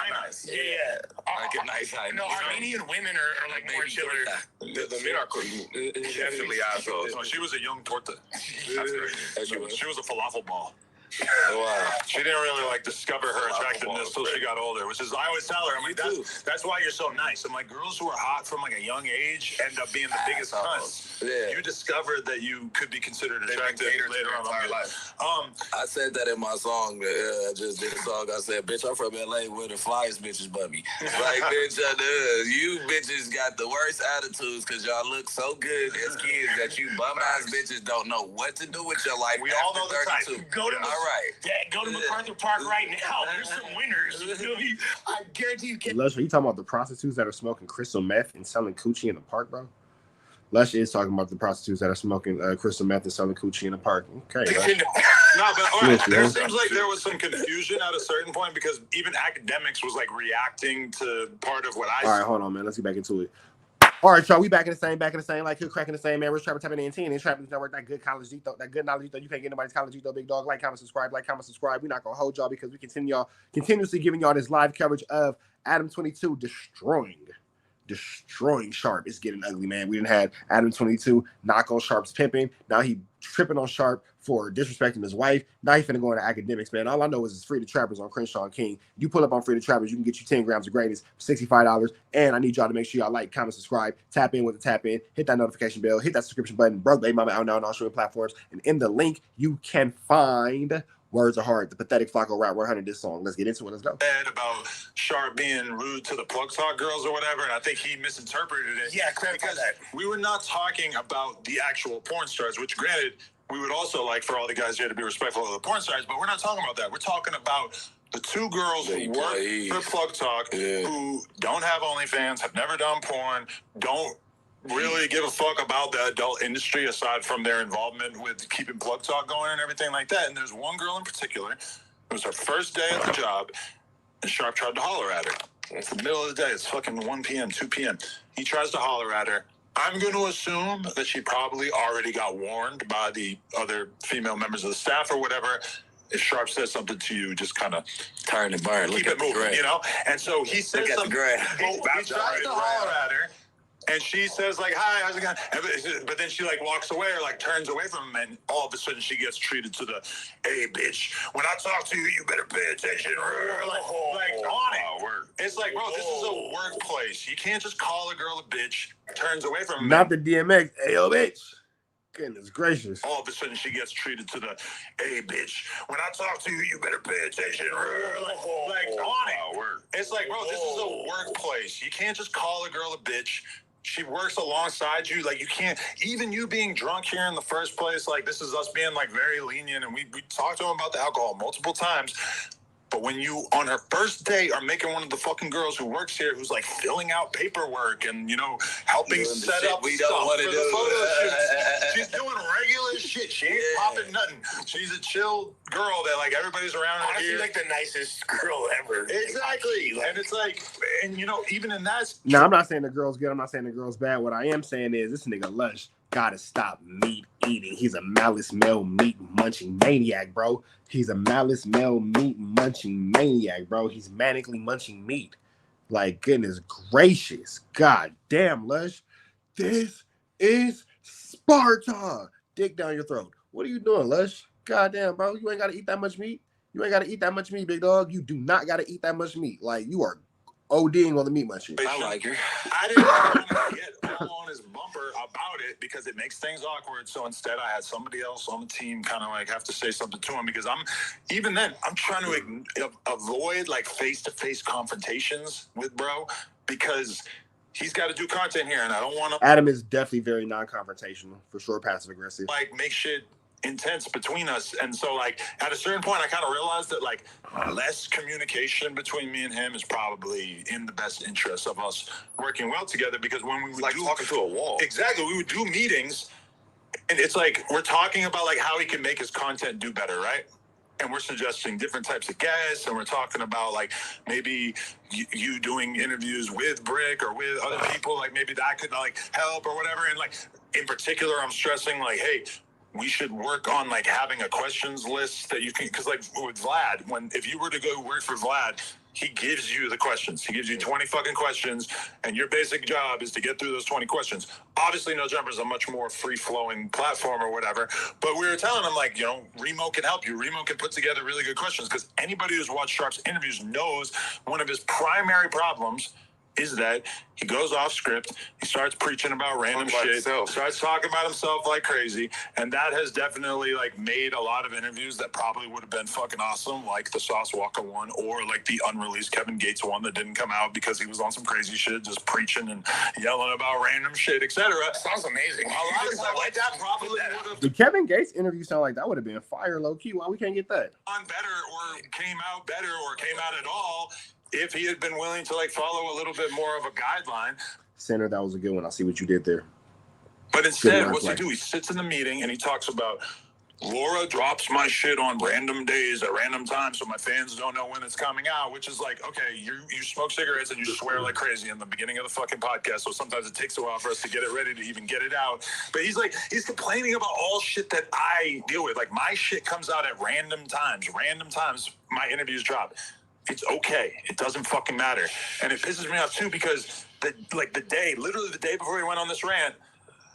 [SPEAKER 4] Yeah.
[SPEAKER 7] Like a nice high.
[SPEAKER 4] No, Armenian women are like more chiller.
[SPEAKER 6] The men are definitely assholes.
[SPEAKER 5] No, she was a young torta. She was a falafel ball.
[SPEAKER 7] Wow.
[SPEAKER 5] She didn't really like discover her attractiveness till she got older, which is I always tell her, I'm like, that's why you're so nice. I'm like, girls who are hot from like a young age end up being the biggest cunts.
[SPEAKER 7] Yeah.
[SPEAKER 5] You discovered that you could be considered attractive later on in your life.
[SPEAKER 7] I said that in my song. I just did a song. I said, bitch, I'm from LA where the flyest bitches but me. Like, bitch, you bitches got the worst attitudes because y'all look so good as kids that you bum-ass bitches don't know what to do with your life.
[SPEAKER 4] We all know the type. Go to MacArthur Park right now. There's some winners. You feel me? I guarantee you can't.
[SPEAKER 3] Lush, are you talking about the prostitutes that are smoking crystal meth and selling coochie in the park, bro? Lush is talking about the prostitutes that are smoking crystal meth and selling coochie in the park. Okay.
[SPEAKER 5] No, but all right, there seems like there was some confusion at a certain point because even academics was like reacting to part of what I said.
[SPEAKER 3] All right, hold on, man. Let's get back into it. All right, y'all, we back in the same, like cracking the same, man. We're Trapper tapping in 10 and Trappers Network, that good college G-Tho, that good knowledge G-Tho. You can't get nobody's college G-Tho, big dog. Like, comment, subscribe. We're not gonna hold y'all because we continuously giving y'all this live coverage of Adam 22 destroying Sharp. It's getting ugly, man. We didn't have Adam 22 knock on Sharp's pimping. Now he tripping on Sharp for disrespecting his wife. Now he finna go into academics, man. All I know is it's Free the Trappers on Crenshaw and King. You pull up on Free the Trappers, you can get you 10 grams of greatness for $65. And I need y'all to make sure y'all like, comment, subscribe, tap in with the tap in, hit that notification bell, hit that subscription button. Bro, baby mama out now on all streaming platforms. And in the link, you can find Words Are Hard, the pathetic Flacco Rap 100 this song. Let's get into it. Let's go.
[SPEAKER 5] About Sharp being rude to the Plug Talk girls or whatever, and I think he misinterpreted it.
[SPEAKER 4] Yeah, because
[SPEAKER 5] we were not talking about the actual porn stars, which granted, we would also like for all the guys here to be respectful of the porn stars, but we're not talking about that. We're talking about the two girls who work for Plug Talk, who don't have OnlyFans, have never done porn, don't really give a fuck about the adult industry aside from their involvement with keeping Plug Talk going and everything like that. And there's one girl in particular, it was her first day at the job, and Sharp tried to holler at her. It's the middle of the day, it's fucking 1 p.m., 2 p.m. He tries to holler at her. I'm going to assume that she probably already got warned by the other female members of the staff or whatever. If Sharp says something to you, just kind of
[SPEAKER 7] turn and burn.
[SPEAKER 5] Keep it moving, you know? And so he says something. He tries to holler at her.
[SPEAKER 2] And she says like, "Hi, how's it going?" But then she like walks away or like turns away from him, and all of a sudden she gets treated to the, "Hey, bitch, when I talk to you, you better pay attention." Like on it. It's like, bro, this is a workplace. You can't just call a girl a bitch. Turns away from him.
[SPEAKER 3] Not the DMX. Hey, yo, bitch. Goodness gracious.
[SPEAKER 2] All of a sudden she gets treated to the, "Hey, bitch, when I talk to you, you better pay attention." Like on it. It's like, bro, this is a workplace. You can't just call a girl a bitch. She works alongside you. Like, you can't, even you being drunk here in the first place, like, this is us being, like, very lenient. And we talked to him about the alcohol multiple times. But when you, on her first day, are making one of the fucking girls who works here, who's, like, filling out paperwork and, you know, helping set up
[SPEAKER 7] we
[SPEAKER 2] stuff
[SPEAKER 7] don't want to
[SPEAKER 2] for
[SPEAKER 7] do.
[SPEAKER 2] the photo shoots. She's doing regular shit. She ain't popping nothing. She's a chill girl that, like, everybody's around her.
[SPEAKER 4] Honestly, like the nicest girl ever.
[SPEAKER 2] Exactly. And it's like, and, you know, even in that...
[SPEAKER 3] No, I'm not saying the girl's good. I'm not saying the girl's bad. What I am saying is this nigga Lush gotta stop meat eating. He's a malice male meat munching maniac, bro. He's a malice male meat munching maniac, bro. He's manically munching meat. Like, goodness gracious. God damn, Lush. This is Sparta. Dick down your throat. What are you doing, Lush? God damn, bro. You ain't gotta eat that much meat. You ain't gotta eat that much meat, big dog. You do not gotta eat that much meat. Like, you are ODing on the meat munching.
[SPEAKER 7] I like her.
[SPEAKER 2] I didn't want to get all on his bumper about it because it makes things awkward. So instead, I had somebody else on the team kind of like have to say something to him because I'm trying to avoid like face-to-face confrontations with bro because he's got to do content here, and I don't want to.
[SPEAKER 3] Adam is definitely very non-confrontational, for sure, passive-aggressive.
[SPEAKER 2] Like make shit intense between us, and so like at a certain point I kind of realized that like less communication between me and him is probably in the best interest of us working well together, because when we would
[SPEAKER 6] Like talking to a wall.
[SPEAKER 2] Exactly, we would do meetings and it's like we're talking about like how he can make his content do better, right? And we're suggesting different types of guests, and we're talking about like maybe you doing interviews with Bricc or with other people, like maybe that could like help or whatever. And like in particular I'm stressing like, hey, we should work on like having a questions list that you can, because like with Vlad, if you were to go work for Vlad, he gives you the questions. He gives you 20 fucking questions, and your basic job is to get through those 20 questions. Obviously, No Jumper is a much more free-flowing platform or whatever, but we were telling him, like, you know, Remo can help you. Remo can put together really good questions, because anybody who's watched Sharp's interviews knows one of his primary problems is that he goes off script, he starts preaching about random shit, starts talking about himself like crazy, and that has definitely like made a lot of interviews that probably would have been fucking awesome, like the Sauce Walker one, or like the unreleased Kevin Gates one that didn't come out because he was on some crazy shit, just preaching and yelling about random shit, etc.
[SPEAKER 4] Sounds amazing.
[SPEAKER 2] A lot of stuff like that probably would have
[SPEAKER 3] The Kevin Gates interview sound like that would have been fire low key. Why we can't get that?
[SPEAKER 2] done better or came out at all if he had been willing to like follow a little bit more of a guideline.
[SPEAKER 3] Center, that was a good one. I see what you did there.
[SPEAKER 2] But instead, what's he do? He sits in the meeting and he talks about Laura drops my shit on random days at random times so my fans don't know when it's coming out, which is like, okay, you smoke cigarettes and you swear like crazy in the beginning of the fucking podcast, so sometimes it takes a while for us to get it ready to even get it out. But he's complaining about all shit that I deal with. Like, my shit comes out at random times. My interviews drop. It's okay. It doesn't fucking matter. And it pisses me off too because literally the day before he went on this rant,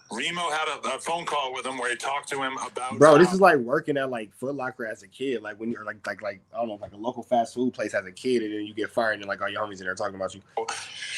[SPEAKER 2] Remo had a phone call with him where he talked to him about.
[SPEAKER 3] Bro, this is like working at like Foot Locker as a kid. Like when you're like I don't know, like a local fast food place as a kid, and then you get fired and like all your homies in there talking about you.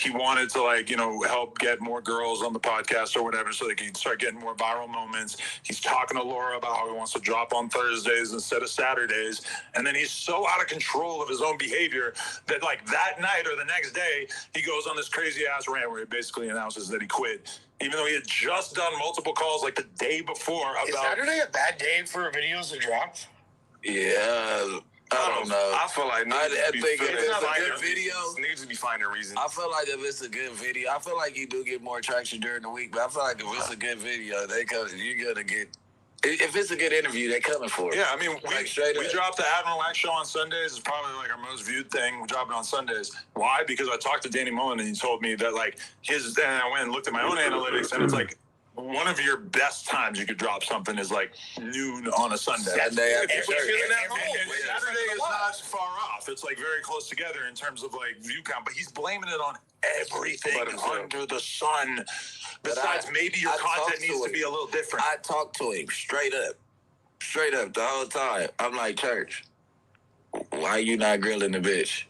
[SPEAKER 2] He wanted to like, you know, help get more girls on the podcast or whatever so they could start getting more viral moments. He's talking to Laura about how he wants to drop on Thursdays instead of Saturdays. And then he's so out of control of his own behavior that like that night or the next day, he goes on this crazy ass rant where he basically announces that he quit. Even though he had just done multiple calls like the day before about...
[SPEAKER 4] Is Saturday a bad day for videos to drop?
[SPEAKER 7] Yeah, I don't know.
[SPEAKER 6] I feel like
[SPEAKER 7] I think if it's a good video,
[SPEAKER 6] needs to be finding reasons.
[SPEAKER 7] I feel like if it's a good video, I feel like you do get more traction during the week, but I feel like if it's a good video, you're gonna get. If it's a good interview, they coming for it.
[SPEAKER 2] Yeah, I mean, we
[SPEAKER 7] up.
[SPEAKER 2] dropped the Admiral Wax show on Sundays. It's probably like our most viewed thing. We drop it on Sundays. Why? Because I talked to Danny Mullen and he told me that like and I went and looked at my own analytics and it's like
[SPEAKER 5] one of your best times you could drop something is like noon on a Sunday.
[SPEAKER 7] Sunday after
[SPEAKER 5] And
[SPEAKER 7] church.
[SPEAKER 5] Saturday is not far off. It's like very close together in terms of like view count, but he's blaming it on everything under the sun. Besides, maybe your content needs to be a little different.
[SPEAKER 7] I talked to him straight up the whole time. I'm like, church, why you not grilling the bitch?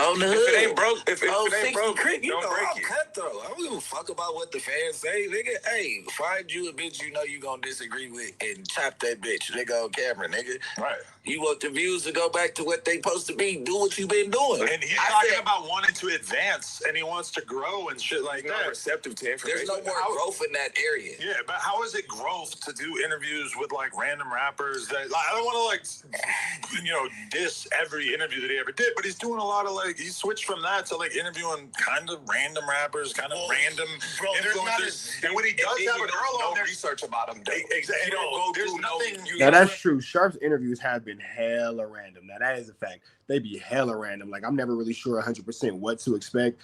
[SPEAKER 7] On the hood.
[SPEAKER 6] If it ain't broke, if it ain't broke,
[SPEAKER 7] Creek, you
[SPEAKER 6] don't
[SPEAKER 7] know
[SPEAKER 6] break
[SPEAKER 7] I'm
[SPEAKER 6] it.
[SPEAKER 7] cutthroat. I don't give a fuck about what the fans say, nigga. Hey, find you a bitch you know you gonna disagree with and chop that bitch, nigga, on camera, nigga.
[SPEAKER 5] Right.
[SPEAKER 7] You want the views to go back to what they supposed to be. Do what you been doing.
[SPEAKER 5] And he's talking about wanting to advance, and he wants to grow and shit like
[SPEAKER 6] Not
[SPEAKER 5] that.
[SPEAKER 6] receptive to information.
[SPEAKER 7] There's no more growth in that area.
[SPEAKER 5] Yeah, but how is it growth to do interviews with like random rappers? That like, I don't want to diss every interview that he ever did, but he's doing a lot of like he switched from that to like interviewing kind of random rappers, kind of random influencers. And when he does have a girl on, there's
[SPEAKER 6] research about him.
[SPEAKER 5] exactly. There's nothing.
[SPEAKER 3] Now that's true. Sharp's interviews have been hella random. Now that is a fact. They be hella random. Like I'm never really sure 100% what to expect.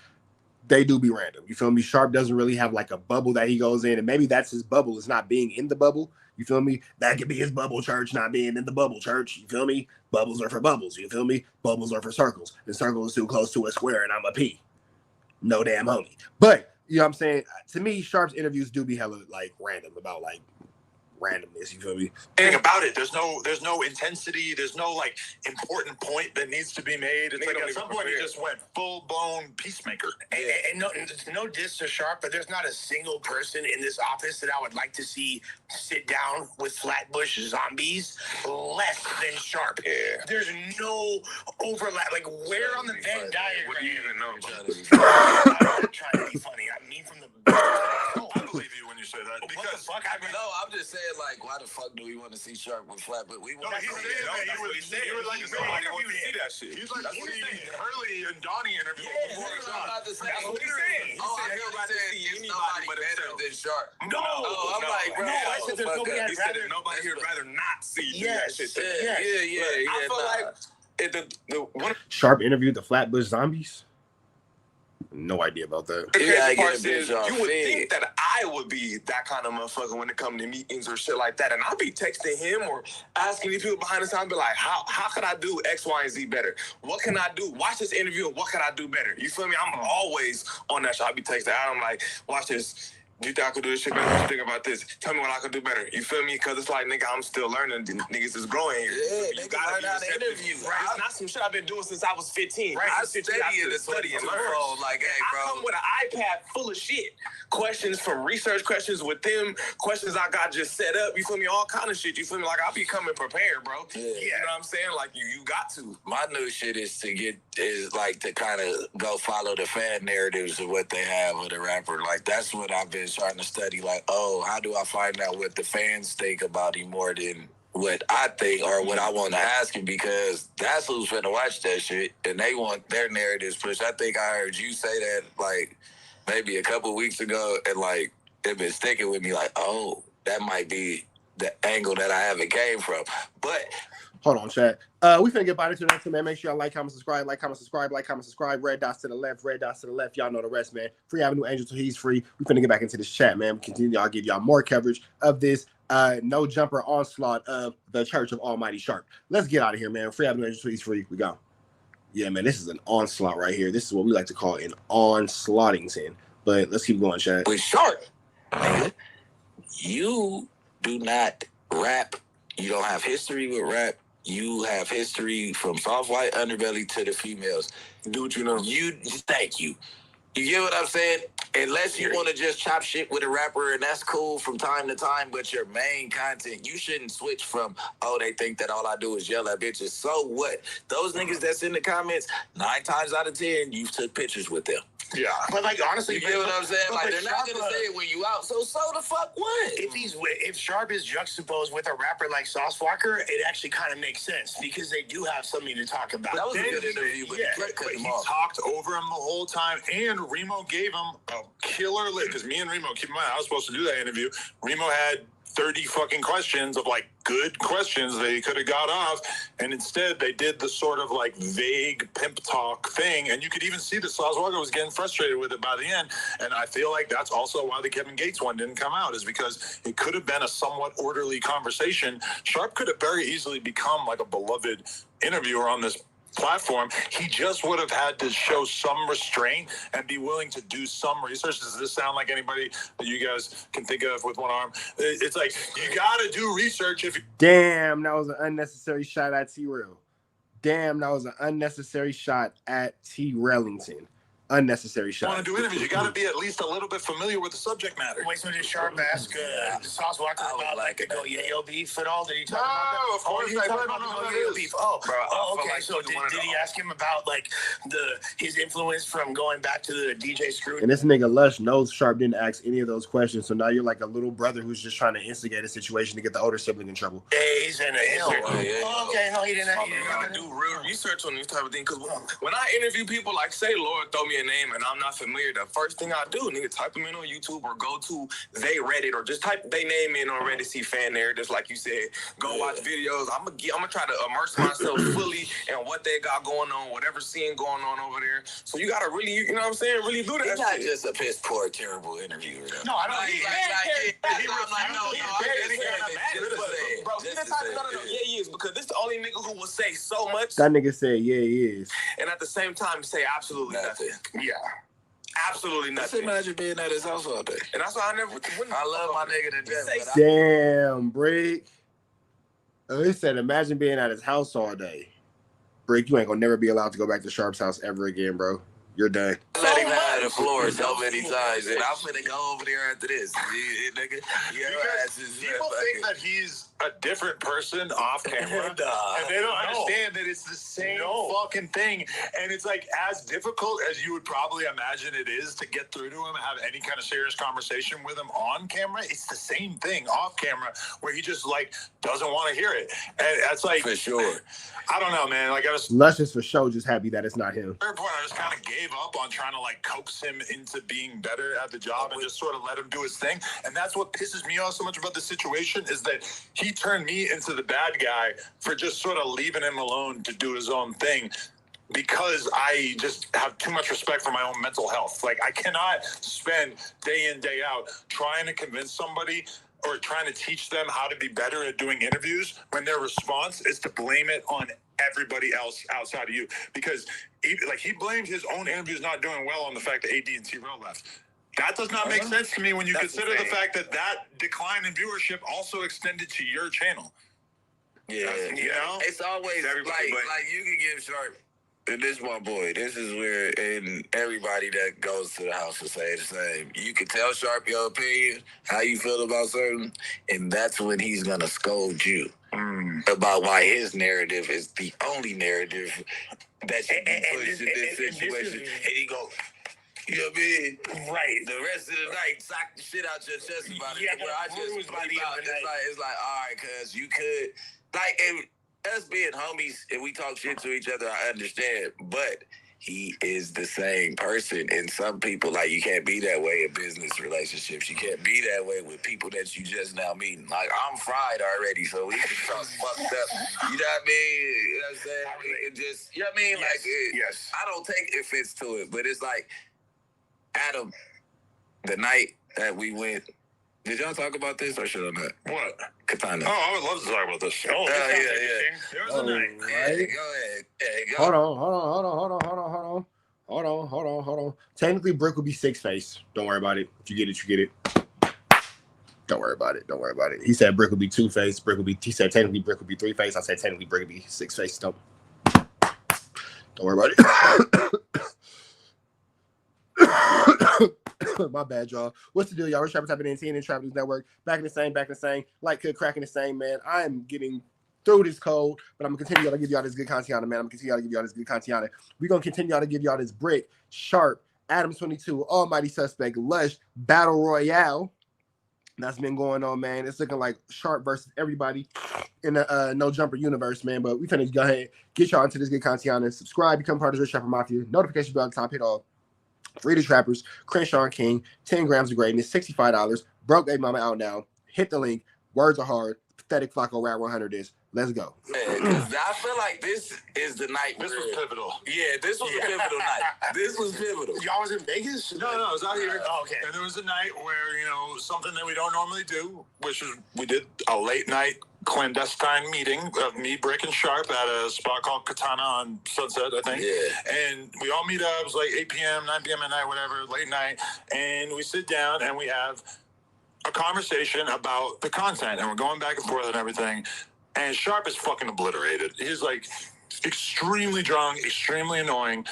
[SPEAKER 3] They do be random. You feel me? Sharp doesn't really have like a bubble that he goes in, and maybe that's his bubble. Is not being in the bubble. You feel me? That could be his bubble church, not being in the bubble church. You feel me? Bubbles are for bubbles. You feel me? Bubbles are for circles. The circle is too close to a square, and I'm a P. No damn homie. But you know what I'm saying? To me, Sharp's interviews do be hella like random about like randomness. You feel me?
[SPEAKER 5] Thing about it, there's no intensity. There's no like important point that needs to be made. It's like at some point he just went full blown peacemaker.
[SPEAKER 4] And no diss to Sharp, but there's not a single person in this office that I would like to see sit down with Flatbush zombies less than Sharp.
[SPEAKER 6] Yeah.
[SPEAKER 4] There's no overlap. Like where on the Venn diagram?
[SPEAKER 6] What do you even know?
[SPEAKER 4] I'm not trying to be funny. I mean from the.
[SPEAKER 5] I believe you when you say that.
[SPEAKER 4] What the fuck? I mean,
[SPEAKER 7] No, I'm just saying, like, why the fuck do we want to see Sharp with Flat? But we want
[SPEAKER 5] No, he would like to see that shit. He's like Hurley and Donnie interview.
[SPEAKER 7] That's
[SPEAKER 6] what he's saying.
[SPEAKER 7] Oh, I heard about to see anybody better than Sharp.
[SPEAKER 4] no.
[SPEAKER 7] Oh, I'm like, bro,
[SPEAKER 4] I said there's nobody
[SPEAKER 6] He
[SPEAKER 4] I'd
[SPEAKER 6] said
[SPEAKER 4] rather.
[SPEAKER 6] that nobody here would rather not see you do
[SPEAKER 4] Yes.
[SPEAKER 6] that shit.
[SPEAKER 7] Yeah.
[SPEAKER 6] I feel like the one
[SPEAKER 3] Sharp interviewed the Flatbush Zombies. No idea about that.
[SPEAKER 6] the
[SPEAKER 7] Yeah, I
[SPEAKER 6] crazy
[SPEAKER 7] get
[SPEAKER 6] part
[SPEAKER 7] a bitch
[SPEAKER 6] is
[SPEAKER 7] off
[SPEAKER 6] you would
[SPEAKER 7] fed.
[SPEAKER 6] think that I would be that kind of motherfucker when it comes to meetings or shit like that, and I'll be texting him or asking these people behind the scenes, be like, how can I do X, Y, and Z better? What can I do? Watch this interview. And what can I do better? You feel me? I'm always on that shit. I'll be texting Adam like, watch this. Do you think I could do this shit better? What you think about this? Tell me what I could do better. You feel me? Because it's like, nigga, I'm still learning. Niggas is growing here.
[SPEAKER 7] Yeah,
[SPEAKER 6] You
[SPEAKER 7] niggas
[SPEAKER 6] gotta
[SPEAKER 7] learn
[SPEAKER 6] be
[SPEAKER 7] how to
[SPEAKER 6] receptive.
[SPEAKER 7] interview.
[SPEAKER 6] Right? It's not some shit I've been doing since I was 15.
[SPEAKER 7] Right,
[SPEAKER 6] I
[SPEAKER 7] I study and
[SPEAKER 6] learn.
[SPEAKER 7] like, hey,
[SPEAKER 6] I come
[SPEAKER 7] bro.
[SPEAKER 6] with an iPad full of shit. Questions from research questions with them, questions I got just set up. You feel me? All kind of shit. You feel me? Like, I'll be coming prepared, bro.
[SPEAKER 7] Yeah.
[SPEAKER 6] You know what I'm saying? Like, you got to.
[SPEAKER 7] My new shit is to kind of go follow the fan narratives of what they have with a rapper. Like, that's what I've been trying to study. Like, oh, how do I find out what the fans think about him more than what I think or what I want to ask him? Because that's who's finna watch that shit, and they want their narratives pushed. I think I heard you say that, like, maybe a couple weeks ago, and, like, it been sticking with me, like, oh, that might be the angle that I haven't came from. But
[SPEAKER 3] Hold on, chat. We finna get by to the next one, man. Make sure y'all like, comment, subscribe, like, comment, subscribe, like, comment, subscribe. Red dots to the left, red dots to the left. Y'all know the rest, man. Free Avenue Angel till he's free. We finna get back into this chat, man. Continue, y'all give y'all more coverage of this no jumper onslaught of the Church of Almighty Sharp. Let's get out of here, man. Free Avenue Angel till he's free. We go. Yeah, man, this is an onslaught right here. This is what we like to call an onslaughtington. But let's keep going, chat.
[SPEAKER 7] with Sharp, nigga, you do not rap. You don't have history with rap. You have history from soft white underbelly to the females.
[SPEAKER 6] Do what you know.
[SPEAKER 7] Thank you. You get what I'm saying? Unless you want to just chop shit with a rapper, and that's cool from time to time, but your main content, you shouldn't switch from, oh, they think that all I do is yell at bitches. So what? Those niggas that's in the comments, 9 times out of 10, you took pictures with them.
[SPEAKER 5] Yeah.
[SPEAKER 4] But like honestly,
[SPEAKER 7] You get what I'm saying? Like, they're not
[SPEAKER 4] Sharp,
[SPEAKER 7] going to say it when you out, so the fuck what?
[SPEAKER 4] if Sharp is juxtaposed with a rapper like Sauce Walker, it actually kind of makes sense because they do have something to talk about.
[SPEAKER 7] That was a good interview, but
[SPEAKER 5] But
[SPEAKER 7] cut him
[SPEAKER 5] he
[SPEAKER 7] off.
[SPEAKER 5] talked over him the whole time, and Remo gave him a killer lick. Because me and Remo, keep in mind, I was supposed to do that interview. Remo had
[SPEAKER 2] 30 fucking questions of like good questions they could have got off, and instead they did the sort of like vague pimp talk thing, and you could even see that Slaswaga was getting frustrated with it by the end. And I feel like that's also why the Kevin Gates one didn't come out, is because it could have been a somewhat orderly conversation. Sharp could have very easily become like a beloved interviewer on this platform. He just would have had to show some restraint and be willing to do some research. Does this sound like anybody that you guys can think of with one arm? It's like, you got to do research if you...
[SPEAKER 3] Damn, that was an unnecessary shot at T-Real. Damn, that was an unnecessary shot at T. Rellington. Unnecessary shot.
[SPEAKER 2] want to do interviews, you got to be at least a little bit familiar with the subject matter.
[SPEAKER 4] Wait, so did Sharp ask Sauce Walker about like the Go Yale beef at all? Did he talk about that?
[SPEAKER 2] No, of course not.
[SPEAKER 4] Talk about the Go Yale beef. Oh, okay.
[SPEAKER 6] like
[SPEAKER 4] So did he ask him about like his influence from going back to the DJ Screw?
[SPEAKER 3] And this nigga Lush knows Sharp didn't ask any of those questions, so now you're like a little brother who's just trying to instigate a situation to get the older sibling in trouble.
[SPEAKER 4] Days and a hill. Okay, no, he didn't.
[SPEAKER 6] I do real research on these type of things, because when I interview people, like say Lord throw me a name and I'm not familiar, the first thing I do, nigga, type them in on YouTube or go to they Reddit or just type they name in on Reddit, see fan narratives, like you said. Go watch videos. I'm gonna try to immerse myself fully in what they got going on, whatever scene going on over there. So you gotta really, you know what I'm saying, really do that.
[SPEAKER 7] He's not just a piss poor, terrible interviewer.
[SPEAKER 4] No, I don't.
[SPEAKER 6] He is, because this the only nigga who will say so much.
[SPEAKER 3] That nigga said, yeah, he is.
[SPEAKER 6] And at the same time say absolutely nothing. Yeah. Absolutely nothing.
[SPEAKER 7] Just imagine being at his house all day.
[SPEAKER 6] And that's why I never.
[SPEAKER 7] I love my nigga to death.
[SPEAKER 3] Damn, Bricc. Oh, he said, imagine being at his house all day. Bricc, you ain't gonna never be allowed to go back to Sharp's house ever again, bro. You're done.
[SPEAKER 7] Let him have the floor so many times, and I'm finna go over there after this. Nigga,
[SPEAKER 2] people think that he's a different person off camera, and they don't understand that it's the same fucking thing. And it's like, as difficult as you would probably imagine it is to get through to him and have any kind of serious conversation with him on camera, it's the same thing off camera, where he just like doesn't want to hear it. And that's like,
[SPEAKER 7] for sure.
[SPEAKER 2] I don't know, man. Like, I was
[SPEAKER 3] Lush is for sure just happy that it's not him.
[SPEAKER 2] third point, I just kind of gave up on trying to like coax him into being better at the job and just sort of let him do his thing. And that's what pisses me off so much about the situation, is that he turned me into the bad guy for just sort of leaving him alone to do his own thing, because I just have too much respect for my own mental health. Like, I cannot spend day in, day out trying to convince somebody or trying to teach them how to be better at doing interviews when their response is to blame it on everybody else outside of you. Because he blamed his own interviews not doing well on the fact that AD and T-Real left. That does not make sense to me when you consider the fact that decline in viewership also extended to your channel.
[SPEAKER 7] Yeah,
[SPEAKER 2] you know?
[SPEAKER 7] It's always like you can give Sharp, and this my boy. This is where, and everybody that goes to the house will say the same. You can tell Sharp your opinion, how you feel about something, and that's when he's gonna scold you about why his narrative is the only narrative that you can push in this situation. And he go, you know what I mean?
[SPEAKER 4] Right.
[SPEAKER 7] The rest of the night, sock the shit out your chest about it. Where I just flip out. It's like, all right, cuz you could, like, and us being homies and we talk shit to each other, I understand, but he is the same person. And some people, like, you can't be that way in business relationships. You can't be that way with people that you just now meeting. Like, I'm fried already, so we can talk fucked up. You know what I mean? You know what I'm saying? It just, you know what I mean?
[SPEAKER 4] Yes.
[SPEAKER 7] Like, I don't take offense to it, but it's like, Adam, the night that we went, did y'all talk about this or should I not?
[SPEAKER 2] What?
[SPEAKER 7] Katana.
[SPEAKER 2] Oh, I would love to talk about this.
[SPEAKER 7] Yeah.
[SPEAKER 2] There was a night.
[SPEAKER 7] Yeah, go ahead. Yeah, go.
[SPEAKER 3] Hold on. Technically, Bricc will be six face. Don't worry about it. If you get it, you get it. Don't worry about it. He said Bricc will be two face. He said technically Bricc will be three face. I said technically Bricc will be six face. Don't worry about it. My bad, y'all. What's the deal, y'all? We're Trappers Typing in TN and Trap News Network. Back in the same. Like could cracking the same, man. I am getting through this cold, but I'm gonna continue to give y'all this good content, man. We're gonna continue to give y'all this Bricc, Sharp, Adam 22, Almighty Suspect, Lush, Battle Royale. That's been going on, man. It's looking like Sharp versus everybody in the No Jumper universe, man. But we finna go ahead, get y'all into this good content. Subscribe, become part of the Rich Trapper Mafia. Notification bell at the top, hit all. Free to Trappers, Crenshaw and King, 10 grams of greatness, $65. Broke a mama out now. Hit the link. Words are hard. Pathetic Flacco Rap 100 is. Let's go.
[SPEAKER 7] Because I feel like this is the night.
[SPEAKER 2] This was pivotal.
[SPEAKER 7] Yeah, this was a pivotal night. This was pivotal.
[SPEAKER 4] Y'all was in Vegas?
[SPEAKER 2] No, it was out here.
[SPEAKER 4] Oh, okay.
[SPEAKER 2] And there was a night where, something that we don't normally do, which is we did a late night clandestine meeting of me, Bricc, and Sharp at a spot called Katana on Sunset, I think.
[SPEAKER 7] Yeah.
[SPEAKER 2] And we all meet up. It was like 8 p.m., 9 p.m. at night, whatever, late night. And we sit down and we have a conversation about the content. And we're going back and forth and everything. And Sharp is fucking obliterated. He's like extremely drunk, extremely annoying.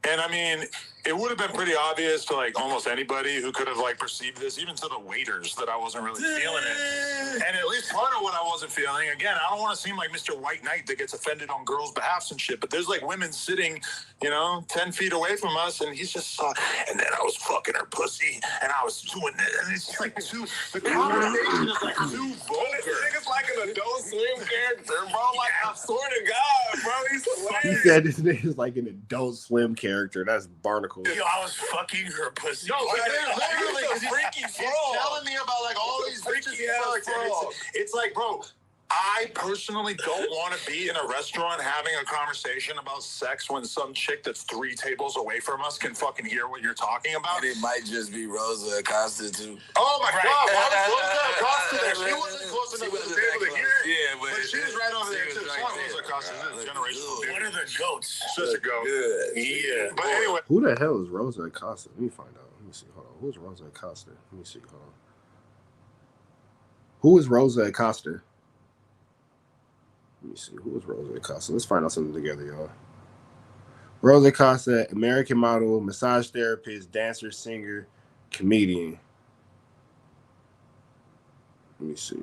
[SPEAKER 2] And I mean, it would have been pretty obvious to like almost anybody who could have like perceived this, even to the waiters, that I wasn't really feeling it. And at least part of what I wasn't feeling, again, I don't want to seem like Mr. White Knight that gets offended on girls' behalfs and shit, but there's like women sitting, 10 feet away from us, and he's just and then I was fucking her pussy, and I was doing this, and it's just like the conversation is like too vulgar.
[SPEAKER 6] This nigga's like an Adult Swim character, bro. Like, I swear to God, bro. He's
[SPEAKER 3] He
[SPEAKER 6] hilarious.
[SPEAKER 3] said this nigga's like an Adult Swim character. That's Barnacle.
[SPEAKER 4] Yo, I was fucking her pussy.
[SPEAKER 2] No, but
[SPEAKER 6] Literally,
[SPEAKER 2] literally,
[SPEAKER 6] he's a freaky
[SPEAKER 2] he's
[SPEAKER 6] fraud.
[SPEAKER 2] telling me about like all these bitches he fucked. And it's like, bro, I personally don't want to be in a restaurant having a conversation about sex when some chick that's 3 tables away from us can fucking hear what you're talking about.
[SPEAKER 7] And it might just be Rosa Acosta, too.
[SPEAKER 2] Oh my
[SPEAKER 4] Right.
[SPEAKER 2] God, why was Rosa Acosta there? She wasn't close
[SPEAKER 7] She
[SPEAKER 2] enough to
[SPEAKER 7] wasn't
[SPEAKER 2] the table
[SPEAKER 7] that
[SPEAKER 2] to hear it.
[SPEAKER 7] Yeah, but
[SPEAKER 2] She was right over there
[SPEAKER 7] she
[SPEAKER 2] too.
[SPEAKER 7] was
[SPEAKER 2] Shout
[SPEAKER 7] right
[SPEAKER 2] out Rosa
[SPEAKER 7] there.
[SPEAKER 2] Acosta,
[SPEAKER 7] Look
[SPEAKER 2] generational.
[SPEAKER 7] good.
[SPEAKER 4] What are the goats?
[SPEAKER 2] Such a goat.
[SPEAKER 7] Good.
[SPEAKER 4] Yeah.
[SPEAKER 2] But anyway,
[SPEAKER 3] Who the hell is Rosa Acosta? Let me find out. Let me see. Hold on. Who's Rosa Acosta? Let me see. Hold on. Who is Rosa Acosta? Let me see. Who is Rosa Acosta? Let's find out something together, y'all. Rosa Acosta, American model, massage therapist, dancer, singer, comedian. Let me see.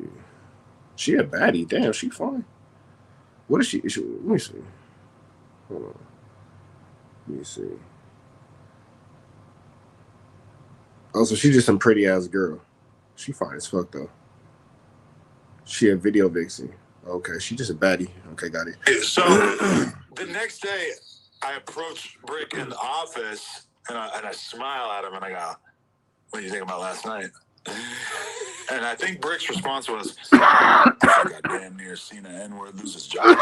[SPEAKER 3] She a baddie. Damn, she fine. What is she? Let me see. Hold on. Let me see. Oh, so she's just some pretty ass girl. She fine as fuck though. She a video vixen. Okay, she just a baddie. Okay, got it.
[SPEAKER 2] so the next day, I approach Bricc in the office and I smile at him and I go, "What do you think about last night?" And I think Brick's response was, "I got damn near seen an N-word lose his job." And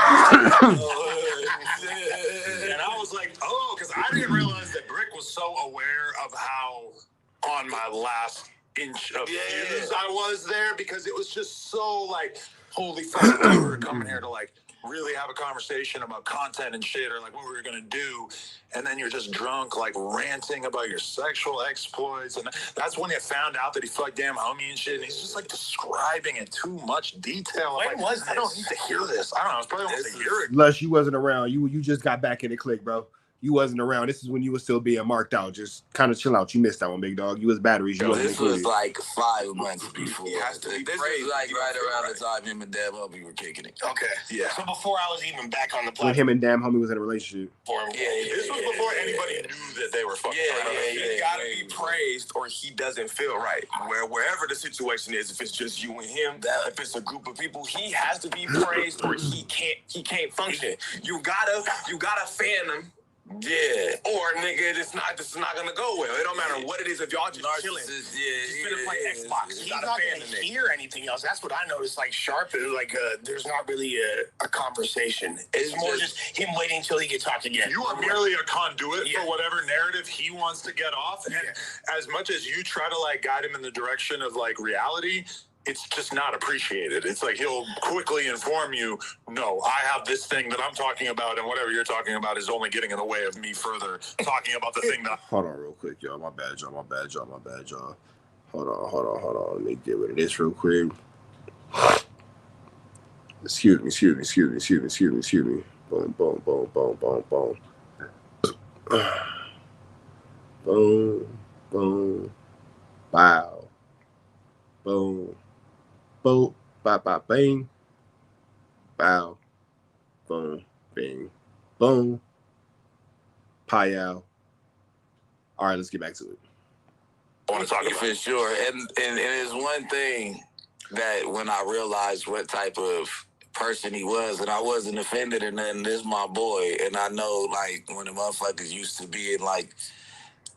[SPEAKER 2] I was like, oh, because I didn't realize that Bricc was so aware of how on my last inch of views I was there, because it was just so like, holy fuck, we were coming here to like really have a conversation about content and shit, or like what we were gonna do, and then you're just drunk, like ranting about your sexual exploits, and that's when you found out that he fucked damn homie and shit, and he's just like describing in too much detail.
[SPEAKER 4] When
[SPEAKER 2] like,
[SPEAKER 4] was
[SPEAKER 2] I don't
[SPEAKER 4] this?
[SPEAKER 2] need to hear this. I don't know. It's probably almost a year ago.
[SPEAKER 3] Lush, you wasn't around. You just got back in the clique, bro. You wasn't around. This is when you was still being marked out. Just kind of chill out. You missed that one, big dog. You was batteries. You wasn't
[SPEAKER 7] This was
[SPEAKER 3] included.
[SPEAKER 7] like 5 months before.
[SPEAKER 6] He has to be
[SPEAKER 7] This
[SPEAKER 6] praised.
[SPEAKER 7] was like right around the time him and Deb Hubby were kicking it.
[SPEAKER 4] Okay.
[SPEAKER 2] Yeah.
[SPEAKER 4] So before I was even back on the
[SPEAKER 3] When
[SPEAKER 4] platform.
[SPEAKER 3] him and Damn Homie was in a relationship.
[SPEAKER 2] This was before anybody knew that they were fucking around.
[SPEAKER 6] He gotta be praised or he doesn't feel right. Wherever the situation is, if it's just you and him, if it's a group of people, he has to be praised or he can't function. You gotta fan him.
[SPEAKER 7] Yeah.
[SPEAKER 6] Or nigga, this is not gonna go well. It don't matter what it is if y'all just chilling.
[SPEAKER 7] Narcissist,
[SPEAKER 6] Just finna play Xbox. You
[SPEAKER 4] He's
[SPEAKER 6] gotta
[SPEAKER 4] not
[SPEAKER 6] fan
[SPEAKER 4] going
[SPEAKER 6] the
[SPEAKER 4] to
[SPEAKER 6] nigga.
[SPEAKER 4] hear anything else. That's what I noticed. Like Sharp, there's not really a conversation. It's more just him waiting until he can talk again.
[SPEAKER 2] You are merely a conduit
[SPEAKER 4] Yeah.
[SPEAKER 2] for whatever narrative he wants to get off. And as much as you try to like guide him in the direction of like reality, it's just not appreciated. It's like he'll quickly inform you, no, I have this thing that I'm talking about, and whatever you're talking about is only getting in the way of me further talking about the thing that.
[SPEAKER 3] Hold on real quick, y'all. My bad, y'all. Hold on. Let me get rid of this real quick. Excuse me. Boom. Boom. Bow. Boom. Boom. Ba bang. Bow. Boom. Bing. Boom. Pie-ow. All right, let's get back to it.
[SPEAKER 2] I want to talk about.
[SPEAKER 7] For sure. And it's one thing that when I realized what type of person he was, and I wasn't offended or nothing, this my boy. And I know, like, when the motherfuckers used to be in, like,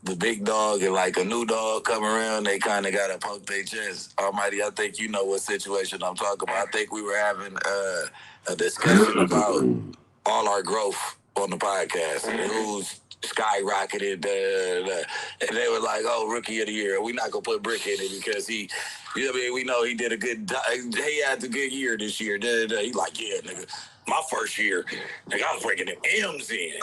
[SPEAKER 7] the big dog and like a new dog come around, they kind of got to poke their chest. Almighty, I think you know what situation I'm talking about. I think we were having a discussion about all our growth on the podcast and who's skyrocketed. And they were like, oh, rookie of the year. We're not going to put Bricc in it because he, you know what I mean? We know he did a good, he had a good year this year. He like, yeah, nigga, my first year, nigga, I was breaking them M's in.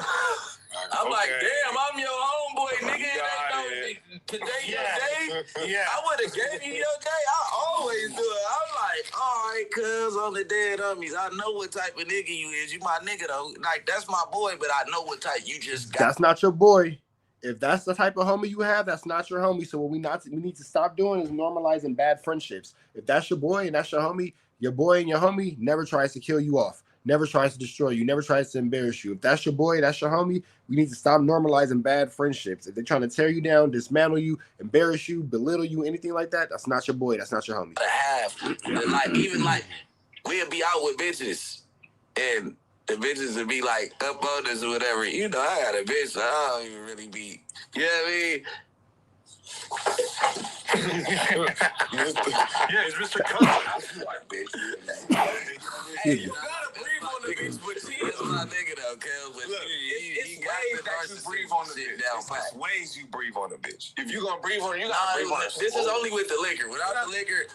[SPEAKER 7] I'm like, damn, I'm your homeboy, nigga. Today your day?
[SPEAKER 4] Yeah.
[SPEAKER 7] I would have gave you your day. I always do it. I'm like, all right, cuz on the dead homies. I know what type of nigga you is. You my nigga, though. Like, that's my boy, but I know what type you just got.
[SPEAKER 3] That's not your boy. If that's the type of homie you have, that's not your homie. So what we need to stop doing is normalizing bad friendships. If that's your boy and that's your boy and your homie never tries to kill you off. Never tries to destroy you, never tries to embarrass you. If that's your boy, that's your homie, we need to stop normalizing bad friendships. If they're trying to tear you down, dismantle you, embarrass you, belittle you, anything like that, that's not your boy, that's not your homie.
[SPEAKER 7] Even we'll be out with bitches, and the bitches would be like up on us or whatever. You know, I got a bitch, so I don't even really be, you know what I mean?
[SPEAKER 5] Yeah, it's Mr. Cutler.
[SPEAKER 7] Hey, you gotta breathe on the bitch, but that's my nigga though, cuz. But
[SPEAKER 6] Look,
[SPEAKER 7] he
[SPEAKER 6] it's
[SPEAKER 7] got
[SPEAKER 6] ways
[SPEAKER 7] the
[SPEAKER 6] that you breathe on the bitch.
[SPEAKER 7] down pat.
[SPEAKER 6] It's ways you breathe on the bitch. If you gonna breathe on her, you gotta breathe on her.
[SPEAKER 7] This is only with the liquor. Without the liquor,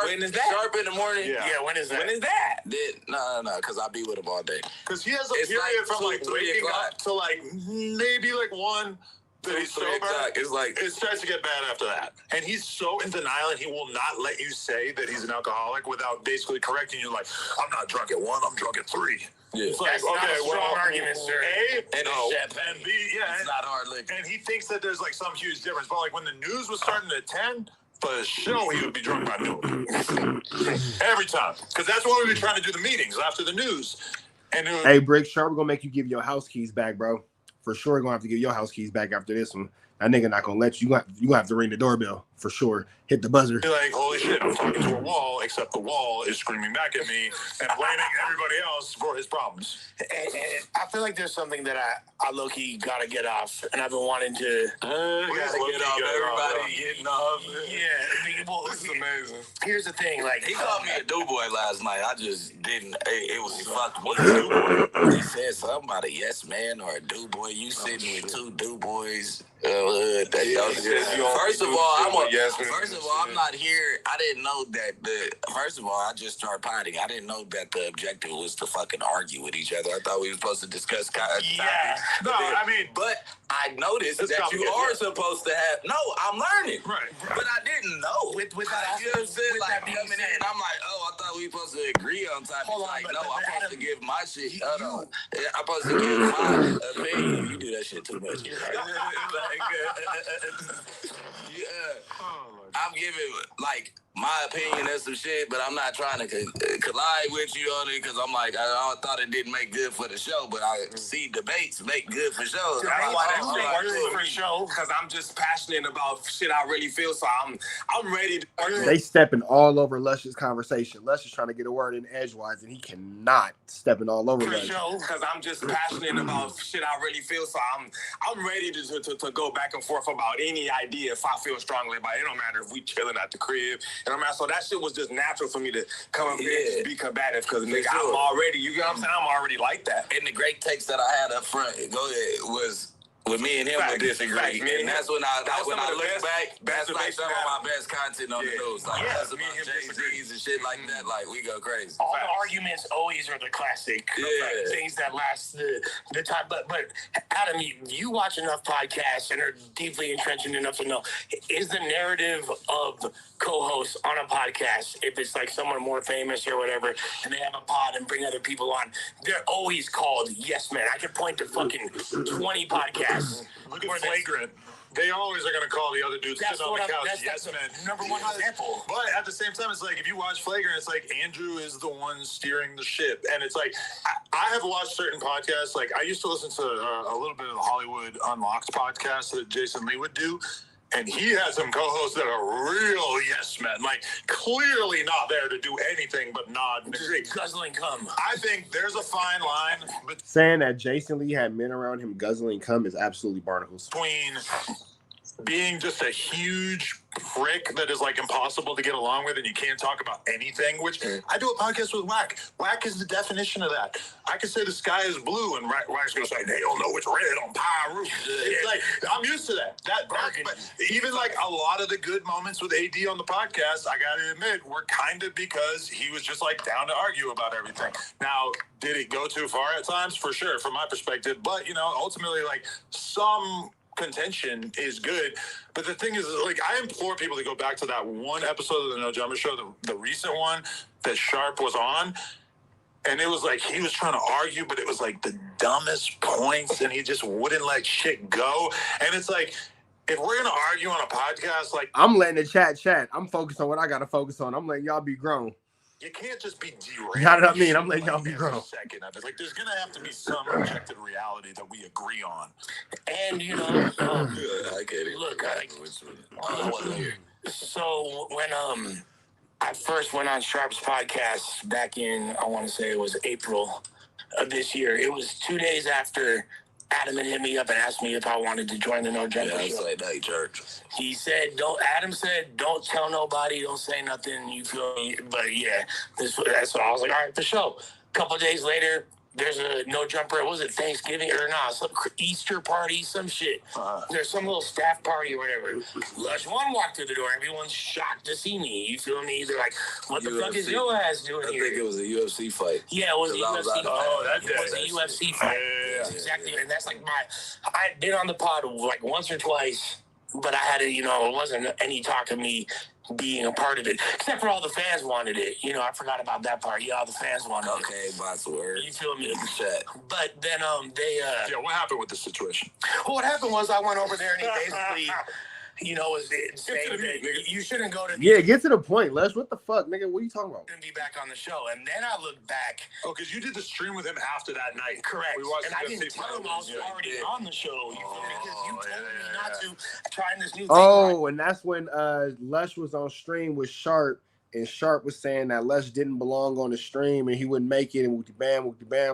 [SPEAKER 6] when is that?
[SPEAKER 7] Sharp in the morning.
[SPEAKER 4] Yeah, when is that?
[SPEAKER 6] When is that?
[SPEAKER 7] No, because I be with him all day.
[SPEAKER 5] Because he has a
[SPEAKER 7] It's
[SPEAKER 5] period
[SPEAKER 7] like
[SPEAKER 5] from like
[SPEAKER 7] 2, 3
[SPEAKER 5] waking
[SPEAKER 7] o'clock.
[SPEAKER 5] up to like maybe like 1 that he's
[SPEAKER 7] 3
[SPEAKER 5] sober.
[SPEAKER 7] o'clock. It's like
[SPEAKER 5] It starts to get bad after that. And he's so in denial and he will not let you say that he's an alcoholic without basically correcting you like, I'm not drunk at 1, I'm drunk at 3.
[SPEAKER 7] yeah.
[SPEAKER 5] It's like,
[SPEAKER 4] That's not a strong argument, sir.
[SPEAKER 5] A,
[SPEAKER 7] And
[SPEAKER 5] no,
[SPEAKER 7] it's champagne.
[SPEAKER 5] and B, yeah.
[SPEAKER 7] It's not hard liquor.
[SPEAKER 5] And he thinks that there's like some huge difference. But like when the news was starting at 10, for the show, he would be drunk by noon. Every time. Because that's when we were trying to do the meetings after the news. And it was,
[SPEAKER 3] Hey, Bricc, Sharp gonna make you give your house keys back, bro. For sure, gonna have to give your house keys back after this one. That nigga not gonna let you. You gonna have to ring the doorbell for sure. Hit the buzzer.
[SPEAKER 5] be like, holy shit, I'm talking to a wall, except the wall is screaming back at me and blaming everybody else for his problems.
[SPEAKER 4] And I feel like there's something that I low-key gotta get off, and I've been wanting to.
[SPEAKER 7] Gotta get off everybody getting off.
[SPEAKER 4] Yeah, well,
[SPEAKER 6] This is amazing.
[SPEAKER 4] here's the thing, like
[SPEAKER 7] He called me a do-boy last night. I just didn't. It was fucked me. He said something about a yes man or a do-boy. You sitting with 2 do-boys. First of all, I'm not here. I didn't know that first of all, I just started potting. I didn't know that the objective was to fucking argue with each other. I thought we were supposed to discuss topics.
[SPEAKER 5] No, I mean,
[SPEAKER 7] But I noticed
[SPEAKER 5] It's
[SPEAKER 7] that you
[SPEAKER 5] complicated,
[SPEAKER 7] are
[SPEAKER 5] yeah.
[SPEAKER 7] supposed to have. No, I'm learning.
[SPEAKER 5] Right.
[SPEAKER 7] But I didn't know.
[SPEAKER 4] With that,
[SPEAKER 7] you know what I'm saying?
[SPEAKER 4] with
[SPEAKER 7] Like
[SPEAKER 4] that being
[SPEAKER 7] coming in,
[SPEAKER 4] said-
[SPEAKER 7] I'm like, oh, I thought we were supposed to agree on topics.
[SPEAKER 4] Hold on,
[SPEAKER 7] Like,
[SPEAKER 4] but-
[SPEAKER 7] no,
[SPEAKER 4] but
[SPEAKER 7] I'm supposed
[SPEAKER 4] Adam,
[SPEAKER 7] to give my shit. I'm supposed to give my opinion. You do that shit too much. I'm giving like my opinion of some shit, but I'm not trying to collide with you on it because I'm like, I thought it didn't make good for the show, but I see debates make good for shows.
[SPEAKER 4] That's why that's
[SPEAKER 6] Like,
[SPEAKER 4] for show.
[SPEAKER 6] Because I'm just passionate about shit I really feel, so I'm ready to.
[SPEAKER 3] They stepping all over Lush's conversation. Lush is trying to get a word in edgewise, and he cannot stepping all over
[SPEAKER 6] For
[SPEAKER 3] Lush.
[SPEAKER 6] sure, because I'm just passionate about shit I really feel, so I'm ready to go back and forth about any idea if I feel strongly about it. It don't matter if we chilling at the crib. It don't matter. So that shit was just natural for me to come up here and just be combative because nigga, I'm already, you know what I'm saying? I'm already like that.
[SPEAKER 7] And the great takes that I had up front, was with me and him would disagree.
[SPEAKER 6] Facts, me
[SPEAKER 7] And that's when I look back, that's like
[SPEAKER 6] best
[SPEAKER 7] some of my best content on the news. Like that's
[SPEAKER 6] me
[SPEAKER 7] about
[SPEAKER 6] and him
[SPEAKER 7] Jay-Z's and shit like that. Like we go crazy.
[SPEAKER 4] All the arguments always are the classic things that last the time. But Adam, you watch enough podcasts and are deeply entrenched enough to know, is the narrative of co-hosts on a podcast, if it's like someone more famous or whatever, and they have a pod and bring other people on, they're always called yes man. I could point to fucking 20 podcasts.
[SPEAKER 5] Look at Flagrant. They always are going to call the other dudes
[SPEAKER 4] That's
[SPEAKER 5] sitting on
[SPEAKER 4] what
[SPEAKER 5] the couch
[SPEAKER 4] that's
[SPEAKER 5] yes man.
[SPEAKER 4] number one example.
[SPEAKER 5] But at the same time, it's like if you watch Flagrant, it's like Andrew is the one steering the ship. And it's like I have watched certain podcasts. Like I used to listen to a little bit of the Hollywood Unlocked podcast that Jason Lee would do.
[SPEAKER 2] And he has some co-hosts that are real yes men, like clearly not there to do anything but nod and agree.
[SPEAKER 4] Guzzling cum.
[SPEAKER 2] I think there's a fine line
[SPEAKER 3] Saying that Jason Lee had men around him guzzling cum is absolutely barnacles.
[SPEAKER 2] between being just a huge prick that is like impossible to get along with and you can't talk about anything, which I do a podcast with Whack. Whack is the definition of that. I could say the sky is blue and Whack's gonna say they don't know it's red on Pyro. It's like I'm used to that. But even like a lot of the good moments with AD on the podcast, I gotta admit, were kind of because he was just like down to argue about everything. Now, did it go too far at times? For sure, from my perspective. But you know, ultimately, like some contention is good, but the thing is, like, I implore people to go back to that one episode of the No Jumper Show, the recent one that Sharp was on, and it was like he was trying to argue, but it was like the dumbest points, and he just wouldn't let shit go. And it's like, if we're gonna argue on a podcast, like,
[SPEAKER 3] I'm letting the chat. I'm focused on what I gotta focus on. I'm letting y'all be grown.
[SPEAKER 2] you can't just be derailed.
[SPEAKER 3] You know what I mean? I'm letting y'all be grown.
[SPEAKER 2] Second of it, like, there's gonna have to be some objective reality that we agree on.
[SPEAKER 4] And you know,
[SPEAKER 7] I get it.
[SPEAKER 4] look,
[SPEAKER 7] I wasn't here.
[SPEAKER 4] so when I first went on Sharp's podcast back in, I want to say it was April of this year. It was 2 days after Adam had hit me up and asked me if I wanted to join the No Jumper
[SPEAKER 7] Yeah, I
[SPEAKER 4] Show.
[SPEAKER 7] say night church.
[SPEAKER 4] He said, Adam said, don't tell nobody, don't say nothing, you feel me? But yeah, that's what I was like, all right, for sure. A couple of days later, there's a No Jumper, was it Thanksgiving or not? Some Easter party, some shit. There's some little staff party or whatever. Lush One walked through the door, everyone's shocked to see me, you feel me? They're like, what the fuck is your ass doing
[SPEAKER 7] I
[SPEAKER 4] here?
[SPEAKER 7] think it was a UFC fight.
[SPEAKER 4] Yeah, it was a UFC fight.
[SPEAKER 7] Oh,
[SPEAKER 2] that
[SPEAKER 4] It was a UFC fight.
[SPEAKER 2] Yeah.
[SPEAKER 4] Exactly. And that's like I'd been on the pod like once or twice, but I had it, you know, it wasn't any talk of me being a part of it, except for all the fans wanted it. You know, I forgot about that part. Yeah, all the fans wanted it.
[SPEAKER 7] Okay, bots word.
[SPEAKER 4] You feel me?
[SPEAKER 7] In the chat.
[SPEAKER 4] But then they
[SPEAKER 2] Yeah, what happened with the situation?
[SPEAKER 4] well, what happened was I went over there and he basically, you know, was saying that you shouldn't go to
[SPEAKER 3] Yeah, get to the point, Les. What the fuck, nigga? What are you talking about?
[SPEAKER 4] and be back on the show. And then I looked back.
[SPEAKER 2] Oh, because you did the stream with him after that night.
[SPEAKER 4] Correct.
[SPEAKER 2] We watched
[SPEAKER 4] And I
[SPEAKER 2] the
[SPEAKER 4] didn't
[SPEAKER 2] UFC
[SPEAKER 4] tell him I was
[SPEAKER 2] fight.
[SPEAKER 4] already on the show. You feel me? Because you told me not to try this new thing.
[SPEAKER 3] Oh, and that's when Lush was on stream with Sharp, and Sharp was saying that Lush didn't belong on the stream and he wouldn't make it, and wooty bam,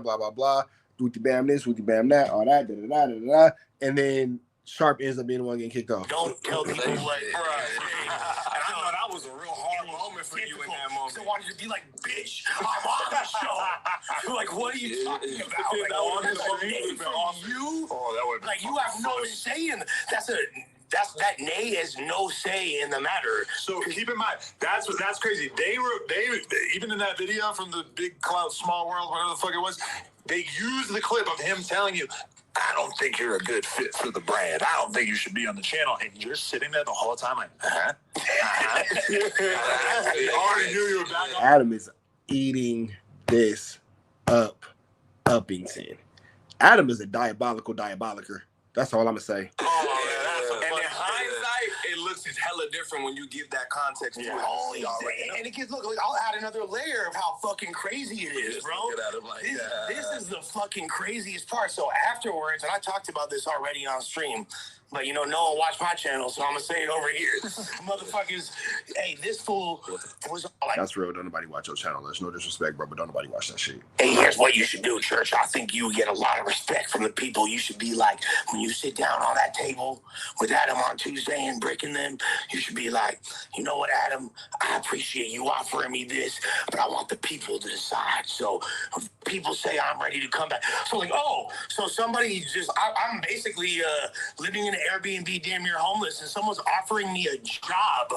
[SPEAKER 3] blah blah blah, wooty bam this, wooty bam that, all that, da da da da da, and then Sharp ends up being the one getting kicked off.
[SPEAKER 4] Don't tell people what.
[SPEAKER 6] And I know that was a real hard moment for you in that moment.
[SPEAKER 4] So I wanted to be like, bitch, I'm on the show. You're like, what are you talking about? Like,
[SPEAKER 6] That would've
[SPEAKER 4] that's
[SPEAKER 6] been
[SPEAKER 4] a name
[SPEAKER 6] awesome.
[SPEAKER 4] from you?
[SPEAKER 2] Oh, that would
[SPEAKER 4] Like, you have no say in that nay has no say in the matter.
[SPEAKER 2] So keep in mind, that's crazy. They even in that video from the Big Clout Small World, whatever the fuck it was, they used the clip of him telling you, I don't think you're a good fit for the brand. I don't think you should be on the channel. And you're sitting there the whole time like, They already knew you were back on.
[SPEAKER 3] Adam is eating this up, Uppington. Adam is a diaboliker. That's all I'm gonna say.
[SPEAKER 6] And in hindsight, it looks hella different when you give that context to it.
[SPEAKER 4] Oh, and it gets, look, I'll add another layer of how fucking crazy it is, bro.
[SPEAKER 7] Get out of like
[SPEAKER 4] This is the fucking craziest part. So afterwards, and I talked about this already on stream, but you know, no one watched my channel, so I'm gonna say it over here. Motherfuckers, hey, this fool was like,
[SPEAKER 3] That's real. Don't nobody watch your channel. There's no disrespect, bro, but don't nobody watch that shit.
[SPEAKER 4] hey, here's what you should do, Church. I think you get a lot of respect from the people. You should be like, when you sit down on that table with Adam on Tuesday and breaking them, you should be like, you know what, Adam, I appreciate you offering me this, but I want the people to decide. So if people say I'm ready to come back. So like, oh, so somebody just, I'm basically living in an Airbnb, damn near homeless, and someone's offering me a job,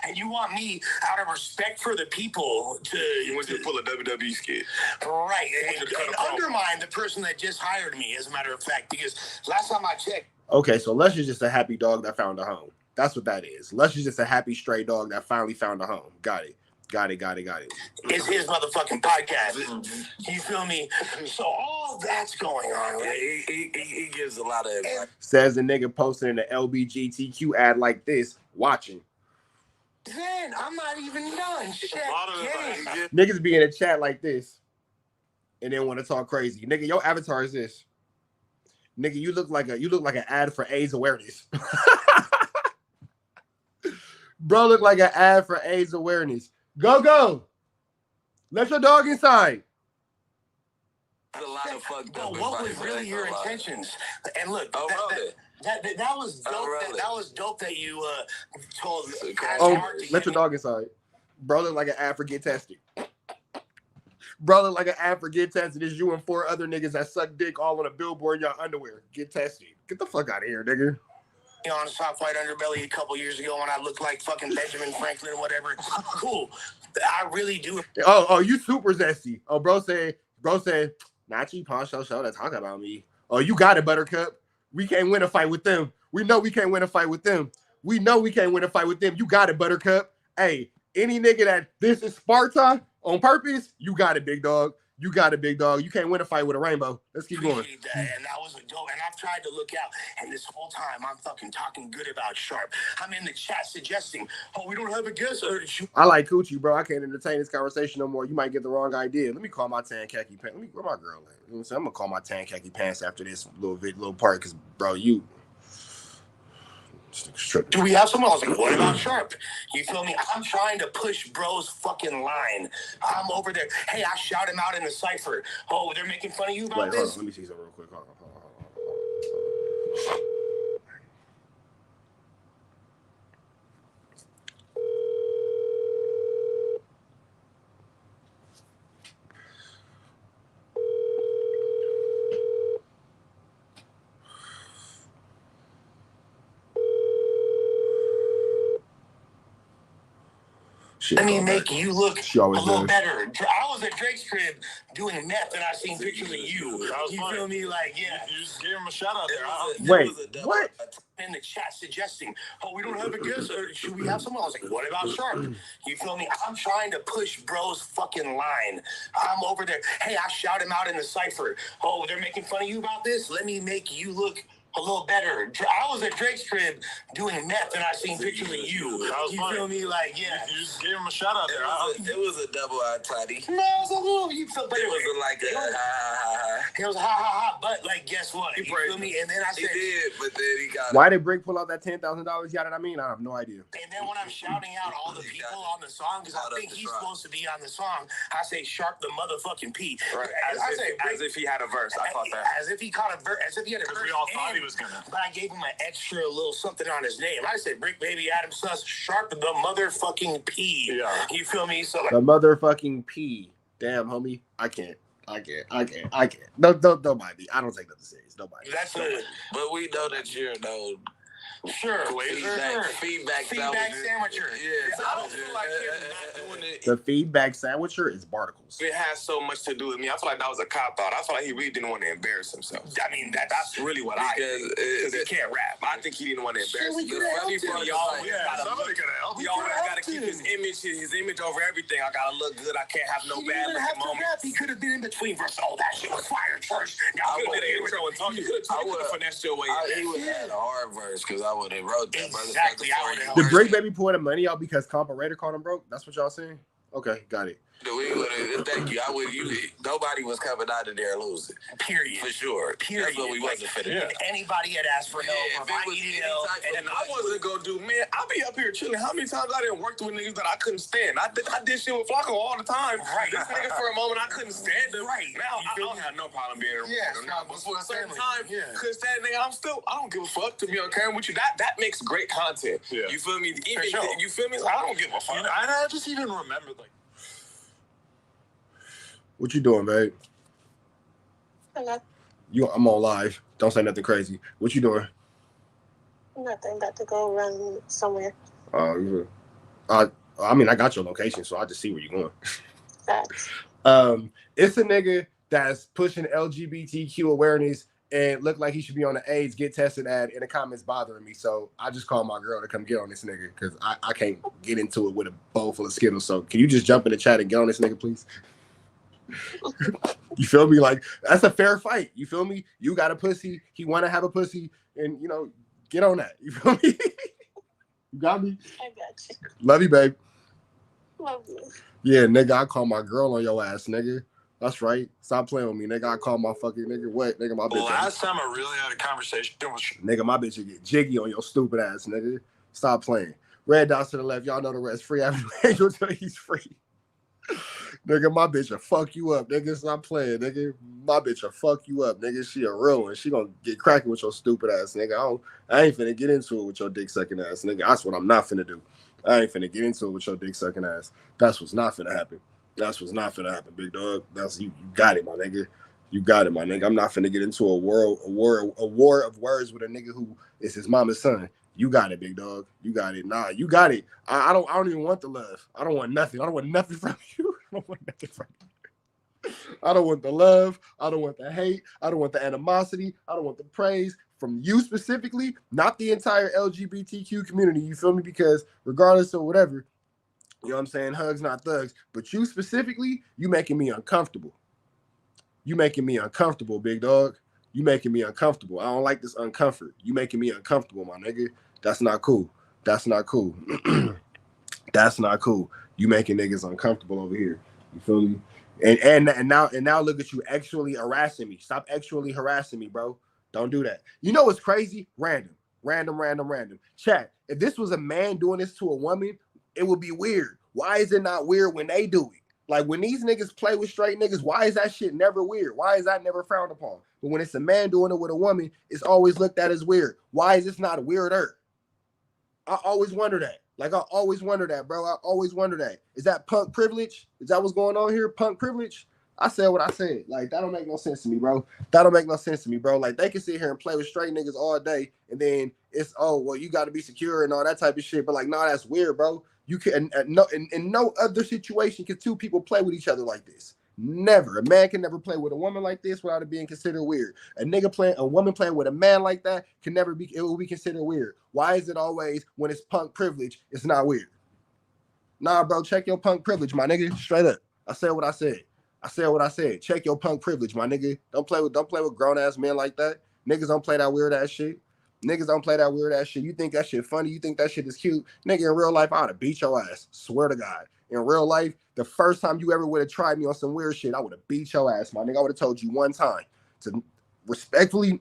[SPEAKER 4] and you want me, out of respect for the people,
[SPEAKER 6] You want to pull a WWE skit.
[SPEAKER 4] right,
[SPEAKER 6] You want to cut
[SPEAKER 4] and
[SPEAKER 6] a promo.
[SPEAKER 4] undermine the person that just hired me, as a matter of fact, because last time I checked,
[SPEAKER 3] Okay, so Lush is just a happy dog that found a home. That's what that is. Lush is just a happy stray dog that finally found a home. Got it.
[SPEAKER 4] it's his motherfucking podcast. You feel me? So all that's going on,
[SPEAKER 7] Yeah,
[SPEAKER 4] right?
[SPEAKER 7] he gives a lot of advice.
[SPEAKER 3] Says the nigga posting an LBGTQ ad like this, watching.
[SPEAKER 4] Then I'm not even done. Shit, gang.
[SPEAKER 3] Niggas be in a chat like this and then want to talk crazy. Nigga, your avatar is this. Nigga, you look like an ad for AIDS awareness. Bro look like an ad for AIDS awareness. Go. Let your dog inside.
[SPEAKER 7] A lot of fucked up.
[SPEAKER 4] What was really your intentions? And look, that was dope. That was dope that you told.
[SPEAKER 3] Let your dog inside. Bro look like an ad for get tested. Bro look like an ad for get tested. It's you and 4 other niggas that suck dick all on a billboard in your underwear. Get tested. Get the fuck out of here, nigga.
[SPEAKER 4] On a soft white underbelly a couple years ago when I looked like fucking Benjamin Franklin or whatever. Cool. I really do.
[SPEAKER 3] Oh, you super zesty. Oh, bro said, not you, Poncho show that talk about me. Oh, you got it, Buttercup. We can't win a fight with them. We know we can't win a fight with them. You got it, Buttercup. Hey, any nigga that this is Sparta on purpose, you got it, big dog. You can't win a fight with a rainbow. Let's keep going.
[SPEAKER 4] And that was a dope. And I've tried to look out. And this whole time, I'm fucking talking good about Sharp. I'm in the chat suggesting, we don't have a guest.
[SPEAKER 3] I like coochie, bro. I can't entertain this conversation no more. You might get the wrong idea. Let me call my tan khaki pants. Where my girl at? You know what I'm saying? I'm going to call my tan khaki pants after this little part because, bro, you...
[SPEAKER 4] Do we have someone else? Like, what about Sharp? You feel me? I'm trying to push bro's fucking line. I'm over there. Hey, I shout him out in the cipher. Oh, they're making fun of you about this?
[SPEAKER 3] Hold on. Let me see something real quick. Hold on.
[SPEAKER 4] Let me make you look a little
[SPEAKER 3] does.
[SPEAKER 4] better. I was at Drake's crib doing meth, and I seen pictures of you. You feel me? Like, yeah.
[SPEAKER 5] You just gave him a shout out there.
[SPEAKER 3] Wait, what?
[SPEAKER 4] In the chat suggesting, we don't have a guest. Or should we have someone else? Like, what about Sharp? You feel me? I'm trying to push bro's fucking line. I'm over there. Hey, I shout him out in the cipher. Oh, they're making fun of you about this? Let me make you look a little better. I was at Drake's crib doing meth, and I seen pictures of you. You feel me? Like, yeah.
[SPEAKER 5] You just gave him a shout out there.
[SPEAKER 7] It was a double-eyed toddy.
[SPEAKER 4] No, it was a little. You felt better.
[SPEAKER 7] It was like a ha.
[SPEAKER 4] It was ha. But like, guess what? You feel me? And then I said,
[SPEAKER 7] he did, but then he got.
[SPEAKER 3] Why did Bricc pull out that $10,000? You know what I mean? I have no idea.
[SPEAKER 4] And then when I'm shouting out all the people on the song, because I think he's supposed to be on the song, I say Sharp the motherfucking P.
[SPEAKER 6] Right. As if he had a verse. I thought that.
[SPEAKER 4] As if he caught a verse. As if he had a verse.
[SPEAKER 5] We all thought he was gonna.
[SPEAKER 4] But I gave him an extra little something on his name. I said, Bricc Baby Adam Sus, Sharp the motherfucking P.
[SPEAKER 5] Yeah.
[SPEAKER 4] You feel me? So like,
[SPEAKER 3] the motherfucking P. Damn, homie. I can't. Don't mind me. I don't take nothing serious. Nobody.
[SPEAKER 4] That's it.
[SPEAKER 7] But we know that you're
[SPEAKER 4] Sure.
[SPEAKER 7] Feedback
[SPEAKER 4] sandwicher.
[SPEAKER 7] Yeah.
[SPEAKER 6] I don't feel like him not doing it.
[SPEAKER 3] The feedback sandwicher is Barnacles.
[SPEAKER 6] It has so much to do with me. I feel like that was a cop out. I feel like he really didn't want to embarrass himself.
[SPEAKER 4] I mean,
[SPEAKER 6] that's really what I think. Because he can't rap. I think he didn't want to embarrass himself. The funny part,
[SPEAKER 5] somebody could have helped.
[SPEAKER 6] He always got to keep his image over everything. I got to look good. I can't have no bad moments.
[SPEAKER 4] He could have been in between verses. Oh, that shit was fire, church.
[SPEAKER 6] I could have did an intro and talk. You could have finessed your way in.
[SPEAKER 7] He would have had a hard verse because I would have wrote that.
[SPEAKER 4] Exactly.
[SPEAKER 3] Did Bricc Baby pull the money out because Comparator called him broke? That's what y'all saying? Okay, got it.
[SPEAKER 7] Thank you. Nobody was coming out of there losing.
[SPEAKER 4] Period.
[SPEAKER 7] For sure.
[SPEAKER 4] Period.
[SPEAKER 7] That's what we wasn't finna do.
[SPEAKER 4] Anybody had asked for help, or if I needed help,
[SPEAKER 6] and I wasn't gonna do, man. I be up here chilling. How many times I didn't work with niggas that I couldn't stand? I did shit with Flacco all the time.
[SPEAKER 4] Right.
[SPEAKER 6] This nigga for a moment I couldn't stand him.
[SPEAKER 4] Right.
[SPEAKER 6] Now I don't have no problem being a reporter.
[SPEAKER 4] Yeah,
[SPEAKER 6] But for a certain time, couldn't stand nigga. I don't give a fuck to be on camera with you. That makes great content.
[SPEAKER 5] Yeah.
[SPEAKER 6] You feel me?
[SPEAKER 4] For sure.
[SPEAKER 6] You feel me? I don't give a fuck.
[SPEAKER 5] I just even remember like.
[SPEAKER 3] What you doing, babe?
[SPEAKER 8] Hello.
[SPEAKER 3] I'm on live. Don't say nothing crazy. What you doing?
[SPEAKER 8] Nothing. Got to go run somewhere.
[SPEAKER 3] I mean, I got your location, so I just see where you're going.
[SPEAKER 8] Facts.
[SPEAKER 3] It's a nigga that's pushing LGBTQ awareness and look like he should be on the AIDS get tested ad in the comments bothering me. So I just called my girl to come get on this nigga because I can't get into it with a bowl full of Skittles. So can you just jump in the chat and get on this nigga, please? You feel me? Like, that's a fair fight. You feel me? You got a pussy. He want to have a pussy. And, get on that. You feel me? You got me?
[SPEAKER 8] I got you.
[SPEAKER 3] Love you, babe.
[SPEAKER 8] Love you.
[SPEAKER 3] Yeah, nigga, I call my girl on your ass, nigga. That's right. Stop playing with me, nigga. I call my fucking nigga. What? Nigga, my bitch.
[SPEAKER 5] Last time I really had a conversation with
[SPEAKER 3] nigga, my bitch will get jiggy on your stupid ass, nigga. Stop playing. Red dots to the left. Y'all know the rest. Free Avenue Angel till he's free. Nigga, my bitch will fuck you up. Nigga, stop playing, nigga. My bitch will fuck you up, nigga. She a real one. She gonna get cracking with your stupid ass, nigga. I ain't finna get into it with your dick sucking ass, nigga. That's what I'm not finna do. I ain't finna get into it with your dick sucking ass. That's what's not finna happen. That's what's not finna happen, big dog. That's you got it, my nigga. You got it, my nigga. I'm not finna get into a war of words with a nigga who is his mama's son. You got it, big dog. You got it. Nah, you got it. I don't even want the love. I don't want nothing. I don't want nothing from you. I don't want nothing from you. I don't want the love. I don't want the hate. I don't want the animosity. I don't want the praise from you specifically, not the entire LGBTQ community. You feel me? Because regardless of whatever, you know what I'm saying? Hugs, not thugs. But you specifically, you making me uncomfortable. You making me uncomfortable, big dog. You making me uncomfortable. I don't like this uncomfort. You making me uncomfortable, my nigga. That's not cool. That's not cool. That's not cool. You making niggas uncomfortable over here. You feel me? And now look at you actually harassing me. Stop actually harassing me, bro. Don't do that. You know what's crazy? Random. Chat, if this was a man doing this to a woman, it would be weird. Why is it not weird when they do it? Like when these niggas play with straight niggas, why is that shit never weird? Why is that never frowned upon? But when it's a man doing it with a woman, it's always looked at as weird. Why is this not weirder? I always wonder that. Like I always wonder that, bro. I always wonder that. Is that punk privilege? Is that what's going on here? Punk privilege? I said what I said. Like that don't make no sense to me, bro. That don't make no sense to me, bro. Like they can sit here and play with straight niggas all day, and then it's well, you got to be secure and all that type of shit. But like, nah, that's weird, bro. You can in no other situation can two people play with each other like this. Never. A man can never play with a woman like this without it being considered weird. A woman playing with a man like that can never be. It will be considered weird. Why is it always when it's punk privilege, it's not weird? Nah, bro. Check your punk privilege, my nigga. Straight up. I said what I said. I said what I said. Check your punk privilege, my nigga. Don't play with grown ass men like that. Niggas don't play that weird ass shit. Niggas don't play that weird ass shit. You think that shit funny? You think that shit is cute? Nigga, in real life, I would have beat your ass. Swear to God. In real life, the first time you ever would have tried me on some weird shit, I would have beat your ass, my nigga. I would have told you one time to respectfully,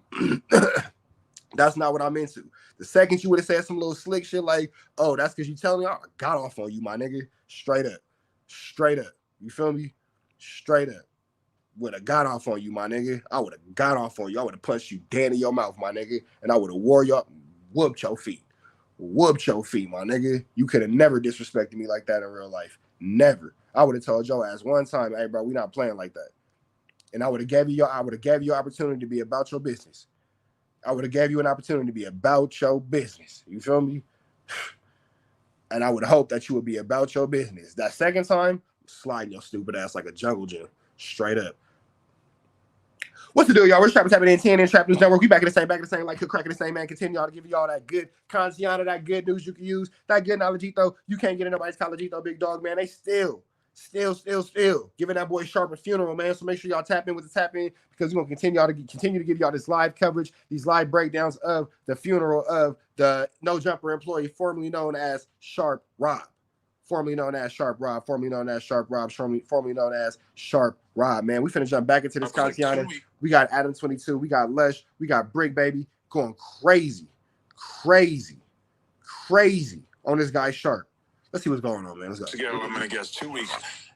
[SPEAKER 3] that's not what I'm into. The second you would have said some little slick shit like, oh, that's because you telling me, I got off on you, my nigga. Straight up. Straight up. You feel me? Straight up. Would have got off on you, my nigga. I would have got off on you. I would have punched you dead in your mouth, my nigga. And I would have wore you up, whooped your feet. Whooped your feet, my nigga. You could have never disrespected me like that in real life. Never. I would have told your ass one time, hey, bro, we not playing like that. And I would have gave you opportunity to be about your business. I would have gave you an opportunity to be about your business. You feel me? And I would hope that you would be about your business. That second time, sliding your stupid ass like a jungle gym. Straight up. What's the deal, y'all? We're Trapping Tapping in 10 and Trap News Network. We back in the same, like cracking the same, man. Continue y'all to give y'all that good consiana, that good news you can use, that good knowledgeito. You can't get in nobody's collegeito, big dog, man. They still giving that boy Sharp a funeral, man. So make sure y'all tap in with the tap in because we're gonna continue to give y'all this live coverage, these live breakdowns of the funeral of the No Jumper employee, formerly known as Sharp Rob. Formerly known as Sharp Rob, formerly known as Sharp Rob, formerly known as Sharp Rob, man. We finna jump back into this content. We got Adam 22, we got Lush, we got Bricc, baby, going crazy on this guy Sharp. Let's see what's going on, man. Let's go.
[SPEAKER 2] Together, I'm gonna guess 2 weeks,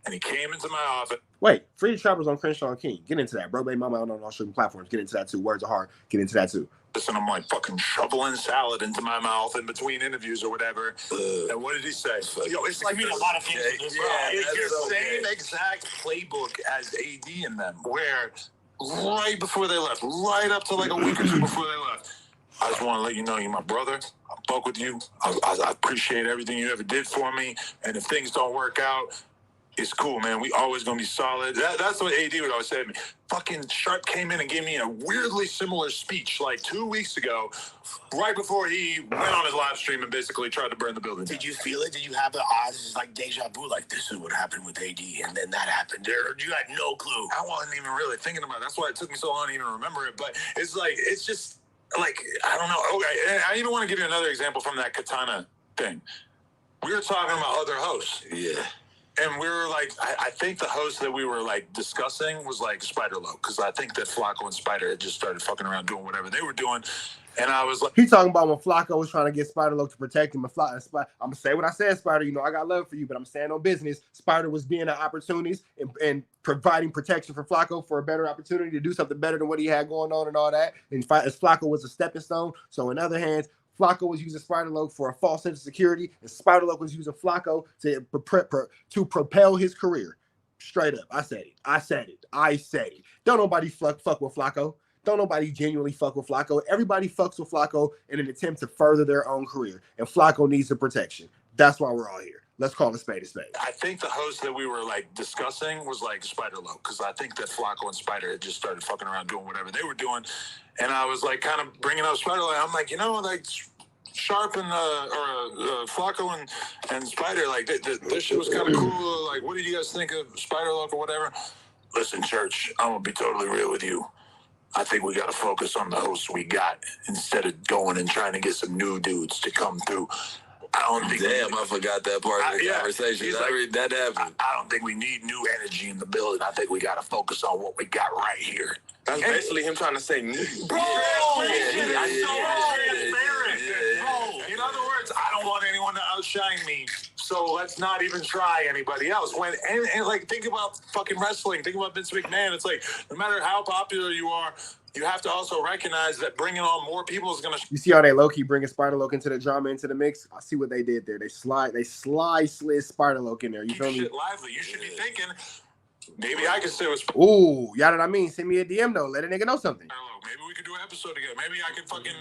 [SPEAKER 2] and he came into my office.
[SPEAKER 3] Wait, Free the Trappers on Crenshaw and King. Get into that, bro. Baby mama on all streaming platforms. Get into that too. Words are hard. Get into that too.
[SPEAKER 2] And I'm like fucking shoveling salad into my mouth in between interviews or whatever. And what did he say? Yo, it's like a lot of things. It's your same exact playbook as AD in them, where right before they left, right up to like a week or two before they left, I just want to let you know you're my brother. I fuck with you. I appreciate everything you ever did for me. And if things don't work out, it's cool, man. We always gonna be solid. That's what AD would always say to me. Fucking Sharp came in and gave me a weirdly similar speech like 2 weeks ago, right before he went on his live stream and basically tried to burn the building.
[SPEAKER 4] Did you feel it? Did you have the odds? It's like deja vu, like this is what happened with AD, and then that happened. You had no clue.
[SPEAKER 2] I wasn't even really thinking about it. That's why it took me so long to even remember it. But it's like, it's just like, I don't know. Okay, and I even want to give you another example from that Katana thing. We were talking about other hosts.
[SPEAKER 7] Yeah.
[SPEAKER 2] And we were like, I think the host that we were like discussing was like Spider Low, because I think that Flacco and Spider had just started fucking around doing whatever they were doing. And I was like,
[SPEAKER 3] he talking about when Flacco was trying to get Spider-Loc to protect him. I'm gonna say what I said, Spider. You know I got love for you, but I'm staying on business. Spider was being an opportunist and providing protection for Flacco for a better opportunity to do something better than what he had going on and all that. And as Flacco was a stepping stone. So in other hands, Flacco was using Spider-Loc for a false sense of security, and Spider-Loc was using Flacco to propel his career. Straight up, I said it. Don't nobody fuck with Flacco. Don't nobody genuinely fuck with Flacco. Everybody fucks with Flacco in an attempt to further their own career, and Flacco needs the protection. That's why we're all here. Let's call a spade a spade.
[SPEAKER 2] I think the host that we were like discussing was like Spider-Loc, because I think that Flacco and Spider had just started fucking around doing whatever they were doing, and I was like kind of bringing up Spider-Loc. I'm like, you know, like Sharp and Flacco and Spider, like this shit was kind of cool. Like, what did you guys think of Spider-Loc or whatever? Listen, Church, I'm gonna be totally real with you. I think we got to focus on the hosts we got instead of going and trying to get some new dudes to come through. I don't think.
[SPEAKER 7] Damn, I forgot that part of the conversation. That happened.
[SPEAKER 2] I don't think we need new energy in the building. I think we got to focus on what we got right here.
[SPEAKER 6] That's basically him trying to say me.
[SPEAKER 2] Bro, in other words, I don't want anyone to outshine me, so let's not even try anybody else. And like, think about fucking wrestling. Think about Vince McMahon. It's like, no matter how popular you are, you have to also recognize that bringing on more people is going to...
[SPEAKER 3] You see how they low-key bringing Spider-Loc into the drama, into the mix? I see what they did there. They slid Spider-Loc in there. You feel me?
[SPEAKER 2] Shit lively. You should be thinking, maybe I can sit with...
[SPEAKER 3] Ooh, y'all know what I mean? Send me a DM, though. Let a nigga know something.
[SPEAKER 2] Maybe we could do an episode together. Maybe I could fucking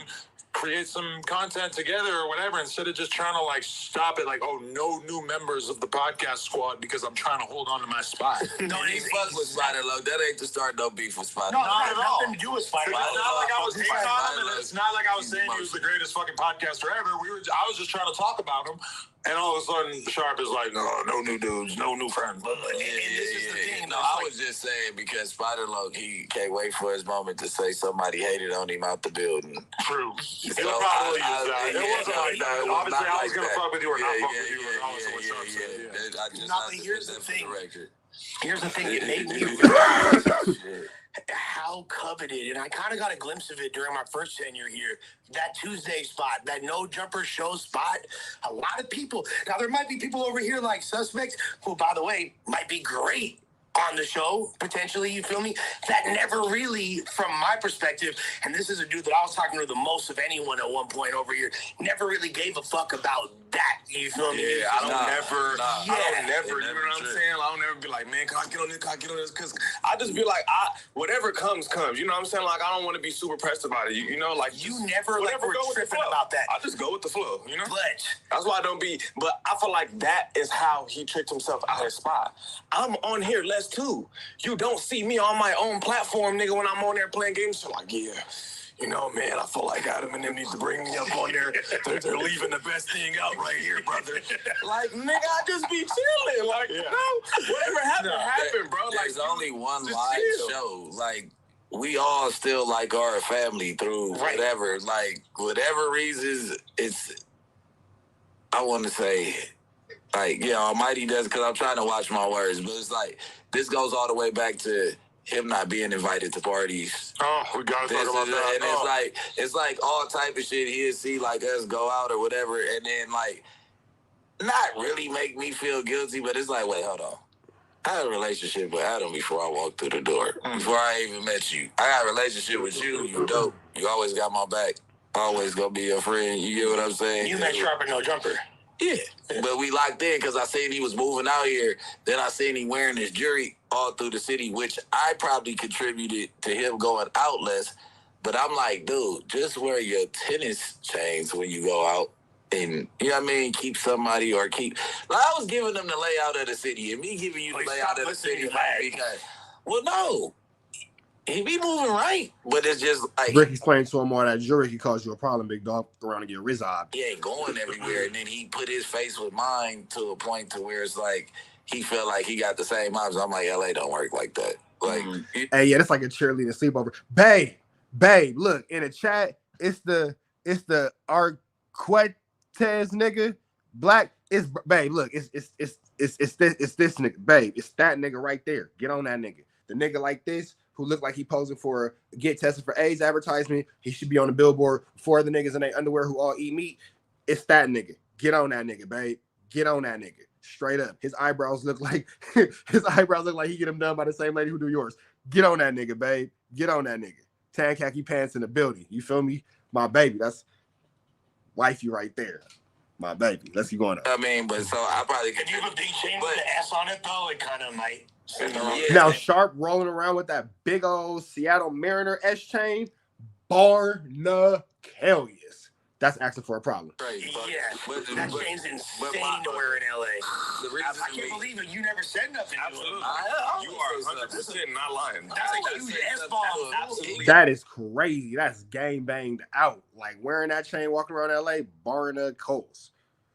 [SPEAKER 2] create some content together or whatever, instead of just trying to like stop it like, oh, no new members of the podcast squad because I'm trying to hold on to my spot.
[SPEAKER 7] No, he fuck with Spider-Loc. That ain't to start no beef with Spider-Loc.
[SPEAKER 2] No, not at all.
[SPEAKER 4] Nothing to do with Spider-Loc.
[SPEAKER 2] It's not like I was hating on him, and it's not like I was saying he was the greatest fucking podcaster ever. I was just trying to talk about him, and all of a sudden Sharp is like, no new dudes, no new friends.
[SPEAKER 7] No, I was just saying because Spider-Loc, he can't wait for his moment to say somebody hated on him out the building.
[SPEAKER 2] True.
[SPEAKER 7] So
[SPEAKER 2] He'll probably use that. It wasn't like that.
[SPEAKER 7] It was
[SPEAKER 2] Obviously,
[SPEAKER 7] not
[SPEAKER 2] I was
[SPEAKER 7] like
[SPEAKER 2] going to
[SPEAKER 7] that.
[SPEAKER 2] fuck with you or not fuck
[SPEAKER 7] Yeah,
[SPEAKER 2] with you, regardless of what Sharp said.
[SPEAKER 4] But here's the thing. Here's the thing that made me realize how coveted, and I kind of got a glimpse of it during my first tenure here, that Tuesday spot, that no jumper show spot. A lot of people, now there might be people over here like Suspects, who, by the way, might be great on the show, potentially, you feel me? That never really, from my perspective, and this is a dude that I was talking to the most of anyone at one point over here, never really gave a fuck about that, you feel me?
[SPEAKER 6] Yeah, I don't never, you know what I'm saying? I don't never be like, man, can I get on this? Because I just be like, whatever comes, you know what I'm saying? Like, I don't want to be super pressed about it, you know? Like,
[SPEAKER 4] You never like were tripping about that.
[SPEAKER 6] I just go with the flow, you know?
[SPEAKER 4] But
[SPEAKER 6] that's why I don't be, but I feel like that is how he tricked himself out of his spot. I'm on here less too. You don't see me on my own platform, nigga, when I'm on there playing games. So like, yeah, you know, man, I feel like Adam and them need to bring me up on there. They're leaving the best thing out right here, brother. Like, nigga, I just be chilling. Like, you know, whatever happened, bro. Like,
[SPEAKER 7] there's only one live show. Like, we all still like our family through whatever. Like, whatever reasons, I want to say, like, yeah, Almighty does, because I'm trying to watch my words, but it's like, this goes all the way back to him not being invited to parties.
[SPEAKER 2] Oh, we gotta talk about that.
[SPEAKER 7] And it's like all type of shit he'll see like us go out or whatever, and then like not really make me feel guilty, but it's like, wait, hold on. I had a relationship with Adam before I walked through the door. Before I even met you. I got a relationship with you. You dope. You always got my back. Always gonna be your friend. You get what I'm saying?
[SPEAKER 4] you met Sharp and no jumper.
[SPEAKER 7] Yeah, but we locked in because I seen he was moving out here. Then I seen him wearing his jewelry all through the city, which I probably contributed to him going out less. But I'm like, dude, just wear your tennis chains when you go out. And, you know what I mean? Keep somebody or keep... Like, I was giving them the layout of the city. And me giving you the layout of the city because... Well, no. He be moving right, but it's just like...
[SPEAKER 3] Bricc explained to him all that jewelry can cause you a problem, big dog. Go around and get rizzed.
[SPEAKER 7] He ain't going everywhere. And then he put his face with mine to a point to where it's like, he felt like he got the same vibes. I'm like, LA don't work like that. Like,
[SPEAKER 3] hey, yeah, that's like a cheerleader sleepover. Babe, look, in the chat, it's the Arquetes nigga. Black, it's babe, look, it's this nigga. Babe, it's that nigga right there. Get on that nigga. The nigga like this, who look like he posing for a get tested for AIDS advertisement. He should be on the billboard. 4 other niggas in their underwear who all eat meat. It's that nigga. Get on that nigga, babe. Get on that nigga. Straight up. His eyebrows look like he get them done by the same lady who do yours. Get on that nigga, babe. Get on that nigga. Tan khaki pants in the building. You feel me? My baby. That's wifey right there. My baby. Let's keep going.
[SPEAKER 7] I mean, but so I probably
[SPEAKER 4] If you have a big chain with the S on it, though, it kind of might.
[SPEAKER 7] Yeah.
[SPEAKER 3] Now, Sharp rolling around with that big old Seattle Mariner S chain, Barnacalius. That's asking for a problem.
[SPEAKER 7] Right,
[SPEAKER 4] Yeah, that chain's insane to wear in LA. I can't believe it. You never said nothing.
[SPEAKER 6] Absolutely. You are 100% not lying.
[SPEAKER 4] That's a huge S-bomb.
[SPEAKER 6] Absolutely.
[SPEAKER 3] That is crazy. That's game banged out. Like wearing that chain, walking around LA, Barnacalius.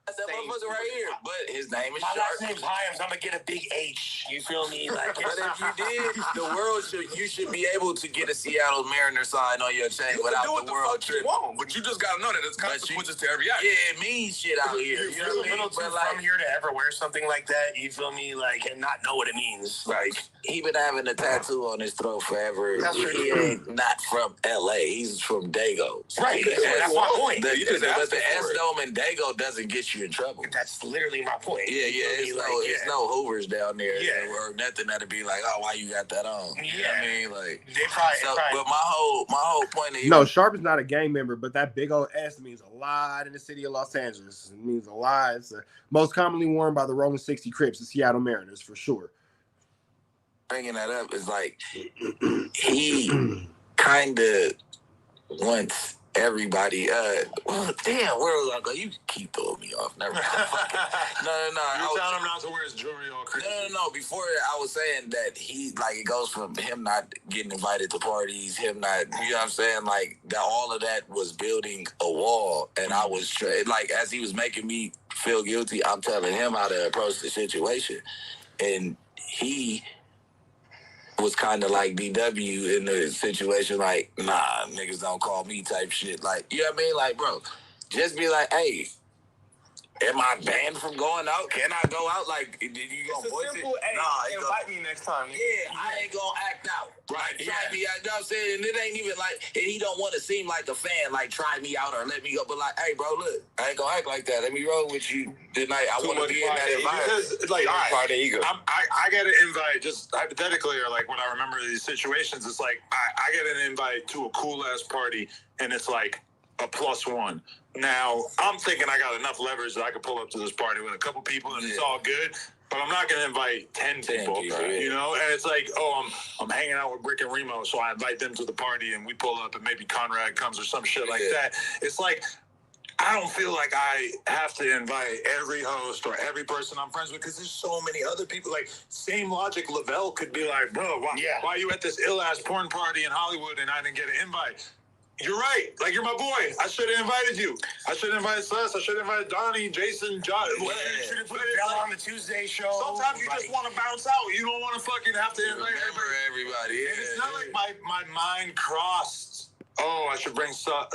[SPEAKER 7] That's that motherfucker right here. But his name is
[SPEAKER 4] My
[SPEAKER 7] Sharp.
[SPEAKER 4] last name's Hyams. I'm gonna get a big H. You feel me? Like,
[SPEAKER 7] But if you did, the world you should be able to get a Seattle Mariner sign on your chain
[SPEAKER 6] You
[SPEAKER 7] without
[SPEAKER 6] can do what
[SPEAKER 7] the world
[SPEAKER 6] fuck you
[SPEAKER 7] tripping.
[SPEAKER 6] want, but you just gotta know that it's consequences to every action.
[SPEAKER 7] Yeah, it means shit out here. You know
[SPEAKER 4] You're
[SPEAKER 7] what
[SPEAKER 4] a
[SPEAKER 7] I mean?
[SPEAKER 4] little too
[SPEAKER 7] But like,
[SPEAKER 4] from here to ever wear something like that. You feel me? Like, and not know what it means. Like,
[SPEAKER 7] he been having a tattoo on his throat forever.
[SPEAKER 4] That's
[SPEAKER 7] He
[SPEAKER 4] true.
[SPEAKER 7] ain't not from LA. He's from Dago.
[SPEAKER 4] right? Yeah, that's my point.
[SPEAKER 7] But
[SPEAKER 6] You just
[SPEAKER 7] the
[SPEAKER 6] asked
[SPEAKER 7] S
[SPEAKER 6] for it.
[SPEAKER 7] dome in Dago doesn't get you in trouble.
[SPEAKER 4] That's literally my point.
[SPEAKER 7] Yeah,
[SPEAKER 4] You feel me?
[SPEAKER 7] it's no Hoovers down there,
[SPEAKER 4] Yeah.
[SPEAKER 7] or nothing that'd be like, oh, why you got that on? You know what I mean, like,
[SPEAKER 4] They probably,
[SPEAKER 7] so, but my whole point of
[SPEAKER 3] No, Sharp is not a gang member, but that big old S means a lot in the city of Los Angeles. It means a lot. It's most commonly worn by the Rolling 60 Crips, the Seattle Mariners, for sure.
[SPEAKER 7] bringing that up is like he kind of wants everybody. Well, damn, where was I going? You keep throwing me off. Never mind. No.
[SPEAKER 5] You're telling him not to wear his jewelry all crazy.
[SPEAKER 7] No. Before I was saying that he like it goes from him not getting invited to parties, him not, you know what I'm saying, like that. All of that was building a wall, and I was like, as he was making me feel guilty, I'm telling him how to approach the situation, and he was kind of like DW in the situation, like, nah, niggas don't call me type shit. Like, you know what I mean? Like, bro, just be like, hey, am I banned from going out? Can I go out? Like, did you gonna voice it?
[SPEAKER 6] Hey, invite me next time.
[SPEAKER 7] Yeah, I ain't gonna act out. Right, try me out. You know what I'm saying? And it ain't even like, and he don't want to seem like a fan, like, try me out or let me go. But like, hey, bro, look, I ain't gonna act like that. Let me roll with you tonight. I want to be in that environment.
[SPEAKER 5] Because, like, all right,
[SPEAKER 6] Pride and ego.
[SPEAKER 5] I get an invite, just hypothetically, or like when I remember these situations, it's like I get an invite to a cool ass party, and it's like a +1. Now I'm thinking I got enough leverage that I could pull up to this party with a couple people, and it's all good. But I'm not gonna invite 10 people, you know. And it's like, oh, I'm hanging out with Bricc and Remo, so I invite them to the party, and we pull up, and maybe Conrad comes or some shit like that. It's like, I don't feel like I have to invite every host or every person I'm friends with, because there's so many other people. Like, same logic, Lavelle could be like, bro, why are you at this ill-ass porn party in Hollywood and I didn't get an invite? You're right. Like, you're my boy. I should have invited you. I should have invited Celeste. I should have invited Donnie, Jason, John.
[SPEAKER 4] You should have put Bell on the Tuesday show.
[SPEAKER 5] Sometimes you just want to bounce out. You don't want to fucking have to invite
[SPEAKER 7] everybody.
[SPEAKER 5] And it's not like my mind crossed. Oh, I should bring Sharp.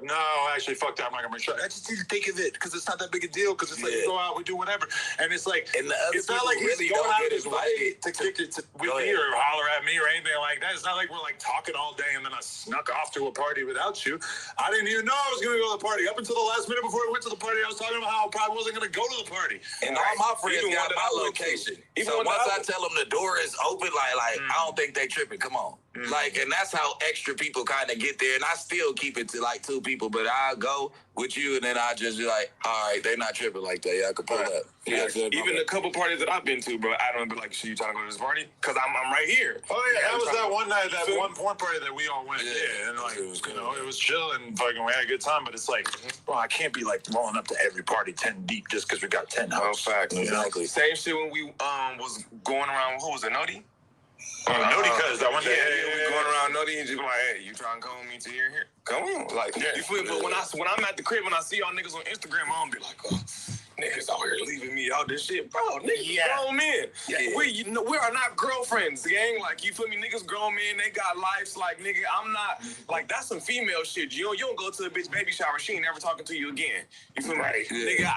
[SPEAKER 5] No, actually, fuck that. I'm not gonna bring Sharp. I just didn't think of it because it's not that big a deal. Because it's like we go out, we do whatever, and it's like,
[SPEAKER 7] and the other
[SPEAKER 5] it's not like he's
[SPEAKER 7] really
[SPEAKER 5] going
[SPEAKER 7] don't
[SPEAKER 5] out
[SPEAKER 7] get
[SPEAKER 5] his way to kick it with me or holler at me or anything like that. It's not like we're like talking all day and then I snuck off to a party without you. I didn't even know I was gonna go to the party up until the last minute before we went to the party. I was talking about how I probably wasn't gonna go to the party,
[SPEAKER 7] and all my friends got my location. So once I tell them the door is open, like I don't think they tripping. Come on. Like, and that's how extra people kind of get there. And I still keep it to like 2 people, but I'll go with you and then I'll just be like, all right, they not tripping like that. Yeah, I could pull up.
[SPEAKER 6] Yeah, even the couple parties that I've been to, bro, I don't be like, shit, you trying to go to this party? Because I'm right here.
[SPEAKER 5] Oh, yeah, that was that one night, that one porn party that we all went. Yeah, and like, you know, it was chill and fucking we had a good time, but it's like, well, I can't be like rolling up to every party 10 deep just because we got 10 hosts.
[SPEAKER 6] Facts.
[SPEAKER 7] Exactly.
[SPEAKER 6] Same shit when we was going around, who was it, Nodi?
[SPEAKER 5] Nodi, cuz that one day.
[SPEAKER 6] We going around Nodi and just be like, hey, you trying to come with me to here? Come on. Like, you feel me? But when I'm at the crib and I see y'all niggas on Instagram, I don't be like, oh, niggas out here leaving me out this shit. Bro, niggas grown men. We are not girlfriends, gang. Like, you feel me? Niggas grown men, they got lives. Like, nigga, I'm not, like, that's some female shit. You don't go to a bitch baby shower, she ain't never talking to you again. You feel me? Nigga,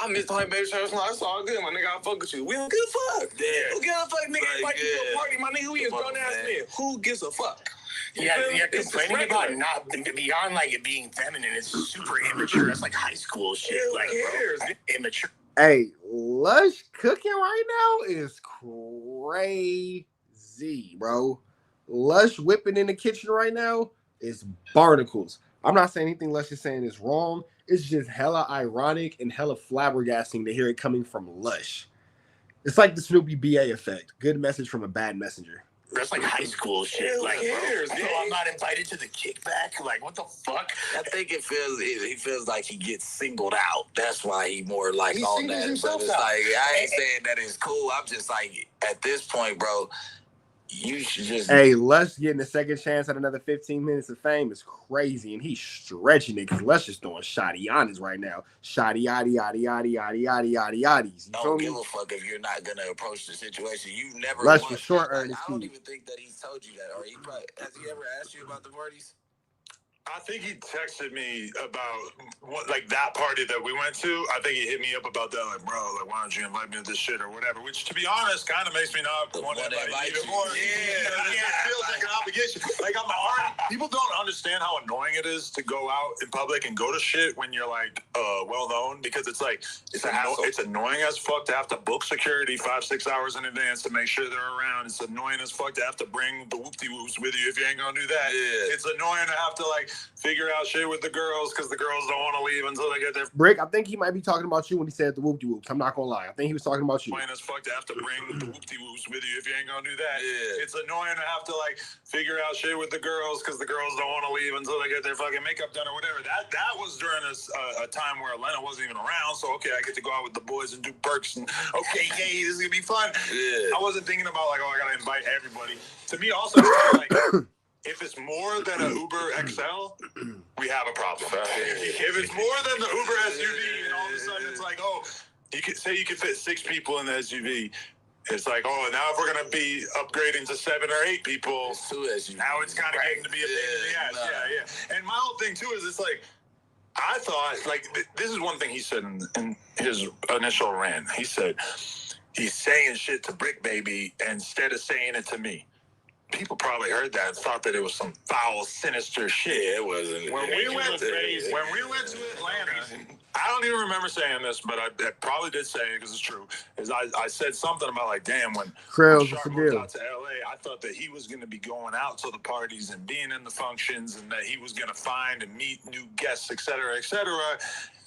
[SPEAKER 6] I missed the honey baby shower. It's all good, my nigga. I fuck with you. We don't give a fuck.
[SPEAKER 7] Yeah.
[SPEAKER 6] Who gives a fuck, nigga?
[SPEAKER 7] Like,
[SPEAKER 6] Everybody to a party, my nigga. We is grown ass men. Who gives a fuck?
[SPEAKER 4] Yeah, complaining about not beyond like it being feminine. It's super immature. That's like high school shit.
[SPEAKER 6] Who
[SPEAKER 4] Like
[SPEAKER 6] cares?
[SPEAKER 4] immature.
[SPEAKER 3] Hey, Lush cooking right now is crazy, bro. Lush whipping in the kitchen right now is barnacles. I'm not saying anything Lush is saying is wrong. It's just hella ironic and hella flabbergasting to hear it coming from Lush. It's like the Snoopy BA effect. Good message from a bad messenger.
[SPEAKER 4] That's like high school shit.
[SPEAKER 6] Who
[SPEAKER 4] Like,
[SPEAKER 6] cares,
[SPEAKER 4] so
[SPEAKER 6] man?
[SPEAKER 4] I'm not invited to the kickback. Like, what the fuck?
[SPEAKER 7] I think he feels like he gets singled out. That's why he more like
[SPEAKER 4] He
[SPEAKER 7] on
[SPEAKER 4] singles
[SPEAKER 7] that.
[SPEAKER 4] himself
[SPEAKER 7] But it's
[SPEAKER 4] out.
[SPEAKER 7] like I ain't saying that it's cool. I'm just like at this point, bro. You should just.
[SPEAKER 3] Hey, Lush getting a second chance at another 15 minutes of fame is crazy, and he's stretching it because Lush is throwing shoddy yaddies right now. Shoddy yaddy yaddy yaddy yaddy yaddy yaddy yaddies. You feel
[SPEAKER 7] Don't
[SPEAKER 3] me?
[SPEAKER 7] give a fuck if you're not gonna approach the situation. You never.
[SPEAKER 3] Lush
[SPEAKER 7] once-
[SPEAKER 3] for sure
[SPEAKER 7] like,
[SPEAKER 3] earned his
[SPEAKER 7] I don't
[SPEAKER 3] keep.
[SPEAKER 7] even think that he's told you that, or he probably has he ever asked you about the parties?
[SPEAKER 5] I think he texted me about like that party that we went to. I think he hit me up about that, like, bro, like, why don't you invite me to this shit or whatever? Which, to be honest, kind of makes me not want to invite you more.
[SPEAKER 7] Yeah,
[SPEAKER 5] It feels like an obligation. Like I'm already. People don't understand how annoying it is to go out in public and go to shit when you're like well known, because it's like it's annoying as fuck to have to book security 5-6 hours in advance to make sure they're around. It's annoying as fuck to have to bring the whoop-de-whoops with you if you ain't gonna do that.
[SPEAKER 7] Yeah.
[SPEAKER 5] It's annoying to have to like figure out shit with the girls because the girls don't want to leave until they get their
[SPEAKER 3] Bricc, I think he might be talking about you when he said the whoop-de-whoops. I'm not gonna lie. I think he was talking about you.
[SPEAKER 5] annoying as fuck to have to bring the whoop-de-whoops with you if you ain't gonna do that.
[SPEAKER 7] Yeah.
[SPEAKER 5] It's annoying to have to like figure out shit with the girls because the girls don't want to leave until they get their fucking makeup done or whatever. That was during a time where Elena wasn't even around, so okay, I get to go out with the boys and do perks and okay, yay, this is gonna be fun.
[SPEAKER 7] Yeah.
[SPEAKER 5] I wasn't thinking about like, oh, I gotta invite everybody. To me, also, like, if it's more than an Uber XL, we have a problem. If it's more than the Uber SUV, and all of a sudden it's like, oh, you could fit 6 people in the SUV. It's like, oh, now if we're gonna be upgrading to 7 or 8 people,
[SPEAKER 7] It's 2 SUVs.
[SPEAKER 5] now it's kind of getting to be a pain in the ass. Yeah. And my whole thing too is it's like, I thought like this is one thing he said in his initial rant. He said he's saying shit to Bricc Baby instead of saying it to me. People probably heard that and thought that it was some foul, sinister shit.
[SPEAKER 7] Yeah, it wasn't.
[SPEAKER 5] When we went to Atlanta, I don't even remember saying this, but I probably did say it because it's true. Is I said something about like, damn, when
[SPEAKER 3] Krills,
[SPEAKER 5] Sharp
[SPEAKER 3] what's the
[SPEAKER 5] moved
[SPEAKER 3] deal?
[SPEAKER 5] out to LA, I thought that he was going to be going out to the parties and being in the functions, and that he was going to find and meet new guests, et cetera, et cetera.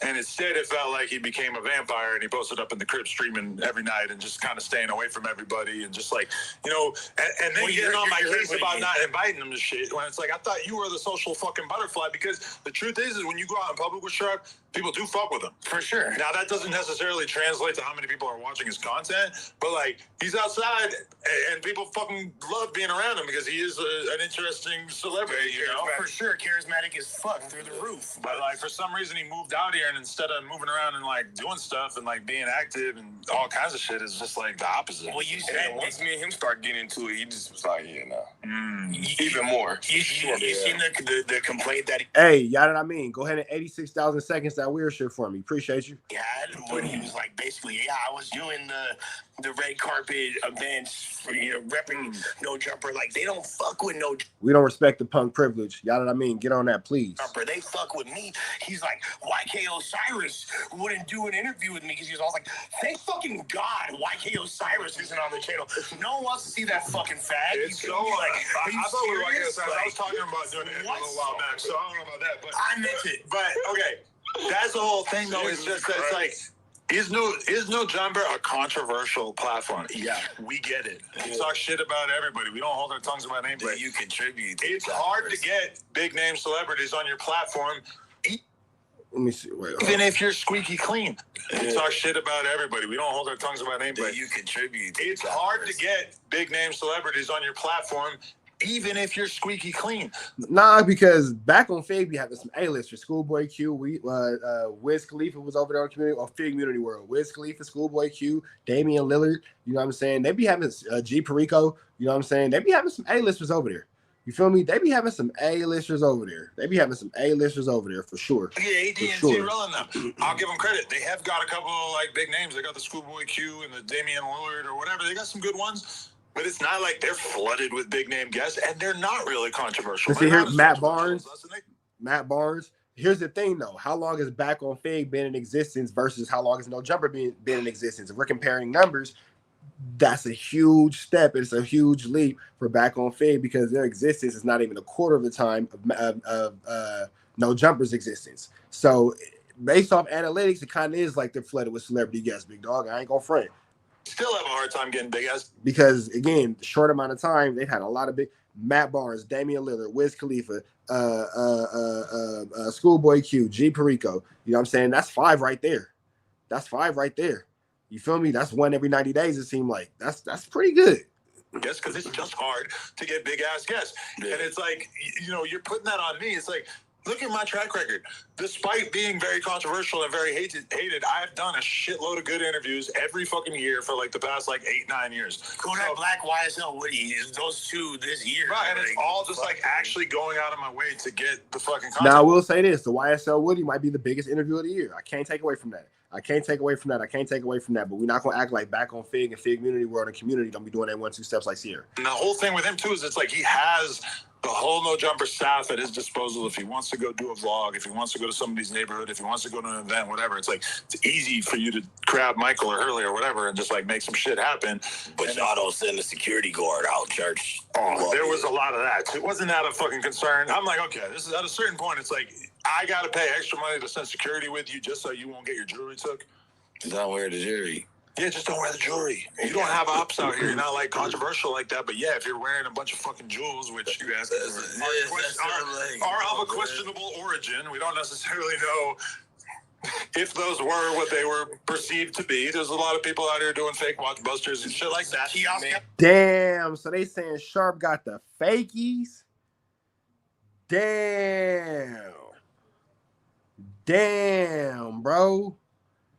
[SPEAKER 5] And instead, it felt like he became a vampire, and he posted up in the crib streaming every night and just kind of staying away from everybody and just like, you know, and then getting on my case about not inviting him to shit. When it's like, I thought you were the social fucking butterfly, because the truth is when you go out in public with Sharp, people do fuck with him.
[SPEAKER 4] For sure.
[SPEAKER 5] Now, that doesn't necessarily translate to how many people are watching his content, but like, he's outside and people fucking love being around him because he is an interesting celebrity, you know?
[SPEAKER 4] For sure, charismatic as fuck through the roof.
[SPEAKER 5] But like, for some reason, he moved out here, and instead of moving around and like doing stuff and like being active and all kinds of shit, is just like the opposite.
[SPEAKER 4] Well, you
[SPEAKER 6] And
[SPEAKER 4] said
[SPEAKER 6] once me and him start getting into it, he just was like, yeah, no.
[SPEAKER 4] you
[SPEAKER 6] Even more.
[SPEAKER 4] You seen the complaint that he
[SPEAKER 3] Hey, y'all know what I mean? Go ahead and 86,000 seconds that weird shit for me. Appreciate you.
[SPEAKER 4] had when he was like, basically, yeah, I was doing the red carpet events for, you know, repping No Jumper. Like, they don't fuck with No
[SPEAKER 3] We don't respect the punk privilege. Y'all know what I mean? Get on that, please.
[SPEAKER 4] Jumper. They fuck with me. He's like, YK Osiris wouldn't do an interview with me because he was all like, thank fucking God YK Osiris isn't on the channel. No one wants to see that fucking fag.
[SPEAKER 5] It's
[SPEAKER 4] You
[SPEAKER 5] so
[SPEAKER 4] feel me? Like,
[SPEAKER 5] I
[SPEAKER 4] are you
[SPEAKER 5] thought we were like
[SPEAKER 4] serious?
[SPEAKER 5] this. I was talking about doing it a
[SPEAKER 4] what?
[SPEAKER 5] little while back, so I don't know about that. But
[SPEAKER 4] I meant it.
[SPEAKER 5] But okay, that's the whole thing, though. It's just that it's like, is no Jumper a controversial platform? Yeah, we get it. We talk shit about everybody. We don't hold our tongues about anybody.
[SPEAKER 7] That you contribute to
[SPEAKER 5] It's
[SPEAKER 7] the
[SPEAKER 5] hard to
[SPEAKER 7] person.
[SPEAKER 5] get big name celebrities on your platform,
[SPEAKER 3] Let me see. Wait, hold
[SPEAKER 5] even
[SPEAKER 3] on.
[SPEAKER 5] if you're squeaky clean. We talk shit about everybody. We don't hold our tongues about
[SPEAKER 7] That
[SPEAKER 5] anybody.
[SPEAKER 7] you contribute to
[SPEAKER 5] It's
[SPEAKER 7] the
[SPEAKER 5] hard to
[SPEAKER 7] person.
[SPEAKER 5] get big name celebrities on your platform, even if you're squeaky clean.
[SPEAKER 3] Nah, because back on Fig, we had some A-listers. Schoolboy Q, Wiz Khalifa was over there on Community World. Wiz Khalifa, Schoolboy Q, Damian Lillard. You know what I'm saying? They be having G Perico. You know what I'm saying? They be having some A-listers over there. You feel me? They be having some A-listers over there. They be having some A-listers over there for sure.
[SPEAKER 5] Yeah, AD&T rolling them. I'll give them credit. They have got a couple of like big names. They got the Schoolboy Q and the Damian Lillard or whatever. They got some good ones. But it's not like they're flooded with big name guests, and they're not really controversial.
[SPEAKER 3] See here, Matt Barnes. Matt Barnes. Here's the thing, though. How long has Back on Fig been in existence versus how long has No Jumper been in existence? If we're comparing numbers, that's a huge step. It's a huge leap for Back on Fig because their existence is not even a quarter of the time of No Jumper's existence. So based off analytics, it kind of is like they're flooded with celebrity guests, big dog. I ain't gonna front.
[SPEAKER 5] Still have a hard time getting big guests.
[SPEAKER 3] Because, again, short amount of time, they've had a lot of big Matt Barnes, Damian Lillard, Wiz Khalifa, Schoolboy Q, G Perico. You know what I'm saying? That's 5 right there. That's 5 right there. You feel me? That's 1 every 90 days, it seemed like. That's pretty good.
[SPEAKER 5] Yes, because it's just hard to get big ass guests. Yeah. And it's like, you know, you're putting that on me. It's like, look at my track record. Despite being very controversial and very hated, I've done a shitload of good interviews every fucking year for like the past like 8-9 years.
[SPEAKER 4] Kodak Black, YSL Woody, those two this year.
[SPEAKER 5] Right, and it's all just like actually going out of my way to get the fucking content.
[SPEAKER 3] Now, I will say this. The YSL Woody might be the biggest interview of the year. I can't take away from that. But we're not going to act like Back on Fig and Fig Community World and Community don't be doing that 1-2 steps like Sierra.
[SPEAKER 5] And the whole thing with him, too, is it's like he has the whole No Jumper staff at his disposal. If he wants to go do a vlog, if he wants to go to somebody's neighborhood, if he wants to go to an event, whatever, it's like it's easy for you to grab Michael or Hurley or whatever and just like make some shit happen.
[SPEAKER 1] But y'all don't send a security guard out, church.
[SPEAKER 5] Oh, there was a lot of that. It wasn't that a fucking concern. I'm like, okay, this is at a certain point. It's like I got to pay extra money to send security with you just so you won't get your jewelry took.
[SPEAKER 1] Don't wear the jewelry.
[SPEAKER 5] Yeah, just don't wear the jewelry. You don't have ops out here. You're not like controversial like that. But yeah, if you're wearing a bunch of fucking jewels, which you guys are of a questionable origin, we don't necessarily know if those were what they were perceived to be. There's a lot of people out here doing fake watch busters and shit like that.
[SPEAKER 3] Damn. So they saying Sharp got the fakies? Damn, bro.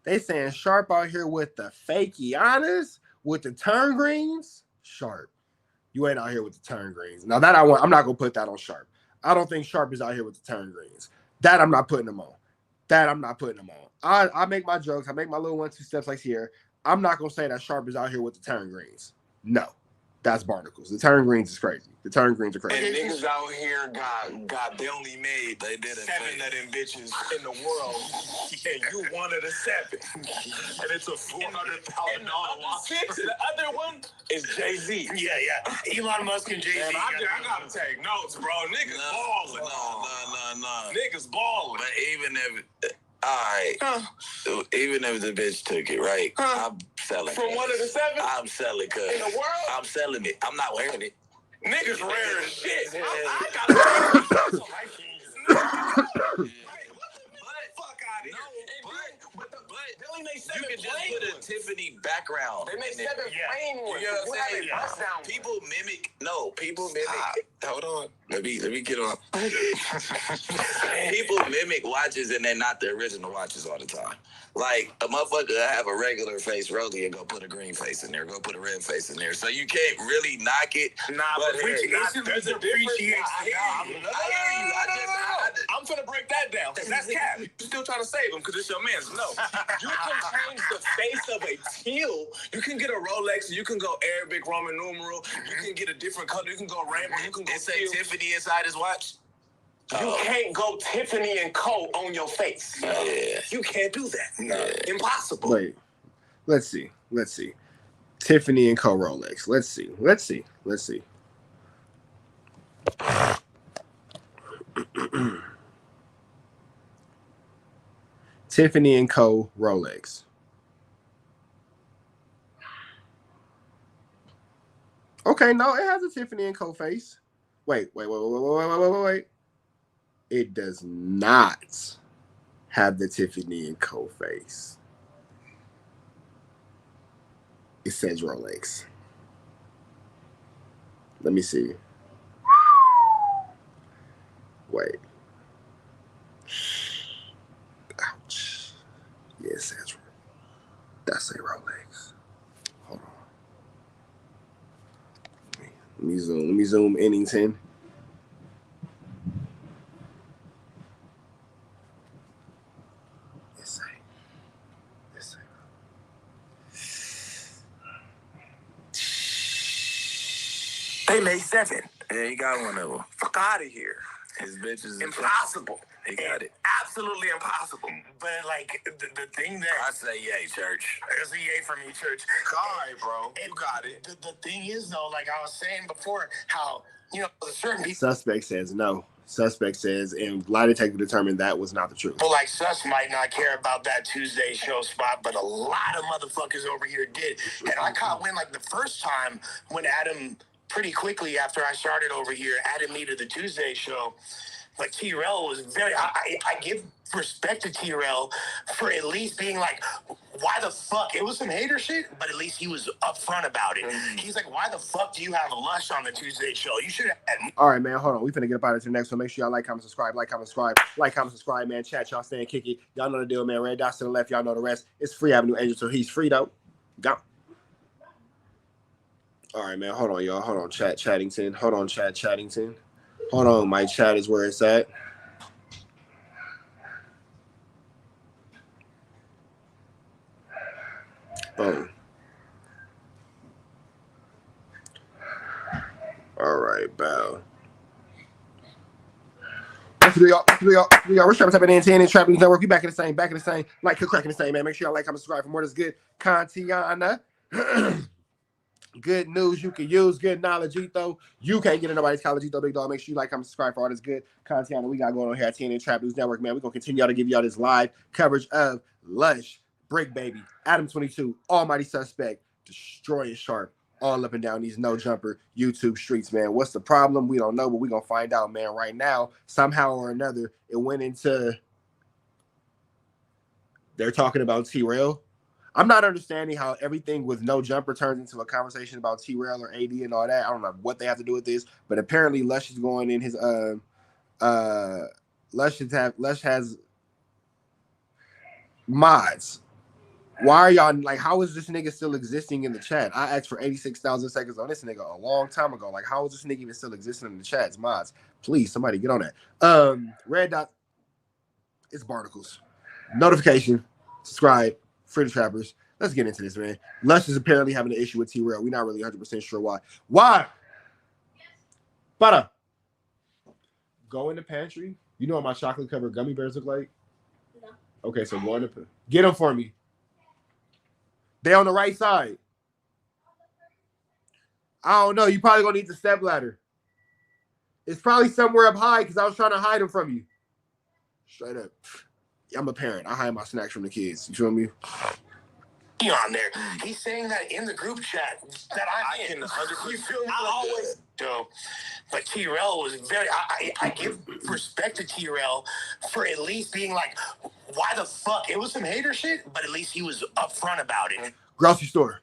[SPEAKER 3] They saying Sharp out here with the fakey-honest, with the turn greens. Sharp, you ain't out here with the turn greens. Now that I'm not gonna put that on Sharp. I don't think Sharp is out here with the turn greens. That I'm not putting him on. I make my jokes. I make my little 1-2 steps like here. I'm not gonna say that Sharp is out here with the turn greens. No, that's barnacles. The turn greens is crazy. The turn greens are crazy.
[SPEAKER 6] And niggas out here they only made 7 of them bitches in the world. And you one of the 7.
[SPEAKER 5] And it's a $400,000 watch.
[SPEAKER 6] The other one is Jay-Z.
[SPEAKER 4] Yeah. Elon Musk and Jay-Z.
[SPEAKER 6] Man, I gotta take notes, bro. Niggas balling.
[SPEAKER 1] No.
[SPEAKER 6] Niggas balling.
[SPEAKER 1] But even if... All right. Even if the bitch took it, right? I'm selling
[SPEAKER 6] From
[SPEAKER 1] it.
[SPEAKER 6] one of the 7?
[SPEAKER 1] I'm selling it.
[SPEAKER 6] In the world?
[SPEAKER 1] I'm selling it. I'm not wearing it.
[SPEAKER 6] Niggas rare as shit. I gotta
[SPEAKER 1] You can just put a Tiffany background.
[SPEAKER 6] They made 7 plain ones.
[SPEAKER 1] You know what I'm saying? People mimic. Hold on. Let me get on. People mimic watches and they're not the original watches all the time. Like a motherfucker have a regular face rollie and go put a green face in there, go put a red face in there. So you can't really knock it.
[SPEAKER 6] Nah, but there's a difference. I'm finna break that down because that's cap. You still trying to save them because it's your man's. No, you can change the face of a teal. You can get a Rolex. You can go Arabic Roman numeral. You can get a different color. You can go rainbow. You can go.
[SPEAKER 1] It say Tiffany inside his watch.
[SPEAKER 6] You can't go Tiffany and Co. on your face.
[SPEAKER 1] Yeah.
[SPEAKER 6] You can't do that. No. Impossible.
[SPEAKER 3] Wait, let's see. Tiffany and Co. Rolex. Let's see. Tiffany and Co. Rolex. Okay, no, it has a Tiffany and Co. face. Wait. It does not have the Tiffany and Co. face. It says Rolex. Let me see. Wait. Ouch. Yeah, it says that's a Rolex. Hold on. Let me zoom Innington.
[SPEAKER 4] They lay 7.
[SPEAKER 7] Yeah, he got one of them.
[SPEAKER 4] Fuck out of here.
[SPEAKER 7] His bitches.
[SPEAKER 4] Impossible.
[SPEAKER 7] He got it.
[SPEAKER 4] Absolutely impossible. But like the thing that
[SPEAKER 7] I say yay, church.
[SPEAKER 4] there's a yay from you, church.
[SPEAKER 2] All right, bro. You got it.
[SPEAKER 4] The thing is though, like I was saying before, how certain people.
[SPEAKER 3] Suspect says no. Suspect says, and lie detector determined that was not the truth.
[SPEAKER 4] People like Sus might not care about that Tuesday show spot, but a lot of motherfuckers over here did. And I caught wind like the first time when Adam, pretty quickly after I started over here, added me to the Tuesday show. Like T-Rel was very, I give respect to T-Rel for at least being like, why the fuck? It was some hater shit, but at least he was upfront about it. He's like, why the fuck do you have Lush on the Tuesday show? You should have.
[SPEAKER 3] All right, man, hold on. We finna get up out of the next one. Make sure y'all like, comment, subscribe, man. Chat, y'all staying kicky. Y'all know the deal, man. Red dots to the left, y'all know the rest. It's free Avenue Angel, so he's free though. Go. All right, man, hold on, y'all. Hold on, Chattington. Hold on, Chattington. Hold on, my chat is where it's at. Boom. All right, bow. Y'all. We're trapping type of antenna and trapping network. We back in the same. Like cracking the same, man. Make sure y'all like, comment, subscribe for more of this good content. Good news you can use, good knowledge, Etho. You can't get in nobody's college, Etho, big dog. Make sure you like, comment, subscribe for all this good content that we got going on here at TNN Trap News Network, man. We're going to continue to give y'all this live coverage of Lush, Bricc Baby, Adam 22, Almighty Suspect, Destroying Sharp, all up and down these no jumper YouTube streets, man. What's the problem? We don't know, but we're going to find out, man. Right now, somehow or another, it went into, they're talking about T-Rail. I'm not understanding how everything with no jumper turns into a conversation about T-Rail or AD and all that. I don't know what they have to do with this, but apparently Lush is going in his Lush has mods. Why are y'all like, how is this nigga still existing in the chat? I asked for 86,000 seconds on this nigga a long time ago. Like, how is this nigga even still existing in the chat? It's mods. Please, somebody get on that. Red dot, it's barnacles. Notification, subscribe. Free the trappers. Let's get into this, man. Lush is apparently having an issue with T-Rail. We're not really 100% sure why. Why? Butter. Go in the pantry. You know what my chocolate covered gummy bears look like? No. Okay, so go in the get them for me. They on the right side. I don't know. You probably gonna need the step ladder. It's probably somewhere up high because I was trying to hide them from you. Straight up. I'm a parent. I hide my snacks from the kids. You feel me?
[SPEAKER 4] On there, he's saying that in the group chat that I can 100%. You feel me? I always do. But T-Rail was very. I give respect to T-Rail for at least being like, why the fuck? It was some hater shit, but at least he was upfront about it.
[SPEAKER 3] Grocery store.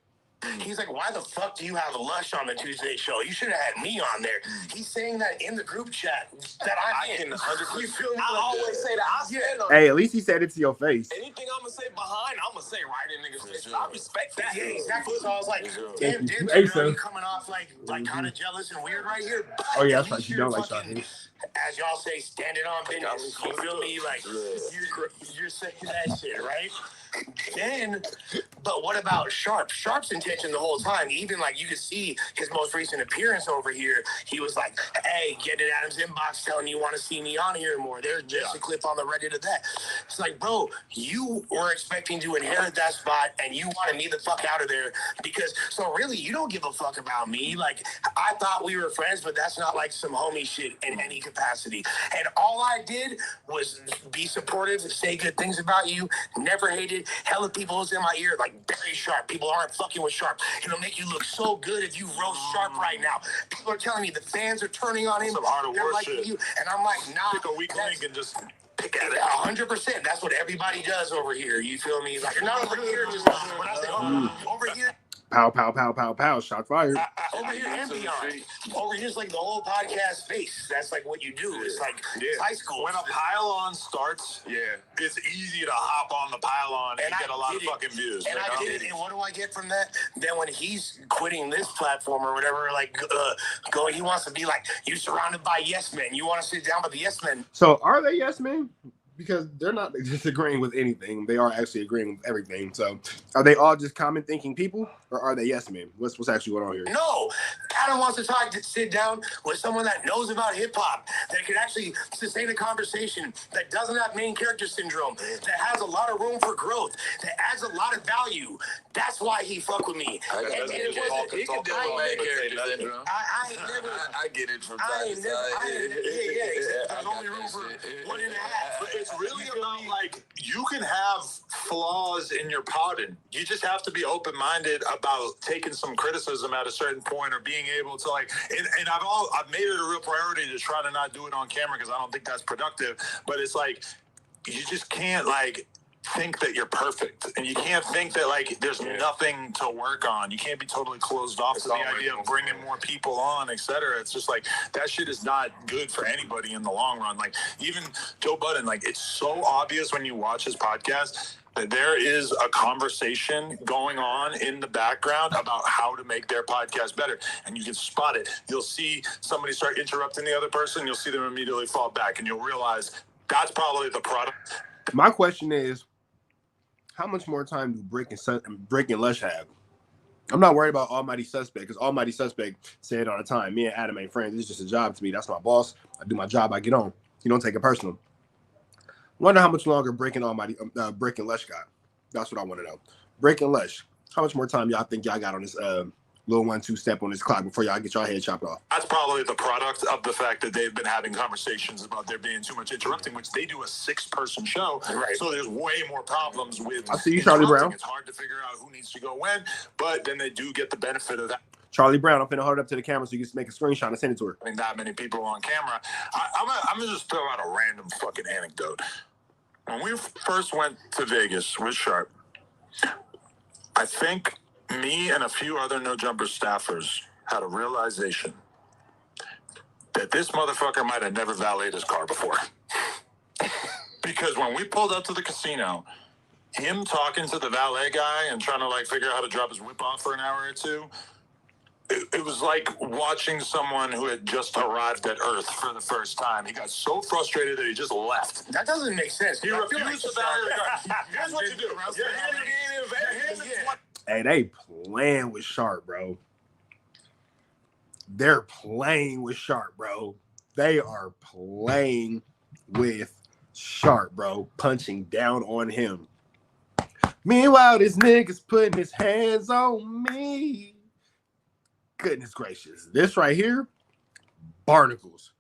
[SPEAKER 4] He's like, why the fuck do you have Lush on the Tuesday show? You should have had me on there. He's saying that in the group chat that I can 100%. You feel me? I always say that. I stand on.
[SPEAKER 3] Hey, at least he said it to your face.
[SPEAKER 6] Anything I'm gonna say behind, I'm gonna say right in niggas' face. I respect that.
[SPEAKER 4] Yeah, exactly. So I was like, damn, you coming off like kind of jealous and weird right here. But
[SPEAKER 3] oh yeah, that's right. You don't like chocolate.
[SPEAKER 4] As y'all say, standing on business. You feel me? Like you're saying that shit, right? Then, but what about Sharp? Sharp's intention the whole time, even like you could see his most recent appearance over here, he was like, hey, get in Adam's inbox telling you want to see me on here more. There's just a clip on the Reddit of that. It's like, bro, you were expecting to inherit that spot and you wanted me the fuck out of there because, so really, you don't give a fuck about me. Like, I thought we were friends, but that's not like some homie shit in any capacity. And all I did was be supportive, say good things about you, never hated. Hella people was in my ear like very Sharp. People aren't fucking with Sharp. It'll make you look so good if you roast Sharp right now. People are telling me the fans are turning on him.
[SPEAKER 2] Some harder
[SPEAKER 4] They're
[SPEAKER 2] work
[SPEAKER 4] liking
[SPEAKER 2] shit.
[SPEAKER 4] you, and I'm like, nah.
[SPEAKER 2] Pick a weak link and just pick at it.
[SPEAKER 4] 100%. That's what everybody does over here. You feel me? Like not over here, just when I say over here.
[SPEAKER 3] Pow, pow, pow, pow, pow. Shot fired.
[SPEAKER 4] Over here and beyond. Over here's like the whole podcast space. That's like what you do. It's like high school.
[SPEAKER 2] When a pile-on starts, it's easy to hop on the pile-on and get a lot of fucking views.
[SPEAKER 4] And I did it. And what do I get from that? Then when he's quitting this platform or whatever, like going, he wants to be like, you surrounded by yes men. You want to sit down with the yes men.
[SPEAKER 3] So are they yes men? Because they're not disagreeing with anything. They are actually agreeing with everything. So are they all just common thinking people or are they yes men? What's actually going on here?
[SPEAKER 4] No. Adam wants to sit down with someone that knows about hip hop, that can actually sustain a conversation, that doesn't have main character syndrome, that has a lot of room for growth, that adds a lot of value. That's why he fuck with me.
[SPEAKER 7] He can deal with main character syndrome. I get it from time to time.
[SPEAKER 4] There's only room for 1.5.
[SPEAKER 2] But it's really about, like, you can have flaws in your pouting. You just have to be open-minded about taking some criticism at a certain point, or being able to, like, and I've made it a real priority to try to not do it on camera, because I don't think that's productive. But it's like, you just can't, like, think that you're perfect, and you can't think that, like, there's nothing to work on. You can't be totally closed off to the idea of bringing more people on, etc. It's just like, that shit is not good for anybody in the long run. Like, even Joe Budden, like, it's so obvious when you watch his podcast that there is a conversation going on in the background about how to make their podcast better, and you can spot it. You'll see somebody start interrupting the other person, you'll see them immediately fall back, and you'll realize that's probably the product.
[SPEAKER 3] My question is, how much more time do Bricc and Lush have? I'm not worried about Almighty Suspect, because Almighty Suspect said all the time, me and Adam ain't friends. It's just a job to me. That's my boss. I do my job. I get on. You don't take it personal. Wonder how much longer Bricc and Lush got. That's what I want to know. Bricc and Lush, how much more time y'all think y'all got on this little 1-2 step on this clock before y'all get y'all head chopped off?
[SPEAKER 2] That's probably the product of the fact that they've been having conversations about there being too much interrupting, which they do a 6-person show. Right. So there's way more problems with.
[SPEAKER 3] I see you, Charlie Brown.
[SPEAKER 2] It's hard to figure out who needs to go when, but then they do get the benefit of that.
[SPEAKER 3] Charlie Brown, I'm finna hold it up to the camera so you can make a screenshot and send it to her.
[SPEAKER 2] I think that many people on camera. I'm gonna just throw out a random fucking anecdote. When we first went to Vegas with Sharp, I think me and a few other No Jumper staffers had a realization that this motherfucker might have never valeted his car before. Because when we pulled up to the casino, him talking to the valet guy and trying to, like, figure out how to drop his whip off for an hour or two, it was like watching someone who had just arrived at Earth for the first time. He got so frustrated that he just left.
[SPEAKER 4] That doesn't make sense.
[SPEAKER 2] He refused to valet the car. Here's what you do.
[SPEAKER 3] Hey, they playing with Sharp, bro. They're playing with Sharp, bro. They are playing with Sharp, bro. Punching down on him. Meanwhile, this nigga's putting his hands on me. Goodness gracious. This right here, barnacles.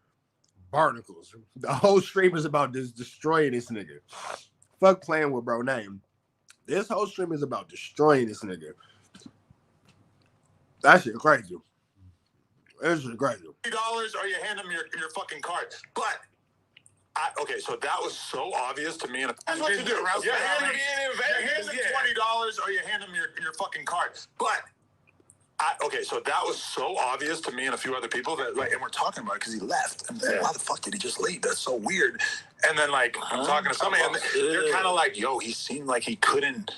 [SPEAKER 3] Barnacles. The whole stream is about destroying this nigga. Fuck playing with bro name. This whole stream is about destroying this nigga. That shit crazy. This shit crazy.
[SPEAKER 2] $20 or you hand him your fucking card. But okay, so that was so obvious to me. And that's what you do. You hand him $20 or you hand him your fucking card. But okay, so that was so obvious to me and a few other people that, like, and we're talking about it because he left. And why the fuck did he just leave? That's so weird. And then, like, I'm talking to somebody, and they're kind of like, yo, he seemed like he couldn't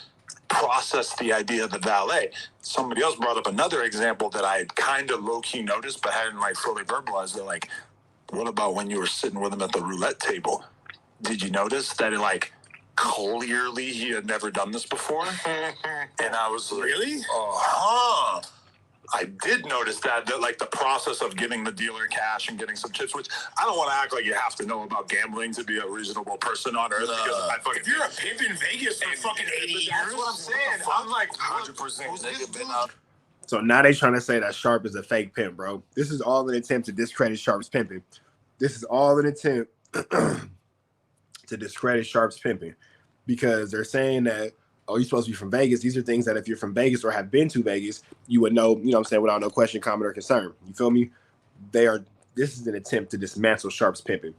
[SPEAKER 2] process the idea of the valet. Somebody else brought up another example that I had kind of low-key noticed but hadn't, like, fully verbalized. They're like, what about when you were sitting with him at the roulette table? Did you notice that, like, clearly he had never done this before? And I was like, really? I did notice that, like, the process of giving the dealer cash and getting some chips, which I don't want to act like you have to know about gambling to be a reasonable person on Earth. Because if you're a pimp in Vegas for fucking 80 years, that's what I'm saying. I'm like 100%.
[SPEAKER 3] So now they trying to say that Sharp is a fake pimp, bro. This is all an attempt to discredit Sharp's pimping. This is all an attempt to discredit Sharp's pimping, because they're saying that, oh, you're supposed to be from Vegas. These are things that if you're from Vegas or have been to Vegas, you would know, you know what I'm saying, without no question, comment, or concern. You feel me? This is an attempt to dismantle Sharp's pimping.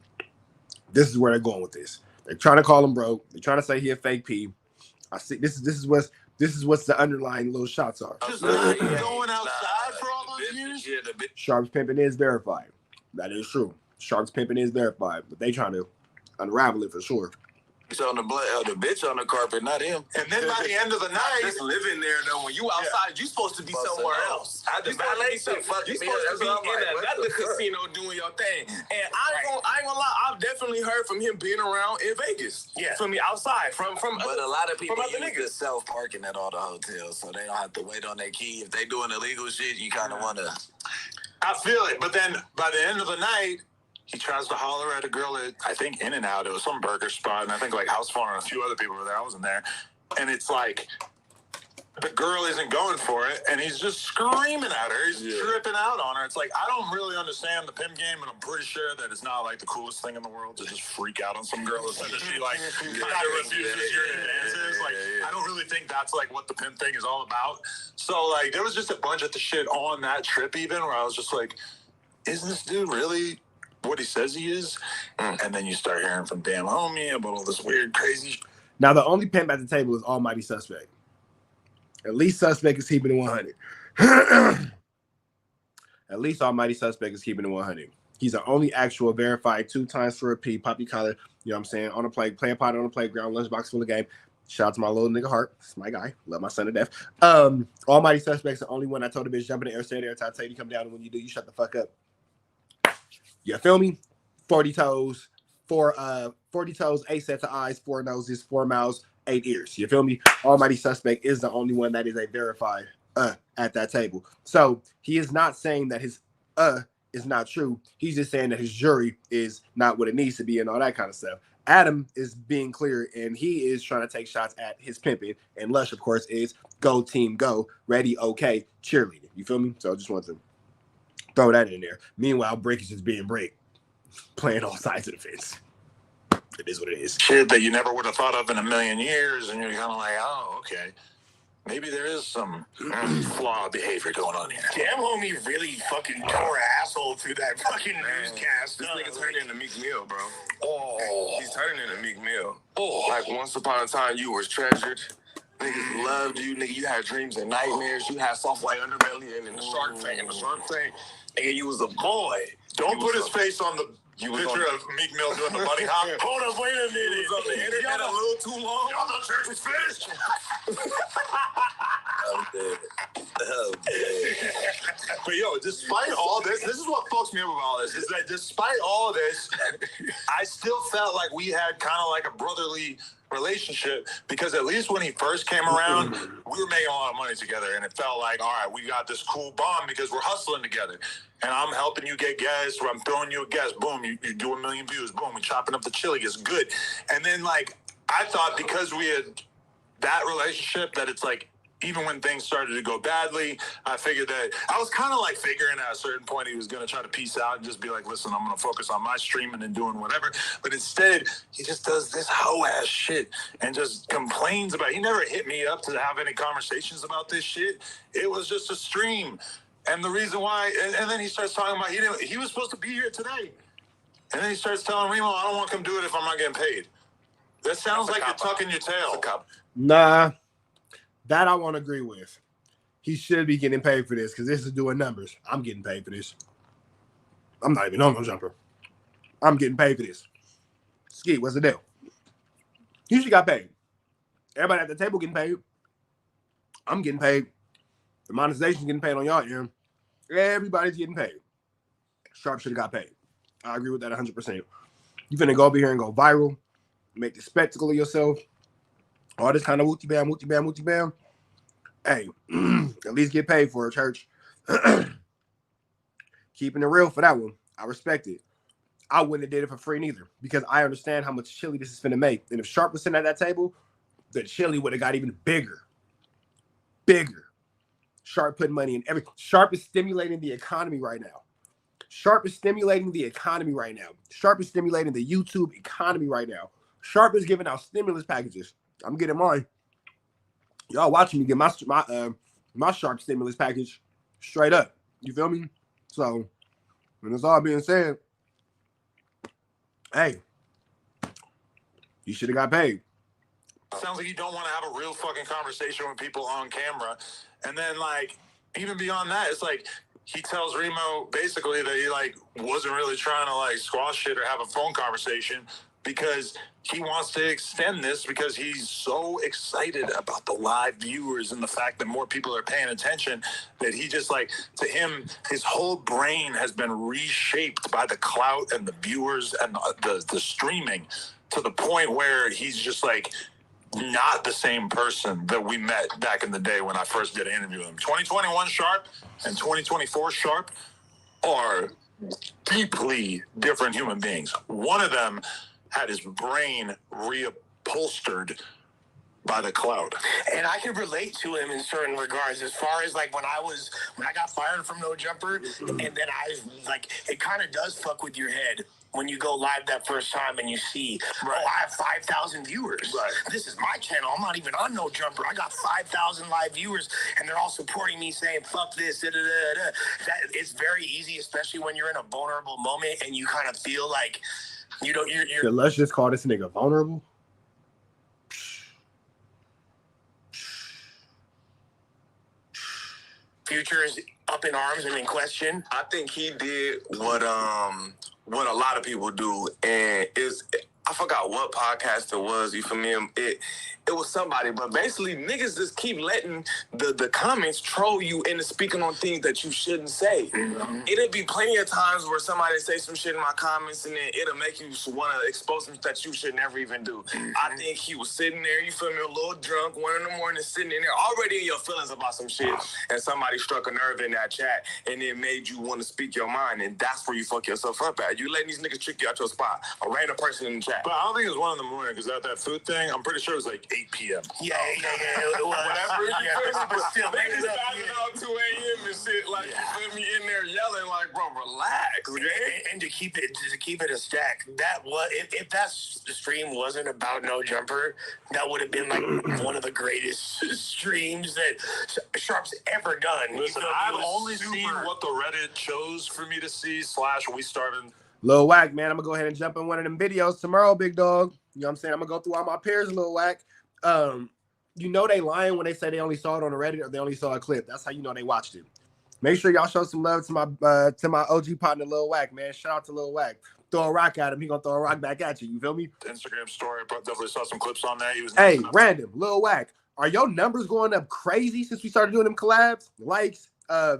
[SPEAKER 3] This is where they're going with this. They're trying to call him broke. They're trying to say he a fake P. I see this is what's the underlying little shots are.
[SPEAKER 2] Just going outside for all those years?
[SPEAKER 3] Sharp's pimping is verified. That is true. Sharp's pimping is verified, but they trying to unravel it for sure.
[SPEAKER 7] On the bitch on the carpet, not him.
[SPEAKER 2] And then by the end of the night,
[SPEAKER 6] just living there though. When you outside, you supposed to be somewhere else. You supposed to be in another casino doing your thing. And I ain't gonna lie, I've definitely heard from him being around in Vegas. Yeah, from me outside, from.
[SPEAKER 7] But a lot of people use the self parking at all the hotels, so they don't have to wait on their key. If they doing illegal shit, you kind of want to.
[SPEAKER 2] I feel it. But then by the end of the night, he tries to holler at a girl at, I think, In-N-Out. It was some burger spot, and I think like House Phone and a few other people were there. I wasn't there. And it's like, the girl isn't going for it, and he's just screaming at her. He's tripping out on her. It's like, I don't really understand the pimp game, and I'm pretty sure that it's not like the coolest thing in the world to just freak out on some girl as soon as she like kind of refuses your advances. Like, I don't really think that's like what the pimp thing is all about. So like, there was just a bunch of the shit on that trip even where I was just like, isn't this dude really what he says he is? And then you start hearing from Damn Homie about all this weird, crazy.
[SPEAKER 3] Now the only pimp at the table is Almighty Suspect. At least Suspect is keeping it 100. At least Almighty Suspect is keeping it 100. He's the only actual verified 2 times for a P, poppy collar, you know what I'm saying, on the play, playing pot on the playground, lunchbox full of game. Shout out to my little nigga Hart. It's my guy. Love my son to death. Almighty Suspect's the only one I told the bitch, jump in the air, stay there until I tell you to come down, and when you do, you shut the fuck up. You feel me? 40 toes, 40 toes, 8 sets of eyes, 4 noses, 4 mouths, 8 ears. You feel me? Almighty Suspect is the only one that is a verified at that table. So he is not saying that his is not true. He's just saying that his jury is not what it needs to be and all that kind of stuff. Adam is being clear, and he is trying to take shots at his pimping. And Lush, of course, is go team go, ready, okay, cheerleading. You feel me? So I just want to throw that in there. Meanwhile, Bricc is just being Bricc, playing all sides of the fence. It is what it is.
[SPEAKER 2] Shit that you never would have thought of in a million years, and you're kind of like, oh, okay. Maybe there is some flawed behavior going on here.
[SPEAKER 4] Damn Homie really fucking tore asshole through that fucking newscast.
[SPEAKER 6] This nigga turned into Meek Mill, bro.
[SPEAKER 2] Oh.
[SPEAKER 6] He's turning into Meek Mill.
[SPEAKER 2] Oh.
[SPEAKER 6] Like, once upon a time, you was treasured. Niggas loved you. Nigga, you had dreams and nightmares. You had soft white underbelly and the shark thing and the shark thing. Nigga, you was a boy.
[SPEAKER 2] Don't put his face on the picture of Meek Mill doing the bunny hop.
[SPEAKER 4] Hold up, wait a minute.
[SPEAKER 6] He was on the internet a little too long.
[SPEAKER 2] Y'all thought church was finished?
[SPEAKER 7] I'm dead. I'm dead.
[SPEAKER 2] But yo, despite all this is what fucks me up about all this, is that despite all of this, I still felt like we had kind of like a brotherly relationship, because at least when he first came around, we were making a lot of money together, and it felt like, all right, we got this cool bond because we're hustling together, and I'm helping you get guests, or I'm throwing you a guest, boom, you do 1 million views, boom, we chopping up the chili, it's good. And then like, I thought because we had that relationship that it's like, even when things started to go badly, I figured that I was kind of like figuring at a certain point he was going to try to peace out and just be like, listen, I'm going to focus on my streaming and doing whatever. But instead, he just does this hoe ass shit and just complains about it. He never hit me up to have any conversations about this shit. It was just a stream. And the reason why, and then he starts talking about, he was supposed to be here today. And then he starts telling Remo, I don't want to come do it if I'm not getting paid. That sounds like you're tucking your tail.
[SPEAKER 3] Nah. That I won't agree with. He should be getting paid for this because this is doing numbers. I'm getting paid for this. I'm not even on no jumper. I'm getting paid for this. Ski, what's the deal? He should got paid. Everybody at the table getting paid. I'm getting paid. The monetization's getting paid on y'all end. Everybody's getting paid. Sharp should have got paid. I agree with that 100%. You finna go over here and go viral, make the spectacle of yourself. All this kind of wooty bam, wooty bam, wooty bam. Hey, at least get paid for it, church. Keeping it real for that one. I respect it. I wouldn't have did it for free neither, because I understand how much chili this is finna make. And if Sharp was sitting at that table, the chili would have got even bigger. Bigger. Sharp putting money in every. Sharp is stimulating the economy right now. Sharp is stimulating the economy right now. Sharp is stimulating the YouTube economy right now. Sharp is giving out stimulus packages. I'm getting mine. Y'all watching me get my Sharp stimulus package straight up. You feel me? So, when it's all being said, hey, you should have got paid.
[SPEAKER 2] Sounds like you don't want to have a real fucking conversation with people on camera. And then, like, even beyond that, it's like he tells Remo basically that he, like, wasn't really trying to, like, squash it or have a phone conversation, because he wants to extend this because he's so excited about the live viewers and the fact that more people are paying attention, that he just, like, to him, his whole brain has been reshaped by the clout and the viewers and the streaming, to the point where he's just, like, not the same person that we met back in the day when I first did an interview with him. 2021 Sharp and 2024 Sharp, are deeply different human beings. One of them had his brain reupholstered by the cloud.
[SPEAKER 4] And I can relate to him in certain regards, as far as like when I got fired from No Jumper, and then it kind of does fuck with your head when you go live that first time and you see, I have 5,000 viewers. Right. This is my channel. I'm not even on No Jumper. I got 5,000 live viewers, and they're all supporting me, saying fuck this. Da, da, da, da. That it's very easy, especially when you're in a vulnerable moment and you kind of feel like you're.
[SPEAKER 3] Let's just call this nigga vulnerable.
[SPEAKER 4] Future is up in arms and in question.
[SPEAKER 6] I think he did what a lot of people do, and I forgot what podcast it was. You feel me? It was somebody, but basically niggas just keep letting the comments troll you into speaking on things that you shouldn't say. Mm-hmm. It'll be plenty of times where somebody say some shit in my comments, and then it'll make you want to expose something that you should never even do. Mm-hmm. I think he was sitting there, you feel me, a little drunk, 1 a.m, sitting in there, already in your feelings about some shit, and somebody struck a nerve in that chat, and it made you want to speak your mind, and that's where you fuck yourself up at. You letting these niggas trick you out your spot. A random person in the chat.
[SPEAKER 2] But I don't think it was 1 a.m, because that food thing, I'm pretty sure it was like 8 p.m.
[SPEAKER 4] Yeah. Whatever.
[SPEAKER 6] But still, niggas standing out 2 a.m. and shit, like, you feel me, in there yelling, like, bro, relax, okay?
[SPEAKER 4] And to keep it a stack, if that stream wasn't about No Jumper, that would have been like one of the greatest streams that Sharp's ever done.
[SPEAKER 2] Listen, I've only seen what the Reddit chose for me to see / we started.
[SPEAKER 3] Lil Wack, man, I'm gonna go ahead and jump in one of them videos tomorrow, big dog. You know what I'm saying? I'm gonna go through all my peers, Lil Wack. You know they lying when they say they only saw it on the Reddit or they only saw a clip. That's how you know they watched it. Make sure y'all show some love to my OG partner, Lil Wack, man. Shout out to Lil Wack. Throw a rock at him, he gonna throw a rock back at you. You feel me?
[SPEAKER 2] Instagram story, I definitely saw some clips on that. He was
[SPEAKER 3] random, Lil Wack. Are your numbers going up crazy since we started doing them collabs? Likes,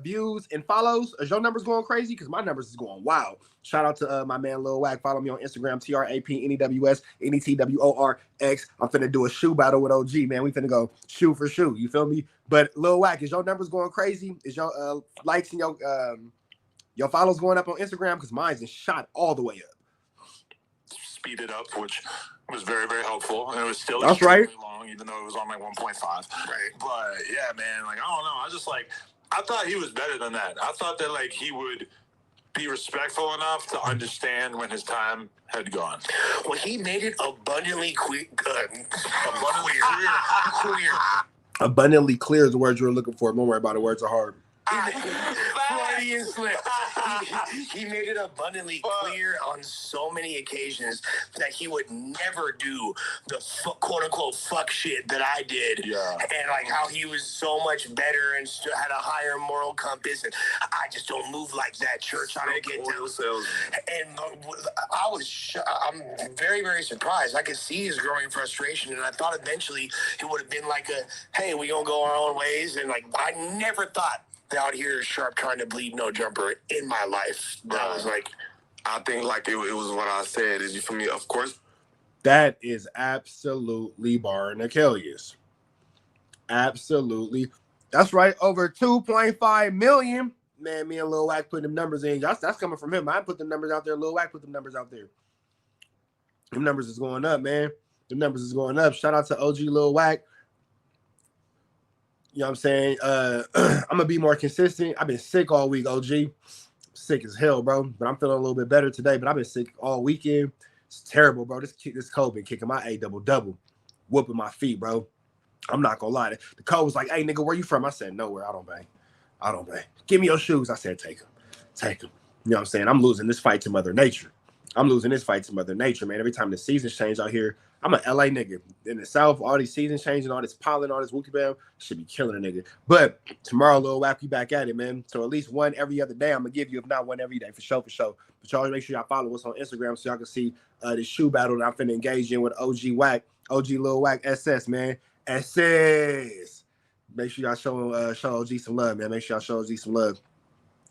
[SPEAKER 3] views, and follows? Is your numbers going crazy? Because my numbers is going wild. Shout out to my man Lil Wack. Follow me on Instagram, TRAPNEWS NETWORX. I'm finna do a shoe battle with OG, man. We finna go shoe for shoe. You feel me? But Lil Wack, is your numbers going crazy? Is your likes and your follows going up on Instagram? Because mine's is shot all the way up.
[SPEAKER 2] Speeded up, which was very, very helpful. And it was still
[SPEAKER 3] That's right.
[SPEAKER 2] long, even though it was on like 1.5. Right. But yeah, man, like, I don't know. I thought he was better than that. I thought that like he would be respectful enough to understand when his time had gone.
[SPEAKER 4] When he made it abundantly clear.
[SPEAKER 3] Abundantly clear is the word you were looking for. Don't worry about it. Words are hard.
[SPEAKER 4] Freudian slip. He made it abundantly clear on so many occasions that he would never do the quote unquote fuck shit that I did. Yeah. And like how he was so much better and had a higher moral compass. And I just don't move like that, church. I don't get those. And I'm very, very surprised. I could see his growing frustration. And I thought eventually it would have been like hey, we gonna go our own ways. And like, I never thought out here Sharp trying to bleed No Jumper in my life. That was like,
[SPEAKER 6] I think like it was what I said. Is you for me? Of course,
[SPEAKER 3] that is absolutely bar Achilles. Absolutely, that's right. Over 2.5 million. Man, me and Lil Wack put them numbers in. That's coming from him. I put the numbers out there. Lil Wack put them numbers out there. Them numbers is going up, man. Them numbers is going up. Shout out to OG Lil Wack. You know what I'm saying? I'm going to be more consistent. I've been sick all week, OG. Sick as hell, bro. But I'm feeling a little bit better today. But I've been sick all weekend. It's terrible, bro. This cold been kicking my A double, whooping my feet, bro. I'm not going to lie. The cold was like, hey, nigga, where you from? I said, nowhere. I don't bang. Give me your shoes. I said, take them. You know what I'm saying? I'm losing this fight to Mother Nature. Man. Every time the seasons change out here, I'm an LA nigga. In the South, all these seasons changing, all this pollen, all this wookie bam, should be killing a nigga. But tomorrow, Lil Wack, we back at it, man. So at least one every other day, I'm going to give you, if not one every day, for sure. But y'all make sure y'all follow us on Instagram so y'all can see this shoe battle that I'm finna engage in with OG Lil Wack SS, man. SS. Make sure y'all show OG some love, man. Make sure y'all show OG some love.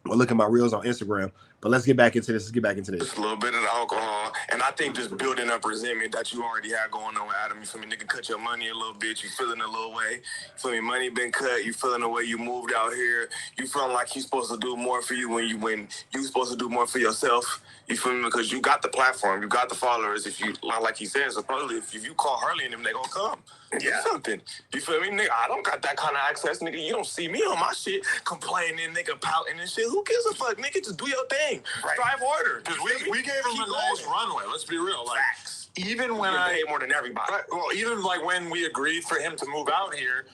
[SPEAKER 3] Well, look at my reels on Instagram. But let's get back into this.
[SPEAKER 6] Just a little bit of the alcohol. And I think just building up resentment that you already had going on with Adam. You feel me? Nigga cut your money a little bit. You feeling a little way. You feel me? Money been cut. You feeling the way you moved out here. You feeling like he's supposed to do more for you when you supposed to do more for yourself. You feel me? Because you got the platform. You got the followers. If you, like he said, supposedly, if you call Hurley and them, they gonna come. Yeah. Something. You feel me? Nigga, I don't got that kind of access, nigga. You don't see me on my shit complaining, nigga, pouting and shit. Who gives a fuck, nigga? Just do your thing. Right. Strive harder.
[SPEAKER 2] Because we gave him a nice runway. Let's be real. Like, facts. Even when I
[SPEAKER 6] paid more than everybody.
[SPEAKER 2] Right, well, even like when we agreed for him to move out here,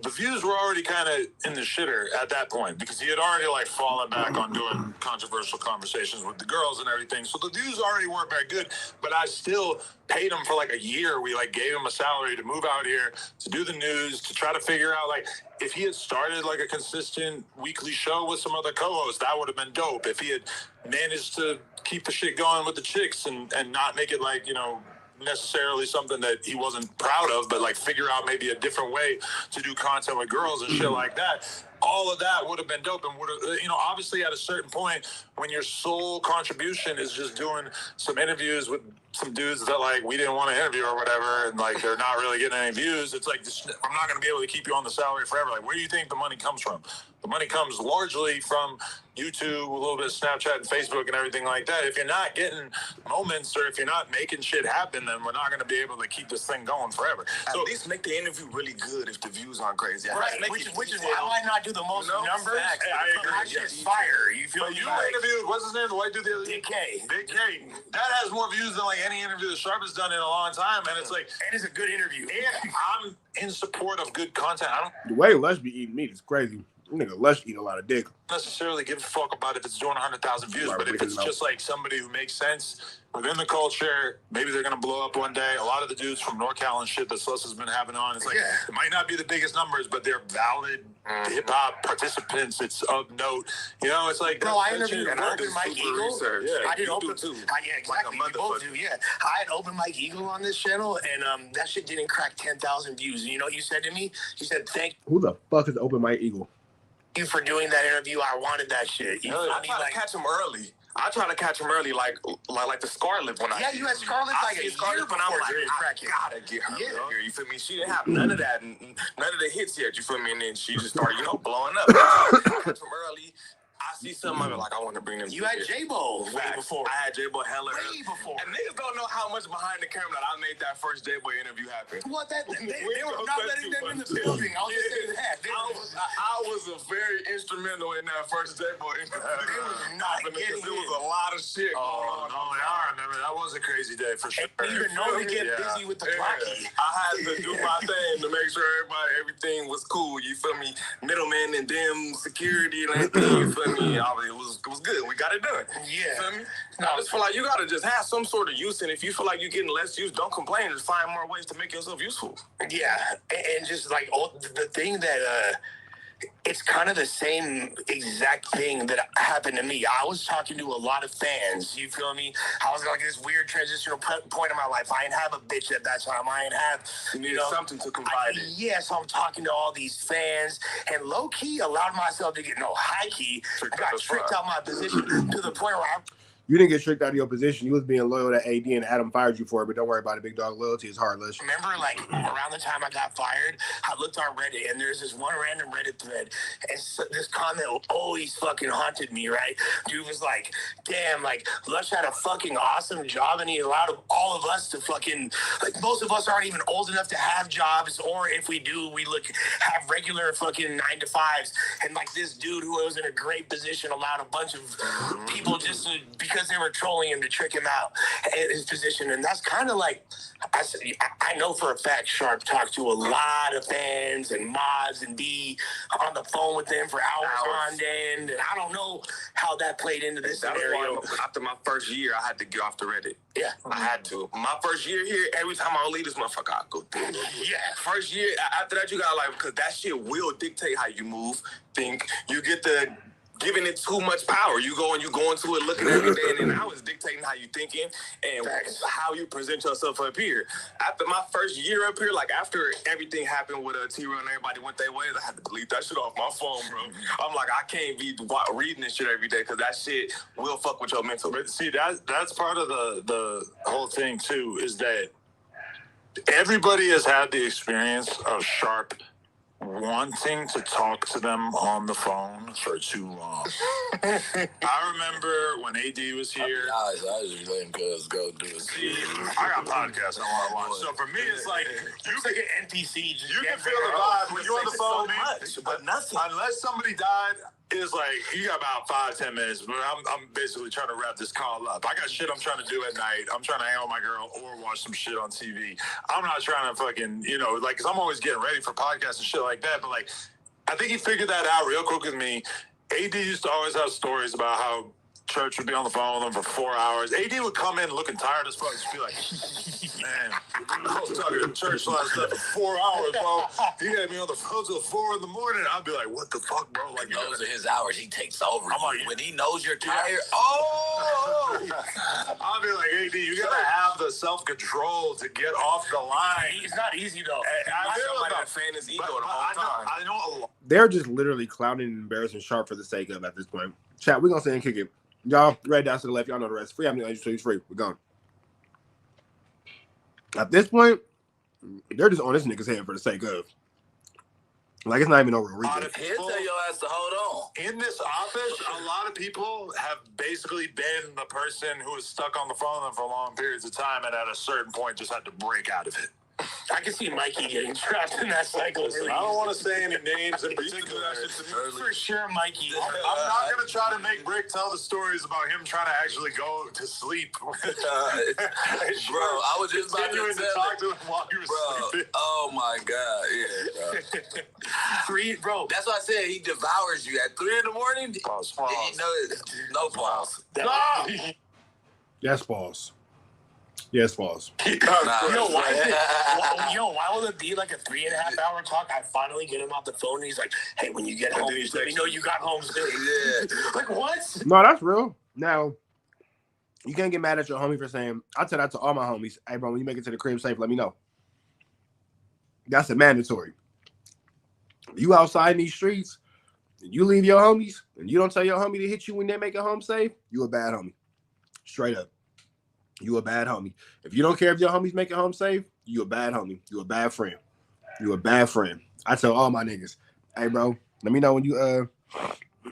[SPEAKER 2] the views were already kind of in the shitter at that point because he had already like fallen back on doing controversial conversations with the girls and everything. So the views already weren't very good, but I still paid him for like a year. We like gave him a salary to move out here, to do the news, to try to figure out like if he had started like a consistent weekly show with some other co-hosts, that would have been dope. If he had managed to keep the shit going with the chicks and not make it like, you know, necessarily something that he wasn't proud of, but like figure out maybe a different way to do content with girls and shit like that. All of that would have been dope and would have, you know, obviously at a certain point when your sole contribution is just doing some interviews with some dudes that like we didn't want to interview or whatever, and like they're not really getting any views, it's like I'm not going to be able to keep you on the salary forever. Like, where do you think the money comes from? The money comes largely from YouTube, a little bit of Snapchat and Facebook and everything like that. If you're not getting moments or if you're not making shit happen, then we're not going to be able to keep this thing going forever.
[SPEAKER 6] So at least make the interview really good if the views aren't crazy.
[SPEAKER 4] Right, which is why I not do the most numbers.
[SPEAKER 2] I agree.
[SPEAKER 4] My shit's fire. You feel
[SPEAKER 2] But
[SPEAKER 4] me?
[SPEAKER 2] you interviewed, what's his name? The white dude the other day?
[SPEAKER 4] Big K.
[SPEAKER 2] Big K. That has more views than like any interview that Sharp has done in a long time. And it's like,
[SPEAKER 4] and it's a good interview.
[SPEAKER 2] And I'm in support of good content. I don't
[SPEAKER 3] The way Lush be eating meat is crazy. Nigga, Lush eat a lot of dick.
[SPEAKER 2] necessarily give a fuck about if it's doing 100,000 views, but if it's just like somebody who makes sense within the culture, maybe they're gonna blow up one day. A lot of the dudes from NorCal and shit that Sus has been having on, it's like it might not be the biggest numbers, but they're valid hip hop participants. It's of note. You know, it's like
[SPEAKER 4] bro, I interviewed Open Mike Eagle.
[SPEAKER 2] Yeah,
[SPEAKER 4] I did Open
[SPEAKER 6] too.
[SPEAKER 4] Yeah, exactly.
[SPEAKER 6] Like
[SPEAKER 4] we both do. Yeah, I had Open Mike Eagle on this channel, and that shit didn't crack 10,000 views. And you know what you said to me? You said thank
[SPEAKER 3] Who the fuck is Open Mike Eagle?
[SPEAKER 4] you for doing that interview. I wanted that shit. You
[SPEAKER 6] I try to catch him early. I try to catch him early, like the Scarlet when
[SPEAKER 4] you had Scarlet like a year
[SPEAKER 6] but I'm like, I gotta get her here. You feel me? She didn't have none of that, none of the hits yet. You feel me? And then she just started, blowing up. Catch him early. I see something, I'm like, I want to bring them.
[SPEAKER 4] You had J-Bo way before.
[SPEAKER 6] I had J-Bo hella
[SPEAKER 4] way before.
[SPEAKER 6] And niggas don't know how much behind the camera that I made that first J-Bo interview happen.
[SPEAKER 4] What that? They were not letting them in the building. I'll just say that.
[SPEAKER 6] I was very instrumental in that first J-Bo interview.
[SPEAKER 4] They was not getting
[SPEAKER 6] there was a lot of shit going on.
[SPEAKER 2] I remember that was a crazy day for sure.
[SPEAKER 4] Even though we get busy with the blocky.
[SPEAKER 6] I had to do my thing to make sure everything was cool. You feel me? Middleman and them security and everything. You feel me? It was good. We got it done.
[SPEAKER 4] Yeah.
[SPEAKER 6] You feel me? I just feel like you gotta just have some sort of use, and if you feel like you're getting less use, don't complain. Just find more ways to make yourself useful.
[SPEAKER 4] Yeah, and just like the thing that it's kind of the same exact thing that happened to me. I was talking to a lot of fans. You feel me? I was like this weird transitional point in my life. I ain't have a bitch at that time. I ain't have
[SPEAKER 6] you needed something to confide in.
[SPEAKER 4] Yeah, so I'm talking to all these fans, and low key allowed myself to get high key. Got tricked out my position to the point where
[SPEAKER 3] You didn't get tricked out of your position. You was being loyal to AD, and Adam fired you for it. But don't worry about it. Big dog loyalty is heartless.
[SPEAKER 4] Remember, like around the time I got fired, I looked on Reddit, and there's this one random Reddit thread, and so this comment always fucking haunted me. Right? Dude was like, "Damn, like Lush had a fucking awesome job, and he allowed all of us to fucking like most of us aren't even old enough to have jobs, or if we do, we have regular fucking 9-to-5s, and like this dude who was in a great position allowed a bunch of people just to because they were trolling him to trick him out in his position." And that's kind of like, I know for a fact Sharp talked to a lot of fans and mods and be on the phone with them for hours on end. And I don't know how that played into this scenario.
[SPEAKER 6] After my first year, I had to get off the Reddit.
[SPEAKER 4] Yeah.
[SPEAKER 6] I had to. My first year here, every time I leave this motherfucker, I go through it.
[SPEAKER 4] Yeah.
[SPEAKER 6] First year, after that, you got because that shit will dictate how you move, think. You get the giving it too much power. You go into it looking every day, and then now it's dictating how you thinking and how you present yourself up here. After my first year up here, like after everything happened with T-Run and everybody went their ways, I had to delete that shit off my phone, bro. I'm like, I can't be reading this shit every day because that shit will fuck with your mental.
[SPEAKER 2] But see, that's part of the whole thing too, is that everybody has had the experience of Sharp wanting to talk to them on the phone for too long. I remember when AD was here.
[SPEAKER 7] I was just letting cuz go do it.
[SPEAKER 2] See, I got podcasts I want to watch. So for me, it's like you can get
[SPEAKER 4] NPC.
[SPEAKER 2] You can feel the vibe when you're on the phone,
[SPEAKER 4] but nothing.
[SPEAKER 2] Unless somebody died, it's like you got about 5-10 minutes. But I'm basically trying to wrap this call up. I got shit I'm trying to do at night. I'm trying to hang out with my girl or watch some shit on TV. I'm not trying to fucking, like, because I'm always getting ready for podcasts and shit like that. But like, I think he figured that out real quick with me. AD used to always have stories about how Church would be on the phone with him for 4 hours. AD would come in looking tired as fuck. Just be like, man, I was talking to Church last night for 4 hours, bro. He had me on the phone till 4 in the morning. I'd be like, what the fuck, bro? Like,
[SPEAKER 7] those are his hours. He takes over.
[SPEAKER 2] I'm like,
[SPEAKER 7] when he knows you're tired, oh!
[SPEAKER 2] I'll be like, AD, you gotta have the self-control to get off the line.
[SPEAKER 4] It's not easy, though.
[SPEAKER 6] I feel like a fan is ego the whole time.
[SPEAKER 2] I know a lot.
[SPEAKER 3] They're just literally clowning and embarrassing Sharp for the sake of at this point. Chat, we're gonna say and kick it. Y'all, right down to the left. Y'all know the rest. Free, I'm he's free. We're gone. At this point, they're just on this nigga's head for the sake of. Like, it's not even no real reason.
[SPEAKER 7] He'll tell your ass to hold on.
[SPEAKER 2] In this office, a lot of people have basically been the person who was stuck on the phone with them for long periods of time and at a certain point just had to break out of it.
[SPEAKER 4] I can see Mikey getting trapped in that cycle.
[SPEAKER 2] Listen, I don't want to say any names in particular.
[SPEAKER 4] For sure, Mikey.
[SPEAKER 2] I'm not going to try to make Bricc tell the stories about him trying to actually go to sleep.
[SPEAKER 7] Bro, I was just about to
[SPEAKER 2] talk to him while he was sleeping.
[SPEAKER 7] Oh my God, yeah, bro.
[SPEAKER 4] Bro.
[SPEAKER 7] That's why I said he devours you at 3 in the morning.
[SPEAKER 2] Pause.
[SPEAKER 7] No pause.
[SPEAKER 3] Yes, pause. Yes, pause.
[SPEAKER 4] Why will it be like a 3.5 hour talk? I finally get him off the phone and he's like, hey, when you get home, let me know you got home soon.
[SPEAKER 7] Yeah.
[SPEAKER 4] Like, what?
[SPEAKER 3] No, that's real. Now, you can't get mad at your homie for saying, I tell that to all my homies, hey, bro, when you make it to the crib safe, let me know. That's a mandatory. You outside in these streets, you leave your homies, and you don't tell your homie to hit you when they make it home safe, you a bad homie. Straight up. You a bad homie. If you don't care if your homies make it home safe, you a bad homie. You a bad friend. You a bad friend. I tell all my niggas, hey, bro, let me know when you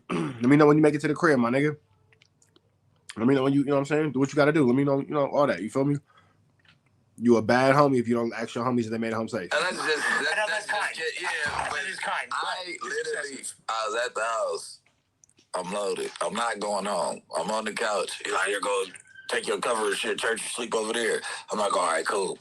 [SPEAKER 3] let me know when you make it to the crib, my nigga. Let me know when you know what I'm saying? Do what you gotta do. Let me know, all that. You feel me? You a bad homie if you don't ask your homies if they made it home safe.
[SPEAKER 7] And that's
[SPEAKER 4] kind.
[SPEAKER 7] Yeah, but
[SPEAKER 4] it's kind.
[SPEAKER 7] I was at the house. I'm loaded. I'm not going home. I'm on the couch. He's like, here goes. Take your cover and shit, Church, sleep over there. I'm like, all right, cool.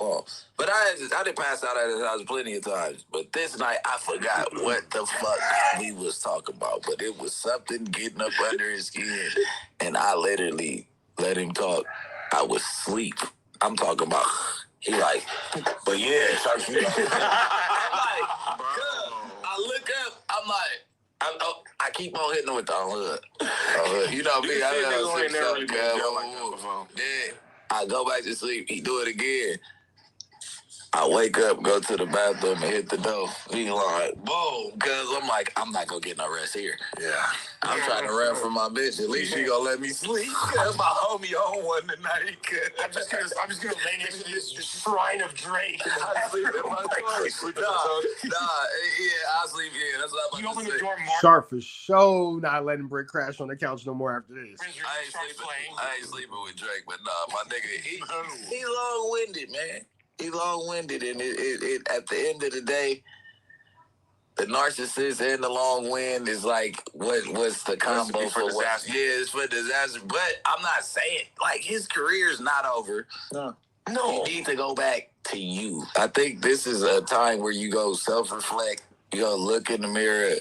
[SPEAKER 7] But I didn't pass out at his house plenty of times. But this night, I forgot what the fuck we was talking about. But it was something getting up under his skin. And I literally let him talk. I was asleep. I'm talking about, he like, but yeah, Church, you know. I'm like, I look up, I'm like, I keep on hitting him with the hood. You know me, Then I go back to sleep. He do it again. I wake up, go to the bathroom, and hit the door. He like, boom, because I'm like, I'm not going to get no rest here. Yeah. I'm trying to run from my bitch. At least she going to let me sleep. Cause my homie on one tonight.
[SPEAKER 4] I'm just gonna lay next to this shrine of Drake.
[SPEAKER 7] I sleep in my toilet. I sleep in. That's what I'm
[SPEAKER 4] You
[SPEAKER 7] about
[SPEAKER 4] open
[SPEAKER 7] to
[SPEAKER 4] the
[SPEAKER 7] say.
[SPEAKER 4] door, Mark.
[SPEAKER 3] Sharp for sure not letting Bricc crash on the couch no more after this.
[SPEAKER 7] I ain't sleeping with Drake, but nah, my nigga, he long-winded, man. He long-winded, and it at the end of the day, the narcissist and the long wind is like what's the combo for disaster? Yeah, it's for disaster. But I'm not saying like his career's not over. No, you need to go back to you. I think this is a time where you go self-reflect. You go look in the mirror.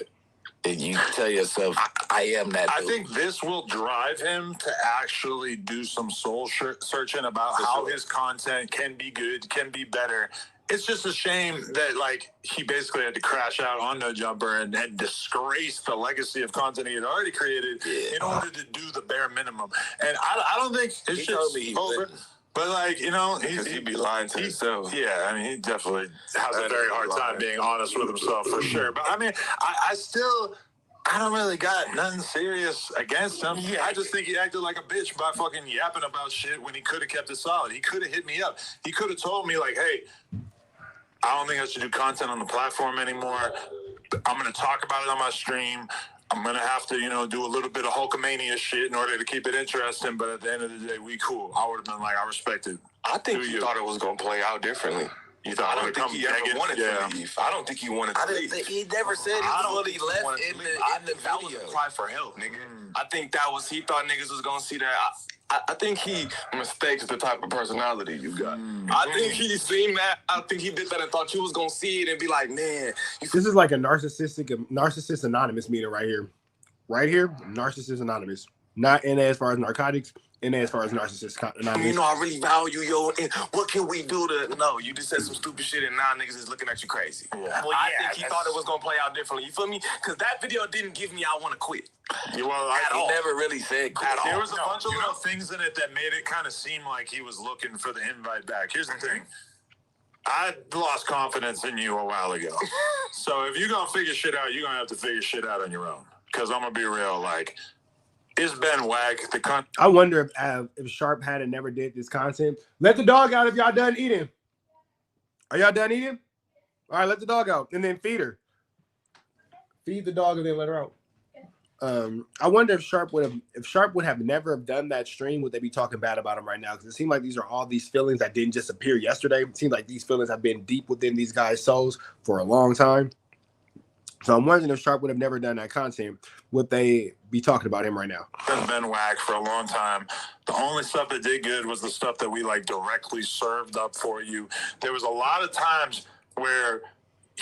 [SPEAKER 7] And you tell yourself, I am that dude.
[SPEAKER 2] I think this will drive him to actually do some soul searching about how his content can be good, can be better, it's just a shame that like he basically had to crash out on No Jumper and disgrace the legacy of content he had already created in order to do the bare minimum. And I don't think his shit's over. But like, you know, he'd be lying to himself. Yeah, I mean, he definitely has a very hard time being honest with himself for sure. But I mean, I don't really got nothing serious against him. Yeah. I just think he acted like a bitch by fucking yapping about shit when he could have kept it solid. He could have hit me up. He could have told me like, hey, I don't think I should do content on the platform anymore. I'm going to talk about it on my stream. I'm going to have to, you know, do a little bit of Hulkamania shit in order to keep it interesting. But at the end of the day, we cool. I would have been like, I respect it. I think he thought it was going to play out differently. You thought I don't think he ever wanted to leave. I don't think he wanted to leave.
[SPEAKER 7] He never said he fully left in the video.
[SPEAKER 6] That was a cry for help, nigga. I think that was, he thought niggas was going to see that. I think he mistakes the type of personality you got. I think he seen that. I think he did that and thought you was going to see it and be like, man.
[SPEAKER 3] This is like a Narcissist Anonymous meeting right here. Right here, Narcissist Anonymous. Not in as far as narcotics, in as far as Narcissist Anonymous.
[SPEAKER 6] You know, I really value yo. And what can we do to? No, you just said some stupid shit, and now niggas is looking at you crazy. Yeah. Well, I think he thought it was gonna play out differently. You feel me? Because that video didn't give me I want to quit.
[SPEAKER 7] He never really said quit.
[SPEAKER 2] There was a bunch of little things in it that made it kind of seem like he was looking for the invite back. Here's the thing. I lost confidence in you a while ago. So if you're gonna figure shit out, you're gonna have to figure shit out on your own. Because I'm gonna be real, like. It's been whack.
[SPEAKER 3] I wonder if Sharp hadn't never did this content. Let the dog out if y'all done eating. Are y'all done eating? All right, let the dog out and then feed her. Feed the dog and then let her out. I wonder if Sharp would have never have done that stream, would they be talking bad about him right now? Because it seemed like these are all these feelings that didn't just appear yesterday. It seems like these feelings have been deep within these guys' souls for a long time. So I'm wondering if Sharp would have never done that content, would they be talking about him right now?
[SPEAKER 2] It's been whack for a long time. The only stuff that did good was the stuff that we like directly served up for you. There was a lot of times where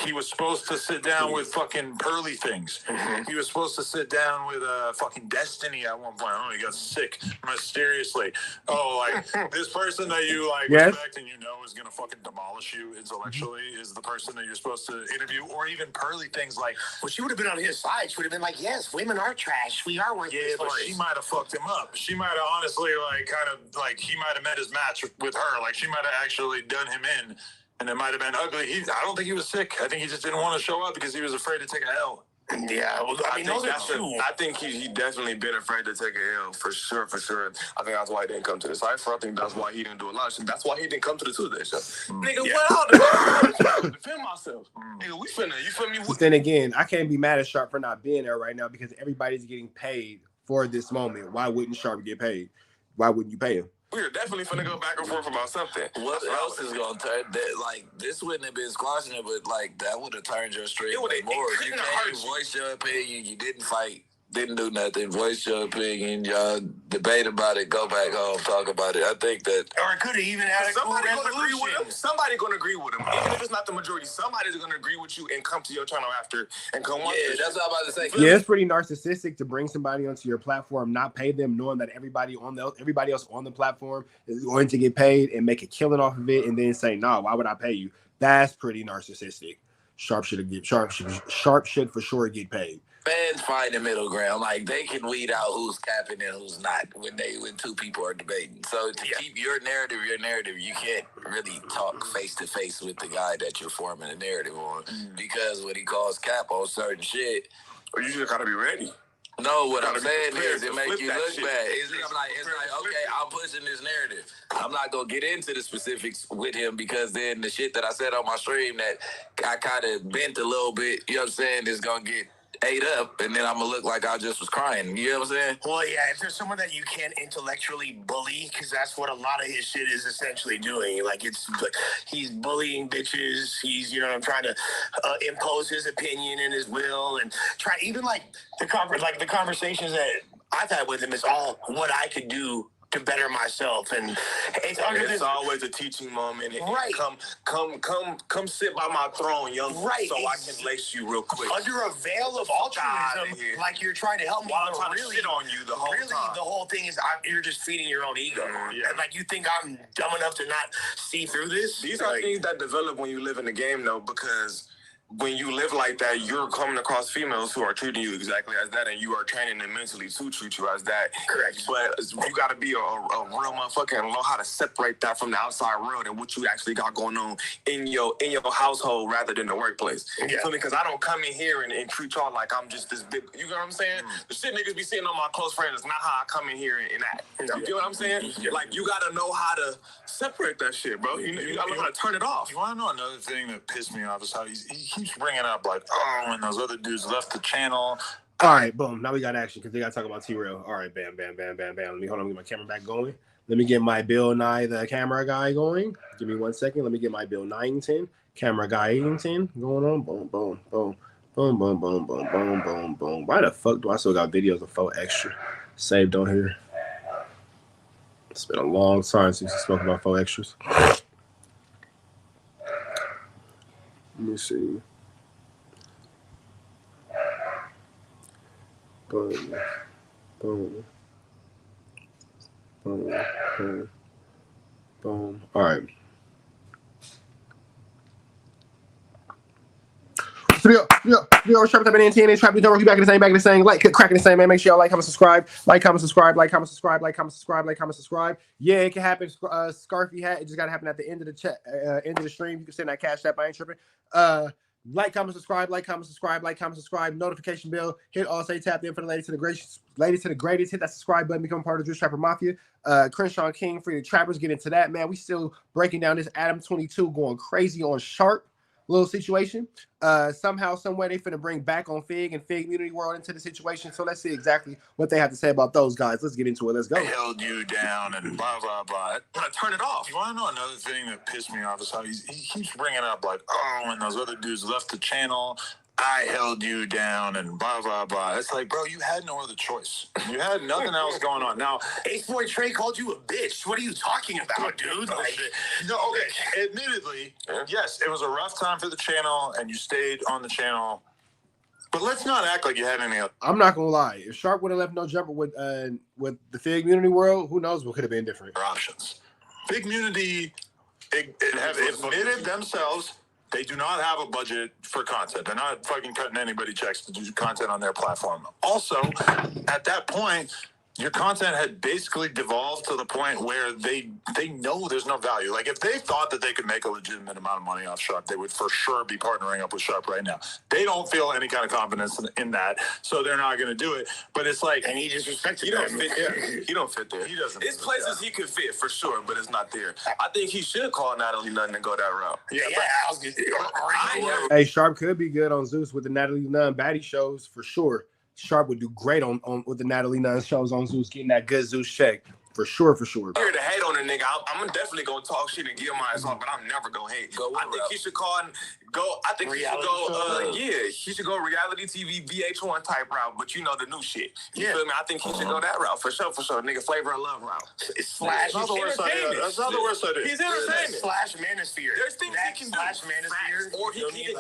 [SPEAKER 2] he was supposed to sit down with fucking Pearly Things. Mm-hmm. He was supposed to sit down with fucking Destiny at one point. Oh, he got sick mysteriously. Oh, like this person that you like respect and you know is gonna fucking demolish you intellectually is the person that you're supposed to interview, or even Pearly Things like.
[SPEAKER 4] Well, she would have been on his side. She would have been like, "Yes, women are trash. We are worth this."
[SPEAKER 2] But she might have fucked him up. She might have honestly like kind of like he might have met his match with her. Like she might have actually done him in. And it might have been ugly. I don't think he was sick. I think he just didn't want to show up because he was afraid to take a L.
[SPEAKER 4] Yeah, well, I mean, those are two.
[SPEAKER 6] I think he definitely been afraid to take a L for sure. I think that's why he didn't come to the cipher. I think that's why he didn't do a lot of shit. That's why he didn't come to the Tuesday show. Nigga, what out defend myself. Nigga, we finna, you feel me?
[SPEAKER 3] But then again, I can't be mad at Sharp for not being there right now because everybody's getting paid for this moment. Why wouldn't Sharp get paid? Why wouldn't you pay him?
[SPEAKER 6] We're definitely finna go back and forth about something.
[SPEAKER 7] What else is gonna turn that? Like this wouldn't have been squashing it, but like that would have turned your stream more. You can't voice your opinion. You didn't fight. Didn't do nothing. Voice your opinion. Y'all debate about it. Go back home. Talk about it. I think that.
[SPEAKER 4] Or it could have even had
[SPEAKER 6] somebody gonna agree with him. Somebody gonna agree with him. Even if it's not the majority, somebody's gonna agree with you and come to your channel after and come on.
[SPEAKER 7] Yeah, that's what I'm about to say.
[SPEAKER 3] Yeah, it's pretty narcissistic to bring somebody onto your platform, not pay them, knowing that everybody else on the platform is going to get paid and make a killing off of it, and then say, "No, why would I pay you?" That's pretty narcissistic. Sharp should for sure get paid.
[SPEAKER 7] Fans find the middle ground. Like they can weed out who's capping and who's not when two people are debating. So to keep your narrative, you can't really talk face to face with the guy that you're forming a narrative on because when he calls cap on certain shit,
[SPEAKER 6] or you just gotta be ready.
[SPEAKER 7] No, what I'm saying is it makes you look bad. It's like, okay, I'm pushing this narrative. I'm not going to get into the specifics with him because then the shit that I said on my stream that I kind of bent a little bit, you know what I'm saying, is going to get ate up, and then I'm going to look like I just was crying. You know what I'm saying?
[SPEAKER 4] Well, yeah, if there's someone that you can't intellectually bully, because that's what a lot of his shit is essentially doing. Like, he's bullying bitches. He's, trying to impose his opinion and his will, and even like the conversations that I've had with him is all what I could do to better myself, and it's
[SPEAKER 6] always a teaching moment.
[SPEAKER 4] Right.
[SPEAKER 6] Come sit by my throne, young.
[SPEAKER 4] Right.
[SPEAKER 6] So I can lace you real quick.
[SPEAKER 4] Under a veil of altruism, like you're trying to help me.
[SPEAKER 6] While I'm trying to shit on you the whole time.
[SPEAKER 4] The whole thing is you're just feeding your own ego. And like, you think I'm dumb enough to not see through this?
[SPEAKER 6] These are things that develop when you live in the game, though, because when you live like that, you're coming across females who are treating you exactly as that, and you are training them mentally to treat you as that.
[SPEAKER 4] Correct.
[SPEAKER 6] But you got to be a real motherfucker and know how to separate that from the outside world and what you actually got going on in your household rather than the workplace.
[SPEAKER 4] Yeah.
[SPEAKER 6] Because I don't come in here and treat y'all like I'm just this big. You know what I'm saying? The shit niggas be seeing on my close friends is not how I come in here and act. You get what I'm saying?
[SPEAKER 4] Yeah.
[SPEAKER 6] Like, you got to know how to separate that shit, bro. You got to know how to turn it off.
[SPEAKER 5] You want to know another thing that pissed me off is how he keeps bringing up, like, oh, when those other dudes left the channel.
[SPEAKER 3] All right, boom. Now we got action because they got to talk about T-Rail. All right, bam, bam, bam, bam, bam. Let me hold on, get my camera back going. Let me get my Bill Nye the camera guy going. Give me 1 second. Let me get my Bill Nyington camera guy Eatington going on. Boom, boom, boom, boom, boom, boom, boom, boom, boom, boom. Why the fuck do I still got videos of 4 extra saved on here? It's been a long time since I spoke about 4 extras. Let me see. Boom, boom, boom, boom, boom. All right. Yo, Sharp up in NTN, Trap, don't you back in the same, like, cracking the same, man. Make sure y'all like, comment, subscribe, like, comment, subscribe, like, comment, subscribe, like, comment, subscribe, like, comment, subscribe. Yeah, it can happen. Scarfy hat, it just gotta happen at the end of the chat, end of the stream. You can send that cash app. I ain't tripping. Like, comment, subscribe, like, comment, subscribe, like, comment, subscribe, notification bell, hit all, say tap in for the latest to the greatest, hit that subscribe button, become part of the Juice Trapper Mafia. Crenshaw King for the trappers, get into that, man. We still breaking down this Adam 22 going crazy on Sharp little situation. Somehow, some way they finna bring back on Fig and Fig Community World into the situation. So let's see exactly what they have to say about those guys. Let's get into it. Let's go.
[SPEAKER 5] I held you down and blah, blah, blah.
[SPEAKER 6] Turn it off.
[SPEAKER 5] You want to know another thing that pissed me off is how he keeps bringing up, like, oh, when those other dudes left the channel, I held you down and blah, blah, blah. It's like, bro, you had no other choice. You had nothing else going on. Now,
[SPEAKER 4] Ace-Boy Trey called you a bitch. What are you talking about, dude? Like,
[SPEAKER 5] no, okay. Admittedly, yes, it was a rough time for the channel, and you stayed on the channel. But let's not act like you had any other.
[SPEAKER 3] I'm not gonna lie. If Sharp would have left no jumper with the Fig Community World, who knows what could have been different.
[SPEAKER 5] Options. Big Community have admitted themselves they do not have a budget for content. They're not fucking cutting anybody checks to do content on their platform. Also, at that point, your content had basically devolved to the point where they know there's no value. Like, if they thought that they could make a legitimate amount of money off Sharp, they would for sure be partnering up with Sharp right now. They don't feel any kind of confidence in that, so they're not going to do it. But it's like,
[SPEAKER 4] and he just respected
[SPEAKER 6] he don't fit there. He don't fit there.
[SPEAKER 5] He doesn't.
[SPEAKER 6] It's places he could fit for sure, but it's not there. I think he should call Natalie Nunn and go that route.
[SPEAKER 4] Yeah,
[SPEAKER 3] Hey, Sharp could be good on Zeus with the Natalie Nunn baddie shows for sure. Sharp would do great on with the Natalie Nunn shows on Zeus, getting that good Zeus check. For sure.
[SPEAKER 6] I'm here to hate on a nigga. I'm definitely gonna talk shit and give my ass off, but I'm never gonna hate. I think he should call and go. I think he should go. He should go reality TV VH1 type route, but you know the new shit. You feel me? I think he should go that route for sure. Nigga, Flavor of Love route.
[SPEAKER 4] Slash.
[SPEAKER 5] That's not the worst idea. That's not the worst idea.
[SPEAKER 6] He's entertainment.
[SPEAKER 4] Slash Manosphere.
[SPEAKER 6] There's things he can do.
[SPEAKER 4] Slash Manosphere.
[SPEAKER 6] Or he can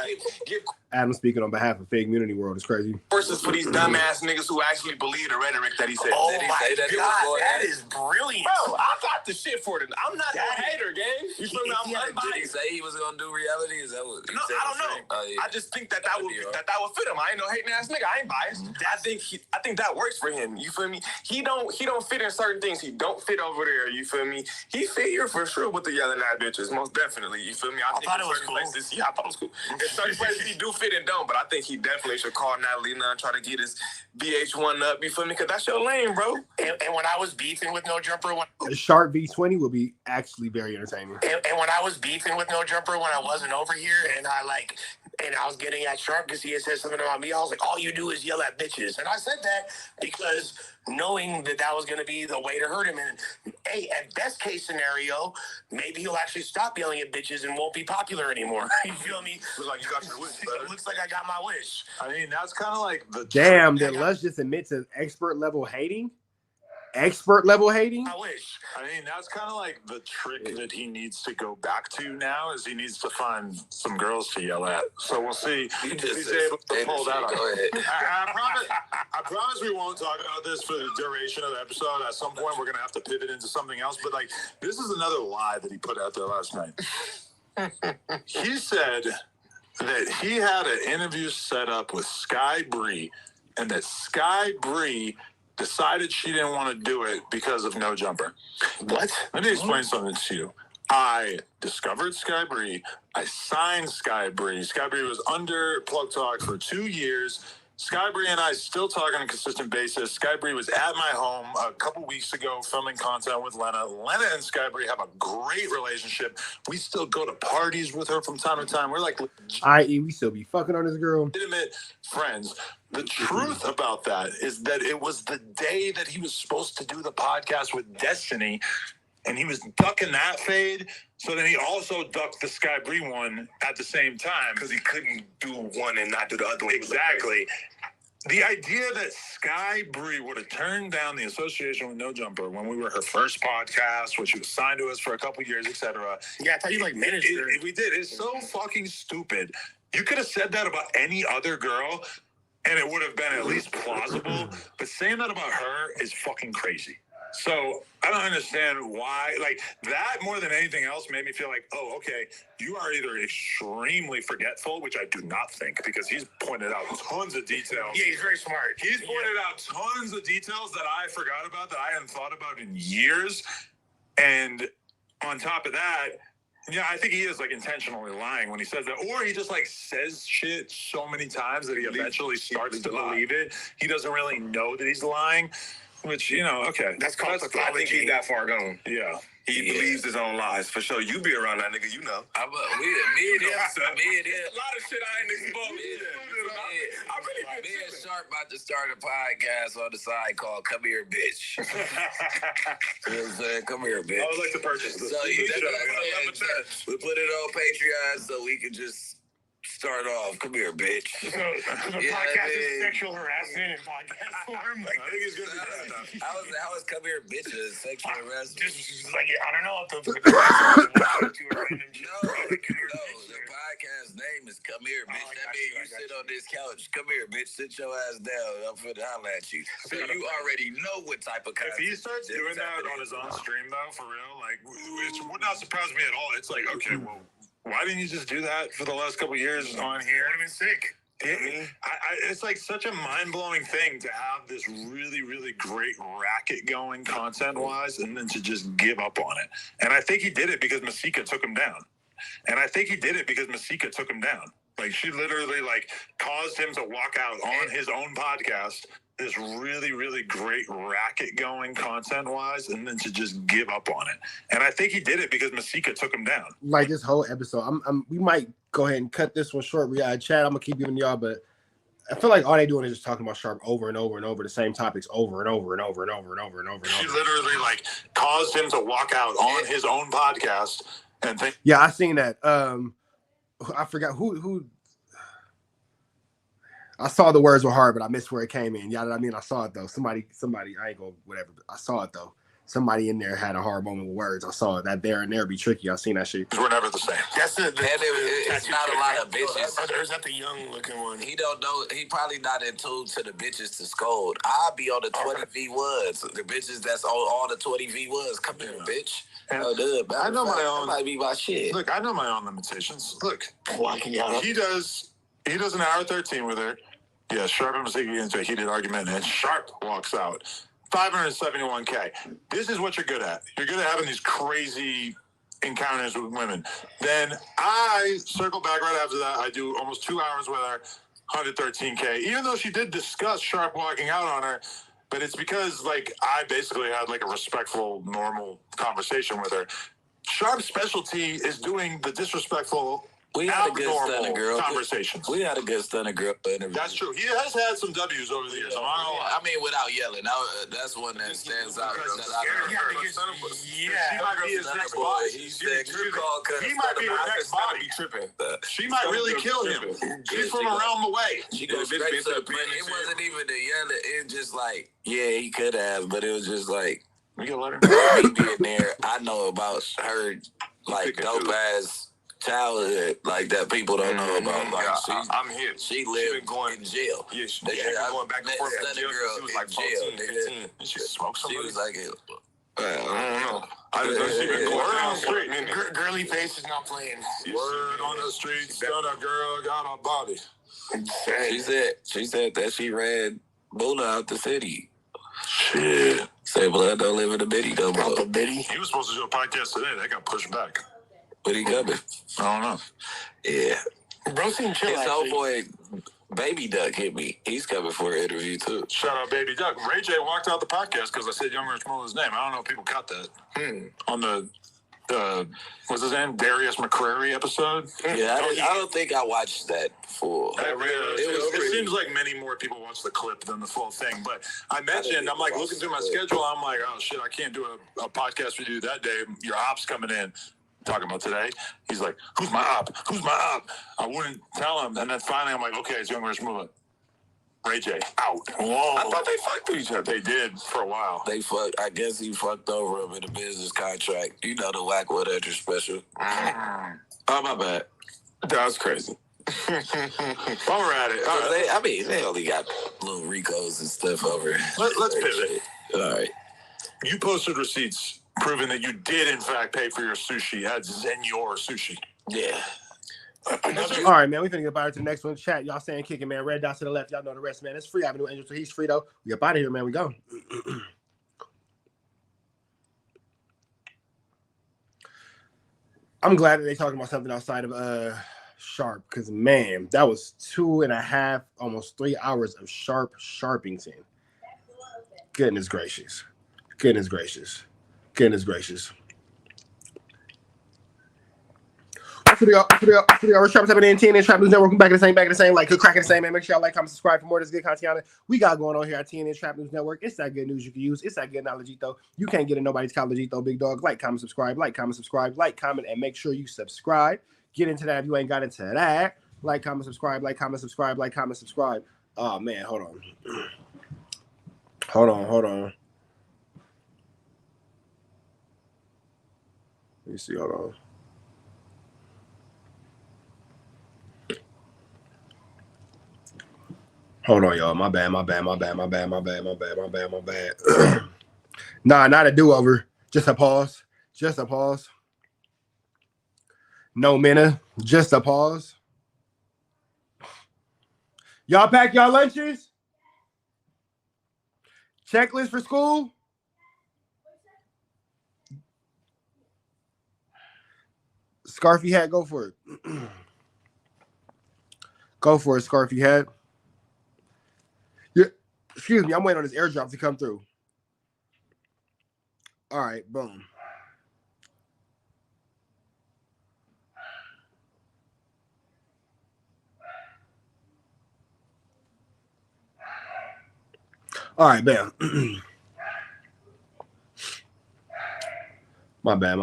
[SPEAKER 6] give
[SPEAKER 3] Adam speaking on behalf of Fig Community World is crazy.
[SPEAKER 6] versus for these dumbass niggas who actually believe the rhetoric that he said.
[SPEAKER 4] Oh
[SPEAKER 6] Did he
[SPEAKER 4] my
[SPEAKER 6] say that
[SPEAKER 4] God, that is brilliant.
[SPEAKER 6] Bro, I got the shit for it. I'm not a hater, gang. You feel me? I'm
[SPEAKER 7] Did he
[SPEAKER 6] unbiased.
[SPEAKER 7] say he was gonna do reality? Is that what he
[SPEAKER 6] No,
[SPEAKER 7] said?
[SPEAKER 6] I don't know.
[SPEAKER 7] Oh, yeah.
[SPEAKER 6] I just think that would fit him. I ain't no hating ass nigga. I ain't biased. I think that works for him. You feel me? He don't fit in certain things. He don't fit over there. You feel me? He fit here for sure with the yelling at bitches, most definitely. You feel me? I think
[SPEAKER 4] thought
[SPEAKER 6] in
[SPEAKER 4] it was
[SPEAKER 6] certain
[SPEAKER 4] cool.
[SPEAKER 6] places, I thought it was cool. In certain places he do fit and don't, but I think he definitely should call Natalie Nunn, try to get his VH1 up. You feel me? Because that's your lane, bro.
[SPEAKER 4] And when I was beefing with No Jumper,
[SPEAKER 3] Sharp V20 will be actually very entertaining.
[SPEAKER 4] and when I was beefing with No Jumper when I wasn't over here, and I was getting at Sharp because he had said something about me, I was like, all you do is yell at bitches. And I said that because knowing that was going to be the way to hurt him. And hey, at best case scenario, maybe he'll actually stop yelling at bitches and won't be popular anymore. You feel me?
[SPEAKER 5] Looks like you got your wish, brother.
[SPEAKER 4] It looks like I got my wish.
[SPEAKER 5] I mean, that's kind of like the
[SPEAKER 3] Damn, did Les just admit to expert level hating? expert level hating.
[SPEAKER 4] I wish.
[SPEAKER 2] I mean, that's kind of like the trick that he needs to go back to now is he needs to find some girls to yell at. So we'll see if he's able to pull that off. I promise we won't talk about this for the duration of the episode. At some point, we're going to have to pivot into something else. But, like, this is another lie that he put out there last night. He said that he had an interview set up with Sky Bree and that Sky Bree decided she didn't want to do it because of No Jumper.
[SPEAKER 4] What?
[SPEAKER 2] Let me explain something to you. I discovered Sky Bree. I signed Sky Bree. Sky Bree was under Plug Talk for 2 years. Sky Bree and I still talk on a consistent basis. Sky Bree was at my home a couple weeks ago filming content with Lena. Lena and Sky Bree have a great relationship. We still go to parties with her from time to time. We're like,
[SPEAKER 3] i.e., we still be fucking on this girl.
[SPEAKER 2] Legitimate friends. The truth about that is that it was the day that he was supposed to do the podcast with Destiny, and he was ducking that fade. So then he also ducked the Sky Bree one at the same time.
[SPEAKER 4] Because he couldn't do one and not do the other one.
[SPEAKER 2] Exactly. The idea that Sky Bree would have turned down the association with No Jumper when we were her first podcast, which she was signed to us for a couple years, etc.
[SPEAKER 4] Yeah, I thought you like managed her.
[SPEAKER 2] We did. It's so fucking stupid. You could have said that about any other girl, and it would have been at least plausible. But saying that about her is fucking crazy. So I don't understand why. Like, that more than anything else made me feel like, oh, okay, you are either extremely forgetful, which I do not think, because he's pointed out tons of details.
[SPEAKER 4] Yeah, he's very smart.
[SPEAKER 2] He's pointed out tons of details that I forgot about, that I hadn't thought about in years. And on top of that, yeah, I think he is like intentionally lying when he says that, or he just like says shit so many times that he eventually starts to believe it. He doesn't really know that he's lying, which, you know, okay.
[SPEAKER 4] That's called
[SPEAKER 6] I think he's that far gone.
[SPEAKER 2] Yeah.
[SPEAKER 6] He believes his own lies, for sure. You be around that nigga, you know.
[SPEAKER 7] Me and him.
[SPEAKER 6] A lot of shit I ain't exposed.
[SPEAKER 7] Me and Sharp about to start a podcast on the side called "Come Here, Bitch." You know what I'm saying? Come here, bitch.
[SPEAKER 2] I would like to purchase this.
[SPEAKER 7] So we put it on Patreon so we can just start off. Come here, bitch.
[SPEAKER 4] So the podcast is sexual harassment in podcast form.
[SPEAKER 2] I think he's gonna be that.
[SPEAKER 7] How is "Come Here, Bitch" a sexual harassment?
[SPEAKER 4] Just like, I don't know if the podcast
[SPEAKER 7] No, the podcast name is "Come Here, Bitch." That means you sit on this couch. Come here, bitch. Sit your ass down. I'm finna holler at you. So you already know what type of content.
[SPEAKER 2] If he starts doing that on his own stream, though, for real, like, it would not surprise me at all. It's like, okay, well, why didn't you just do that for the last couple of years on here?
[SPEAKER 4] Would have been sick.
[SPEAKER 2] It's like such a mind-blowing thing to have this really, really great racket going content-wise and then to just give up on it. And I think he did it because Masika took him down. Like, she literally, like, caused him to walk out on his own podcast, this really, really great racket going content-wise, and then to just give up on it. And I think he did it because Masika took him down.
[SPEAKER 3] Like, this whole episode, we might go ahead and cut this one short. We got chat. I'm gonna keep giving y'all, but I feel like all they doing is just talking about Sharp over and over and over, the same topics over and over and over and over and over and over.
[SPEAKER 2] She literally, like, caused him to walk out on his own podcast and think.
[SPEAKER 3] Yeah, I seen that. I forgot who. I saw the words were hard, but I missed where it came in. You know what I mean? I saw it though. Somebody, I ain't gonna whatever. But I saw it though. Somebody in there had a hard moment with words. I saw it. That there and there be tricky. I seen that shit.
[SPEAKER 2] We're never the same.
[SPEAKER 4] That's
[SPEAKER 7] it's not a lot of bitches.
[SPEAKER 4] Or is that the young looking one?
[SPEAKER 7] He don't know. He probably not in tune to the bitches to scold. I'll be on the 20 V1s. The bitches that's on all the 20 V1s. Come here, bitch.
[SPEAKER 2] I know my own.
[SPEAKER 7] That might be my shit.
[SPEAKER 2] Look, I know my own limitations. Look,
[SPEAKER 4] Walking out.
[SPEAKER 2] he does an hour 13 with her. Yeah, Sharp and Masika get into a heated argument, and Sharp walks out. $571K. This is what you're good at. You're good at having these crazy encounters with women. Then I circle back right after that. I do almost 2 hours with her, 113K. Even though she did discuss Sharp walking out on her, but it's because, like, I basically had, like, a respectful, normal conversation with her. Sharp's specialty is doing the disrespectful
[SPEAKER 7] We had a good
[SPEAKER 2] abnormal
[SPEAKER 7] stunner girl
[SPEAKER 2] conversations.
[SPEAKER 7] We had a good stunner girl interview.
[SPEAKER 2] That's true. He has had some W's over the years.
[SPEAKER 7] I mean, without yelling. That's one that stands out.
[SPEAKER 2] She might be his next body. He might be her next body. She might really kill him. She's from around the way.
[SPEAKER 7] She goes straight to the point. It wasn't even the yelling. It just like, yeah, he could have, but it was just like,
[SPEAKER 2] we can let her.
[SPEAKER 7] Me being there, I know about her, like, dope ass childhood, like that people don't know about. Like,
[SPEAKER 6] I'm here.
[SPEAKER 7] She lived in jail.
[SPEAKER 6] Yeah, she going back and forth.
[SPEAKER 7] That girl
[SPEAKER 6] she was like 14, 15.
[SPEAKER 2] She smoked somebody.
[SPEAKER 7] She was like,
[SPEAKER 6] I don't know. Word on the street.
[SPEAKER 4] Girly face is not playing.
[SPEAKER 2] Word on the street. Stunner girl got a body.
[SPEAKER 7] She said that she ran Bula out the city.
[SPEAKER 2] Shit.
[SPEAKER 7] Say blood don't live in the bitty no more.
[SPEAKER 2] He was supposed to do a podcast today. That got pushed back.
[SPEAKER 7] But he coming.
[SPEAKER 2] I don't know.
[SPEAKER 7] Yeah.
[SPEAKER 4] Bro seemed chill.
[SPEAKER 7] His old boy, Baby Duck, hit me. He's coming for an interview too.
[SPEAKER 2] Shout out Baby Duck. Ray J walked out the podcast because I said Young Rich Muller's name. I don't know if people caught that. On the what's his name? Darius McCrary episode?
[SPEAKER 7] Yeah, I don't think I watched that full.
[SPEAKER 2] It seems like many more people watch the clip than the full thing. But I mentioned, I'm like looking through my schedule. I'm like, oh shit, I can't do a podcast with you that day. Your op's coming in. Talking about today. He's like, who's my op? Who's my op? I wouldn't tell him. And then finally I'm like, okay, it's Young Rich Muller. Ray J, out. Whoa.
[SPEAKER 6] I thought they fucked with each other.
[SPEAKER 2] They did for a while.
[SPEAKER 7] They fucked. I guess he fucked over him in a business contract. You know the whack what extra special. Oh, my bad.
[SPEAKER 6] That was crazy.
[SPEAKER 2] While we're at it.
[SPEAKER 7] They only got little Ricos and stuff over.
[SPEAKER 2] Let's pivot.
[SPEAKER 7] All right.
[SPEAKER 2] You posted receipts proving that you did, in fact, pay for your sushi at Tenure Sushi.
[SPEAKER 7] Yeah.
[SPEAKER 3] All right, man. We finna get about to the next one. Chat, y'all saying kicking, man. Red dots to the left. Y'all know the rest, man. It's free Avenue Angel, so he's free though. We up out of here, man. We go. I'm glad that they talking about something outside of Sharp, because man, that was 2.5, almost 3 hours of Sharpington. Goodness gracious. Goodness gracious. Goodness gracious. What's the deal? We're Sharp 7 Trap News Network. We're back in the same, like good crack in the same, man. Make sure y'all like, comment, subscribe for more of this good content we got going on here at TNN Trap News Network. It's that good news you can use. It's that good knowledgeito. You can't get in nobody's collegeito, big dog. Like, comment, subscribe, and make sure you subscribe. Get into that if you ain't got into that. Like, comment, subscribe. Oh man, hold on. Let me see, hold on. Hold on, y'all. My bad. Nah, not a do-over. Just a pause. No minute. Just a pause. Y'all pack y'all lunches? Checklist for school? Scarfy hat, go for it. Go for it, Scarfy hat. Yeah, excuse me, I'm waiting on this airdrop to come through. All right, boom. All right, bam. My bad.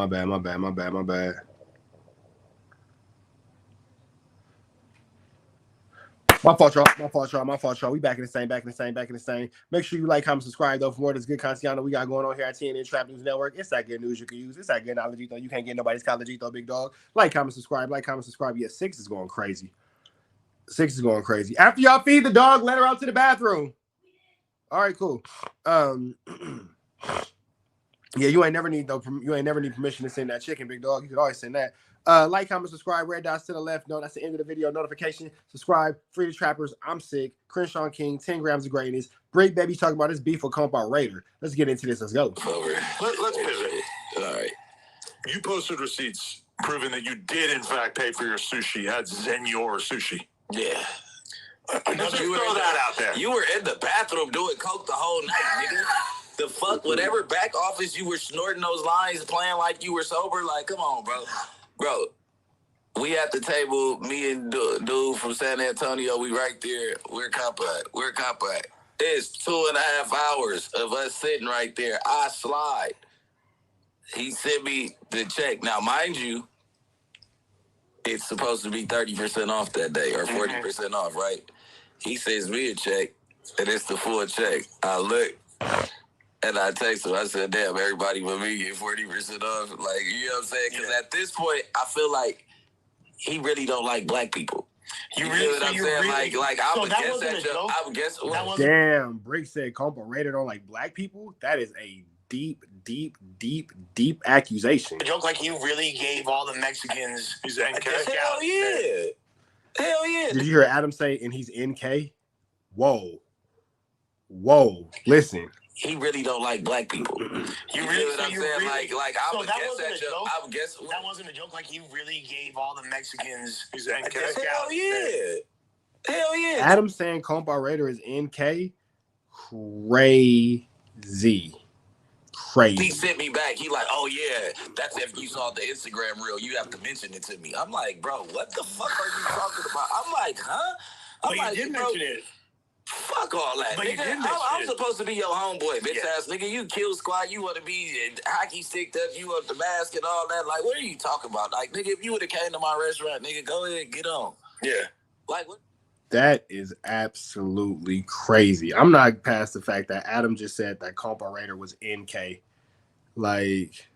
[SPEAKER 3] My fault, y'all. We back in the same. Make sure you like, comment, subscribe, though, for more of this good content we got going on here at TNN Trap News Network. It's that good news you can use. It's that good knowledge, though. You can't get nobody's college, though, big dog. Like, comment, subscribe. Yeah, 6 is going crazy. After y'all feed the dog, let her out to the bathroom. All right, cool. Yeah, you ain't never need permission to send that chicken, big dog. You could always send that. Like, comment, subscribe, red dots to the left. No, that's the end of the video. Notification, subscribe, free to trappers. I'm sick. Crenshaw King, 10 grams of greatness. Bricc, baby, talking about this beef will come out Raider. Let's get into this. Let's go.
[SPEAKER 2] Let's pivot.
[SPEAKER 7] All right.
[SPEAKER 2] You posted receipts proving that you did, in fact, pay for your sushi at Tenure Sushi.
[SPEAKER 7] Yeah.
[SPEAKER 2] Just throw that out there.
[SPEAKER 7] You were in the bathroom doing coke the whole night, nigga. The fuck, whatever back office you were snorting those lines, playing like you were sober. Like, come on, bro. We at the table, me and dude from San Antonio, we right there. We're compact. It's 2.5 hours of us sitting right there. I slide. He sent me the check. Now, mind you, it's supposed to be 30% off that day or 40% off, right? He sends me a check, and it's the full check. I look, and I text him. I said, damn, everybody but me get 40% off. Like, you know what I'm saying? Because at this point, I feel like he really don't like black people. You really, know what I'm saying? Really, like I would guess that joke. I would guess.
[SPEAKER 3] Damn, Bricc said comparator don't like black people. That is a deep accusation.
[SPEAKER 4] A joke like he really gave all the Mexicans.
[SPEAKER 2] He's NK.
[SPEAKER 7] Hell yeah. Hell yeah.
[SPEAKER 3] Did you hear Adam say, and he's NK? Whoa. Listen.
[SPEAKER 7] He really don't like black people. You really, know what I'm saying? Really, like I would guess that joke. I would guess
[SPEAKER 4] that wasn't a joke. Like he really gave all the Mexicans.
[SPEAKER 2] He's NK.
[SPEAKER 7] Hell yeah. Hell yeah.
[SPEAKER 3] Adam saying comparator is NK. Crazy.
[SPEAKER 7] He sent me back. He like, oh yeah, that's if you saw the Instagram reel. You have to mention it to me. I'm like, bro, what the fuck are you talking about? I'm like, huh?
[SPEAKER 4] But you did mention it.
[SPEAKER 7] Fuck all that, but nigga. I'm supposed to be your homeboy, bitch ass nigga. You kill squad. You want to be hockey sticked up. You want the mask and all that. Like, what are you talking about? Like, nigga, if you would have came to my restaurant, nigga, go ahead, get on.
[SPEAKER 4] Yeah.
[SPEAKER 7] Like, what?
[SPEAKER 3] That is absolutely crazy. I'm not past the fact that Adam just said that comparator was NK. Like,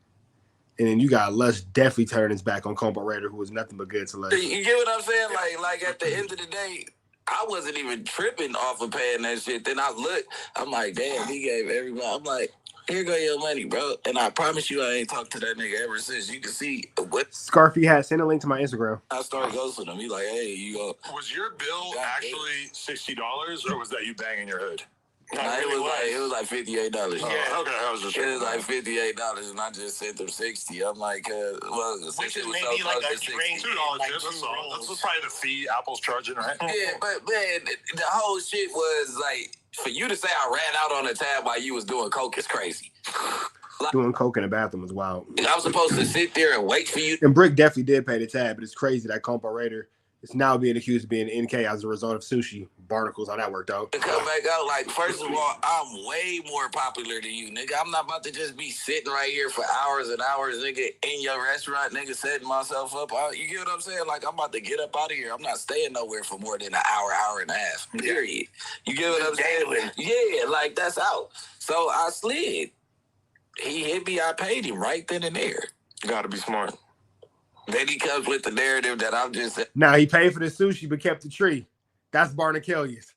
[SPEAKER 3] and then you got Lush definitely turning his back on comparator, who was nothing but good to Lush.
[SPEAKER 7] You get what I'm saying? Like at the end of the day, I wasn't even tripping off of paying that shit. Then I look, I'm like, damn, he gave everybody. I'm like, here go your money, bro. And I promise you, I ain't talked to that nigga ever since. You can see what
[SPEAKER 3] Scarfy had sent a link to my Instagram.
[SPEAKER 7] I started ghosting him. He like, hey, you go.
[SPEAKER 2] Was your bill actually $60, or was that you banging your hood?
[SPEAKER 7] Nah, it was like $58.
[SPEAKER 2] Yeah, okay, I was just.
[SPEAKER 7] It was like $58, and I just sent them $60. I'm like, well,
[SPEAKER 4] which is maybe like a drink,
[SPEAKER 2] $2 tip. That's probably the fee Apple's charging, right?
[SPEAKER 7] Yeah, but man, the whole shit was like, for you to say I ran out on the tab while you was doing coke is crazy.
[SPEAKER 3] Like, doing coke in the bathroom was wild.
[SPEAKER 7] I was supposed to sit there and wait for you.
[SPEAKER 3] And Bricc definitely did pay the tab, but it's crazy that comparator is now being accused of being NK as a result of Sushi. Barnacles, how that worked out.
[SPEAKER 7] To come back out, like, first of all, I'm way more popular than you, nigga. I'm not about to just be sitting right here for hours and hours, nigga, in your restaurant, nigga, setting myself up. You get what I'm saying? Like, I'm about to get up out of here. I'm not staying nowhere for more than an hour and a half, period. You get what I'm saying? Yeah, like, that's out. So I slid. He hit me, I paid him right then and there.
[SPEAKER 6] You gotta be smart.
[SPEAKER 7] Then he comes with the narrative that I'm just...
[SPEAKER 3] Now, he paid for the sushi but kept the tree. That's Barnacles.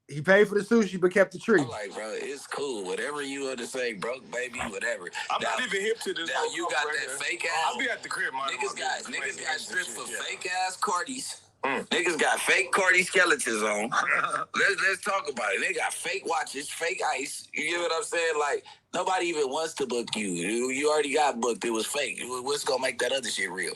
[SPEAKER 3] He paid for the sushi but kept the tree.
[SPEAKER 7] I'm like, bro, it's cool. Whatever you want to say, broke baby, whatever.
[SPEAKER 6] I'm not even hip to this.
[SPEAKER 7] Now you got that fake ass.
[SPEAKER 6] I'll be at the crib, man.
[SPEAKER 7] Niggas got stripped for fake ass Cardis. Niggas got fake Cardi skeletons on. Let's talk about it. They got fake watches, fake ice. You get what I'm saying? Like, nobody even wants to book you. You already got booked. It was fake. What's gonna make that other shit real?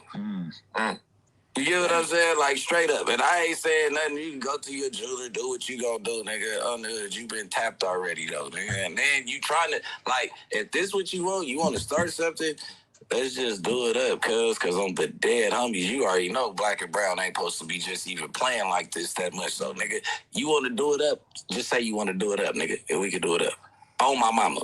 [SPEAKER 7] You get what I'm saying? Like, straight up. And I ain't saying nothing. You can go to your jeweler, do what you gonna do, nigga. On the hood, you been tapped already, though, nigga. And then you trying to, like, if this what you want to start something, let's just do it up, cause on the dead homies, you already know Black and Brown ain't supposed to be just even playing like this that much. So, nigga, you want to do it up, just say you want to do it up, nigga, and we can do it up. On my mama.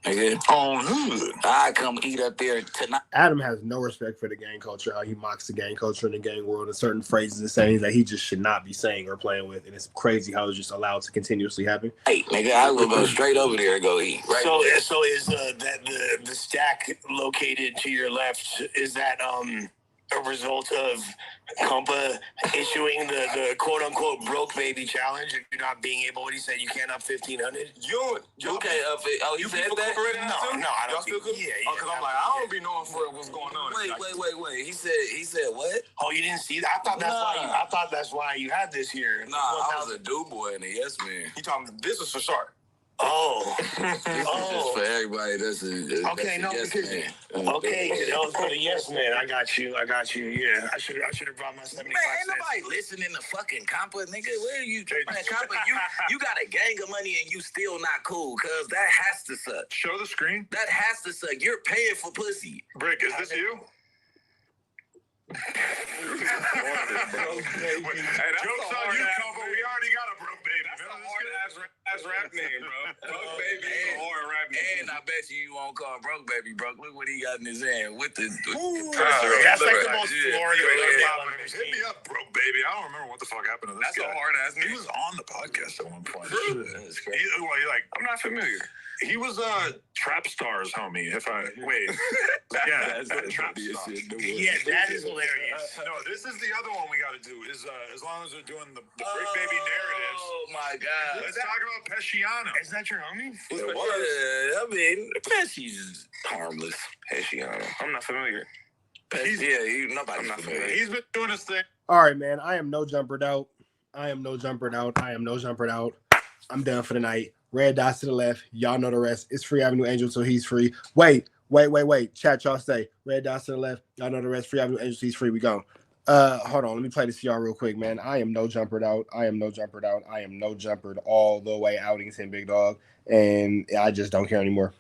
[SPEAKER 7] Nigga.
[SPEAKER 2] On hood.
[SPEAKER 7] I come eat up there tonight.
[SPEAKER 3] Adam has no respect for the gang culture, how he mocks the gang culture in the gang world, and certain phrases and sayings that he just should not be saying or playing with. And it's crazy how it's just allowed to continuously happen.
[SPEAKER 7] Hey, nigga, I will go straight over there and go eat. Right.
[SPEAKER 4] So is that the stack located to your left? Is that a result of Compa issuing the quote unquote broke baby challenge? You're not being able. What he said, you can't up 1,500.
[SPEAKER 7] You can't up it. Oh, you said that?
[SPEAKER 4] No, I don't.
[SPEAKER 6] Feel good?
[SPEAKER 4] Yeah.
[SPEAKER 6] Because I'm like, I don't be knowing for what's going on.
[SPEAKER 7] Wait. He said what?
[SPEAKER 4] Oh, you didn't see that? I thought that's why you had this here.
[SPEAKER 7] Nah, I was a do boy and a yes man.
[SPEAKER 6] He talking. This is for sharp.
[SPEAKER 4] Oh.
[SPEAKER 7] This is just for everybody.
[SPEAKER 4] Okay, no,
[SPEAKER 7] yes
[SPEAKER 4] because
[SPEAKER 7] man.
[SPEAKER 4] okay, that was for the yes man. I got you. Yeah, I should have brought my 75
[SPEAKER 7] Man, ain't nobody listening to fucking Compa, nigga. Where are you? Man, Compa, you got a gang of money and you still not cool, cuz that has to suck.
[SPEAKER 2] Show the screen.
[SPEAKER 7] That has to suck. You're paying for pussy.
[SPEAKER 2] Bricc, is this you? Joke's on you, Copa. We already got a broke baby.
[SPEAKER 6] That's a hard-ass rap name, bro. Broke baby is a hard rap name.
[SPEAKER 7] And I bet you won't call broke baby broke. Look what he got in his hand with the
[SPEAKER 2] That's like the most Florida.
[SPEAKER 5] Hit me up, broke baby. I don't remember what the fuck happened to this guy.
[SPEAKER 6] That's a hard-ass name.
[SPEAKER 5] He was on the podcast at one point.
[SPEAKER 7] That's crazy.
[SPEAKER 6] I'm not familiar.
[SPEAKER 5] He was Trap Stars homie. Yeah,
[SPEAKER 7] That's
[SPEAKER 5] Trap
[SPEAKER 7] funny as
[SPEAKER 5] Stars.
[SPEAKER 7] shit.
[SPEAKER 3] Yeah, that is hilarious.
[SPEAKER 5] No, this is the other one we got to do. Is as long as we're doing the Brick Baby narratives.
[SPEAKER 7] Oh my God.
[SPEAKER 5] Let's talk about Pesciano.
[SPEAKER 6] Is that your homie?
[SPEAKER 7] Yeah, I mean, Pesci's harmless.
[SPEAKER 6] Pesciano. I'm not familiar.
[SPEAKER 7] Nobody's familiar.
[SPEAKER 5] He's been doing his thing.
[SPEAKER 3] All right, man. I am no jumpered out. I'm done for the night. Red dots to the left. Y'all know the rest. It's Free Avenue Angel till he's free. Wait. Chat, y'all stay. Red dots to the left. Y'all know the rest. Free Avenue Angel till he's free. We go. Hold on. Let me play this for y'all real quick, man. I am no jumpered out. I am no jumpered all the way out against him, big dog. And I just don't care anymore.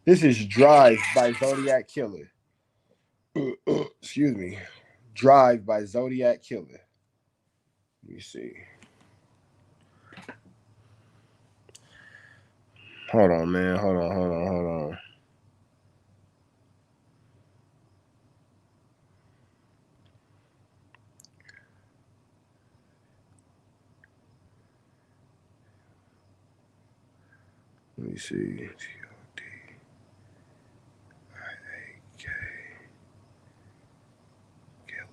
[SPEAKER 3] This is Drive by Zodiac Killer. Excuse me. Drive by Zodiac Killer. Let me see. Hold on, man. Hold on. Let me see. G-O-D-I-A-K. Killer.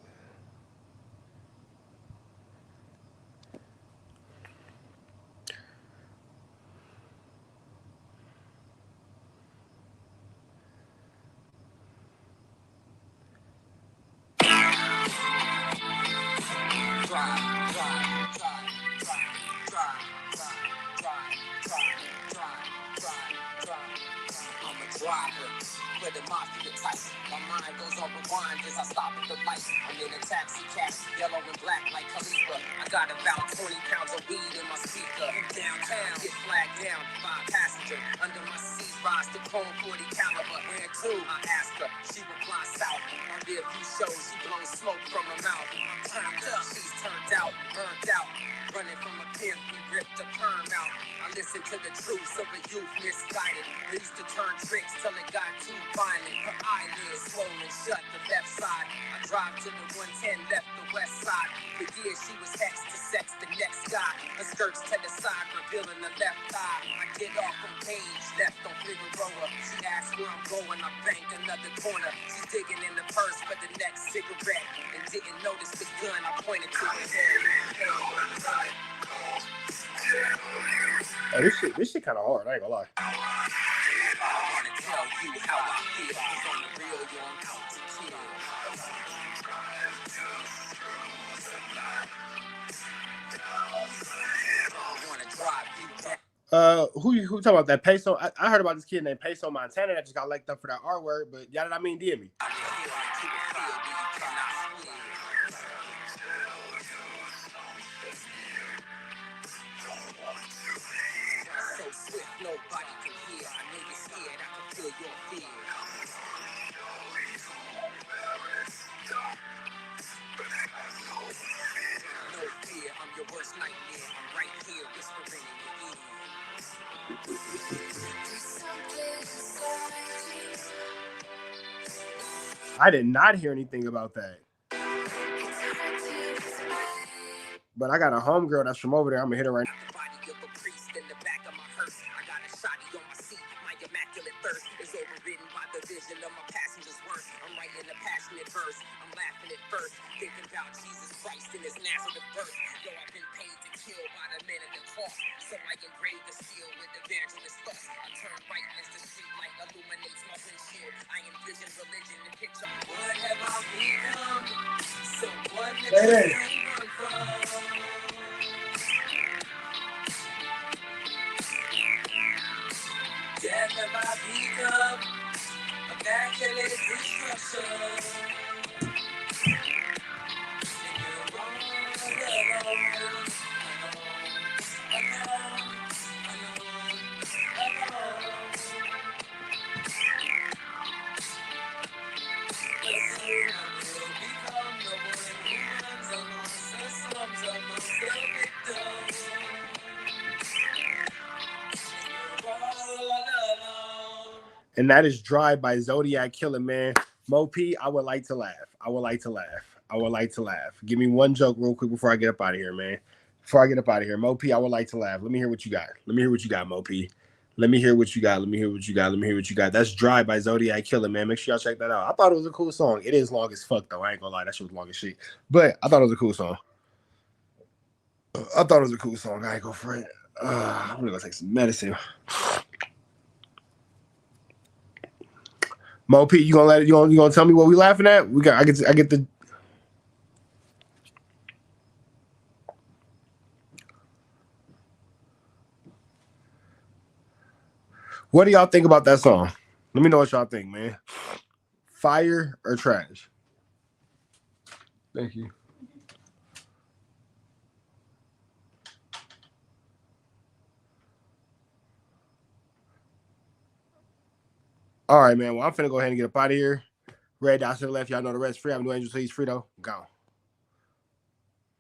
[SPEAKER 9] The mafia type. My mind goes on rewind as I stop at the light. I'm in a taxi cab, yellow and black like Khalifa. I got about 20 pounds of weed in my speaker. Downtown, get flagged down by a passenger. Under my seat rides the Chrome 40 caliber. Where to? I ask her. She replies south. I did a few shows. She blows smoke from her mouth. Turned up, she's turned out, burnt out. Running from a pimp, we ripped the perm out. I listen to the truths of a youth misguided. We used to turn tricks till it got too violent. Her eyelids swollen shut, the left side. I drive to the 110, left the west side. For years she was hexed to sex the next guy. Her skirts to the side, revealing the left thigh. I get off from Page, left on Figueroa. She asks where I'm going, I bank another corner. She's digging in the purse for the next cigarette. And didn't notice the gun, I pointed to her head.
[SPEAKER 3] Oh, this shit kind of hard. I ain't gonna lie.
[SPEAKER 9] I wanna tell you how I feel. 'Cause on the real, yo, I'm out to kill. I wanna drive you down.
[SPEAKER 3] Who talking about that Peso? I heard about this kid named Peso Montana that just got legged up for that R word, but y'all know what I mean, DM me.
[SPEAKER 9] So swift, nobody can hear. I know you're scared, I can feel your fear. No fear, I'm your worst nightmare. I'm right here, whispering in your ear.
[SPEAKER 3] I did not hear anything about that. But I got a homegirl that's from over there. I'm gonna hit her right now.
[SPEAKER 9] The body of a priest in the back of my hearse. I got a shotty on my seat. My immaculate thirst is overridden by the vision of my passenger's worth. I'm writing a passionate verse. I'm laughing at first, thinking about Jesus Christ and his Nazareth birth. Yo, I've been paid to kill by the men in the cross, so I engrave the seal with evangelist thoughts. I turn right as the street light illuminates my windshield. I envision religion and picture. What have I become? So what did I run from? Death have I become? Immaculate destruction. And you're wrong alone.
[SPEAKER 3] And that is Drive by Zodiac Killer, man. Mo P, I would like to laugh. I would like to laugh. I would like to laugh. Give me one joke real quick before I get up out of here, man. Before I get up out of here. Mo P, I would like to laugh. Let me hear what you got. Let me hear what you got, Mo P. Let me hear what you got. Let me hear what you got. Let me hear what you got. That's Drive by Zodiac Killer, man. Make sure y'all check that out. I thought it was a cool song. It is long as fuck, though. I ain't gonna lie. That shit was long as shit. But I thought it was a cool song. I thought it was a cool song. I ain't gonna front. I'm gonna go take some medicine. Mo P, you gonna tell me what we laughing at? I get the. What do y'all think about that song? Let me know what y'all think, man. Fire or trash? Thank you. All right, man. Well, I'm finna go ahead and get up out of here. Red dots to the left. Y'all know the rest free. I'm doing Angel, so he's free though. Gone.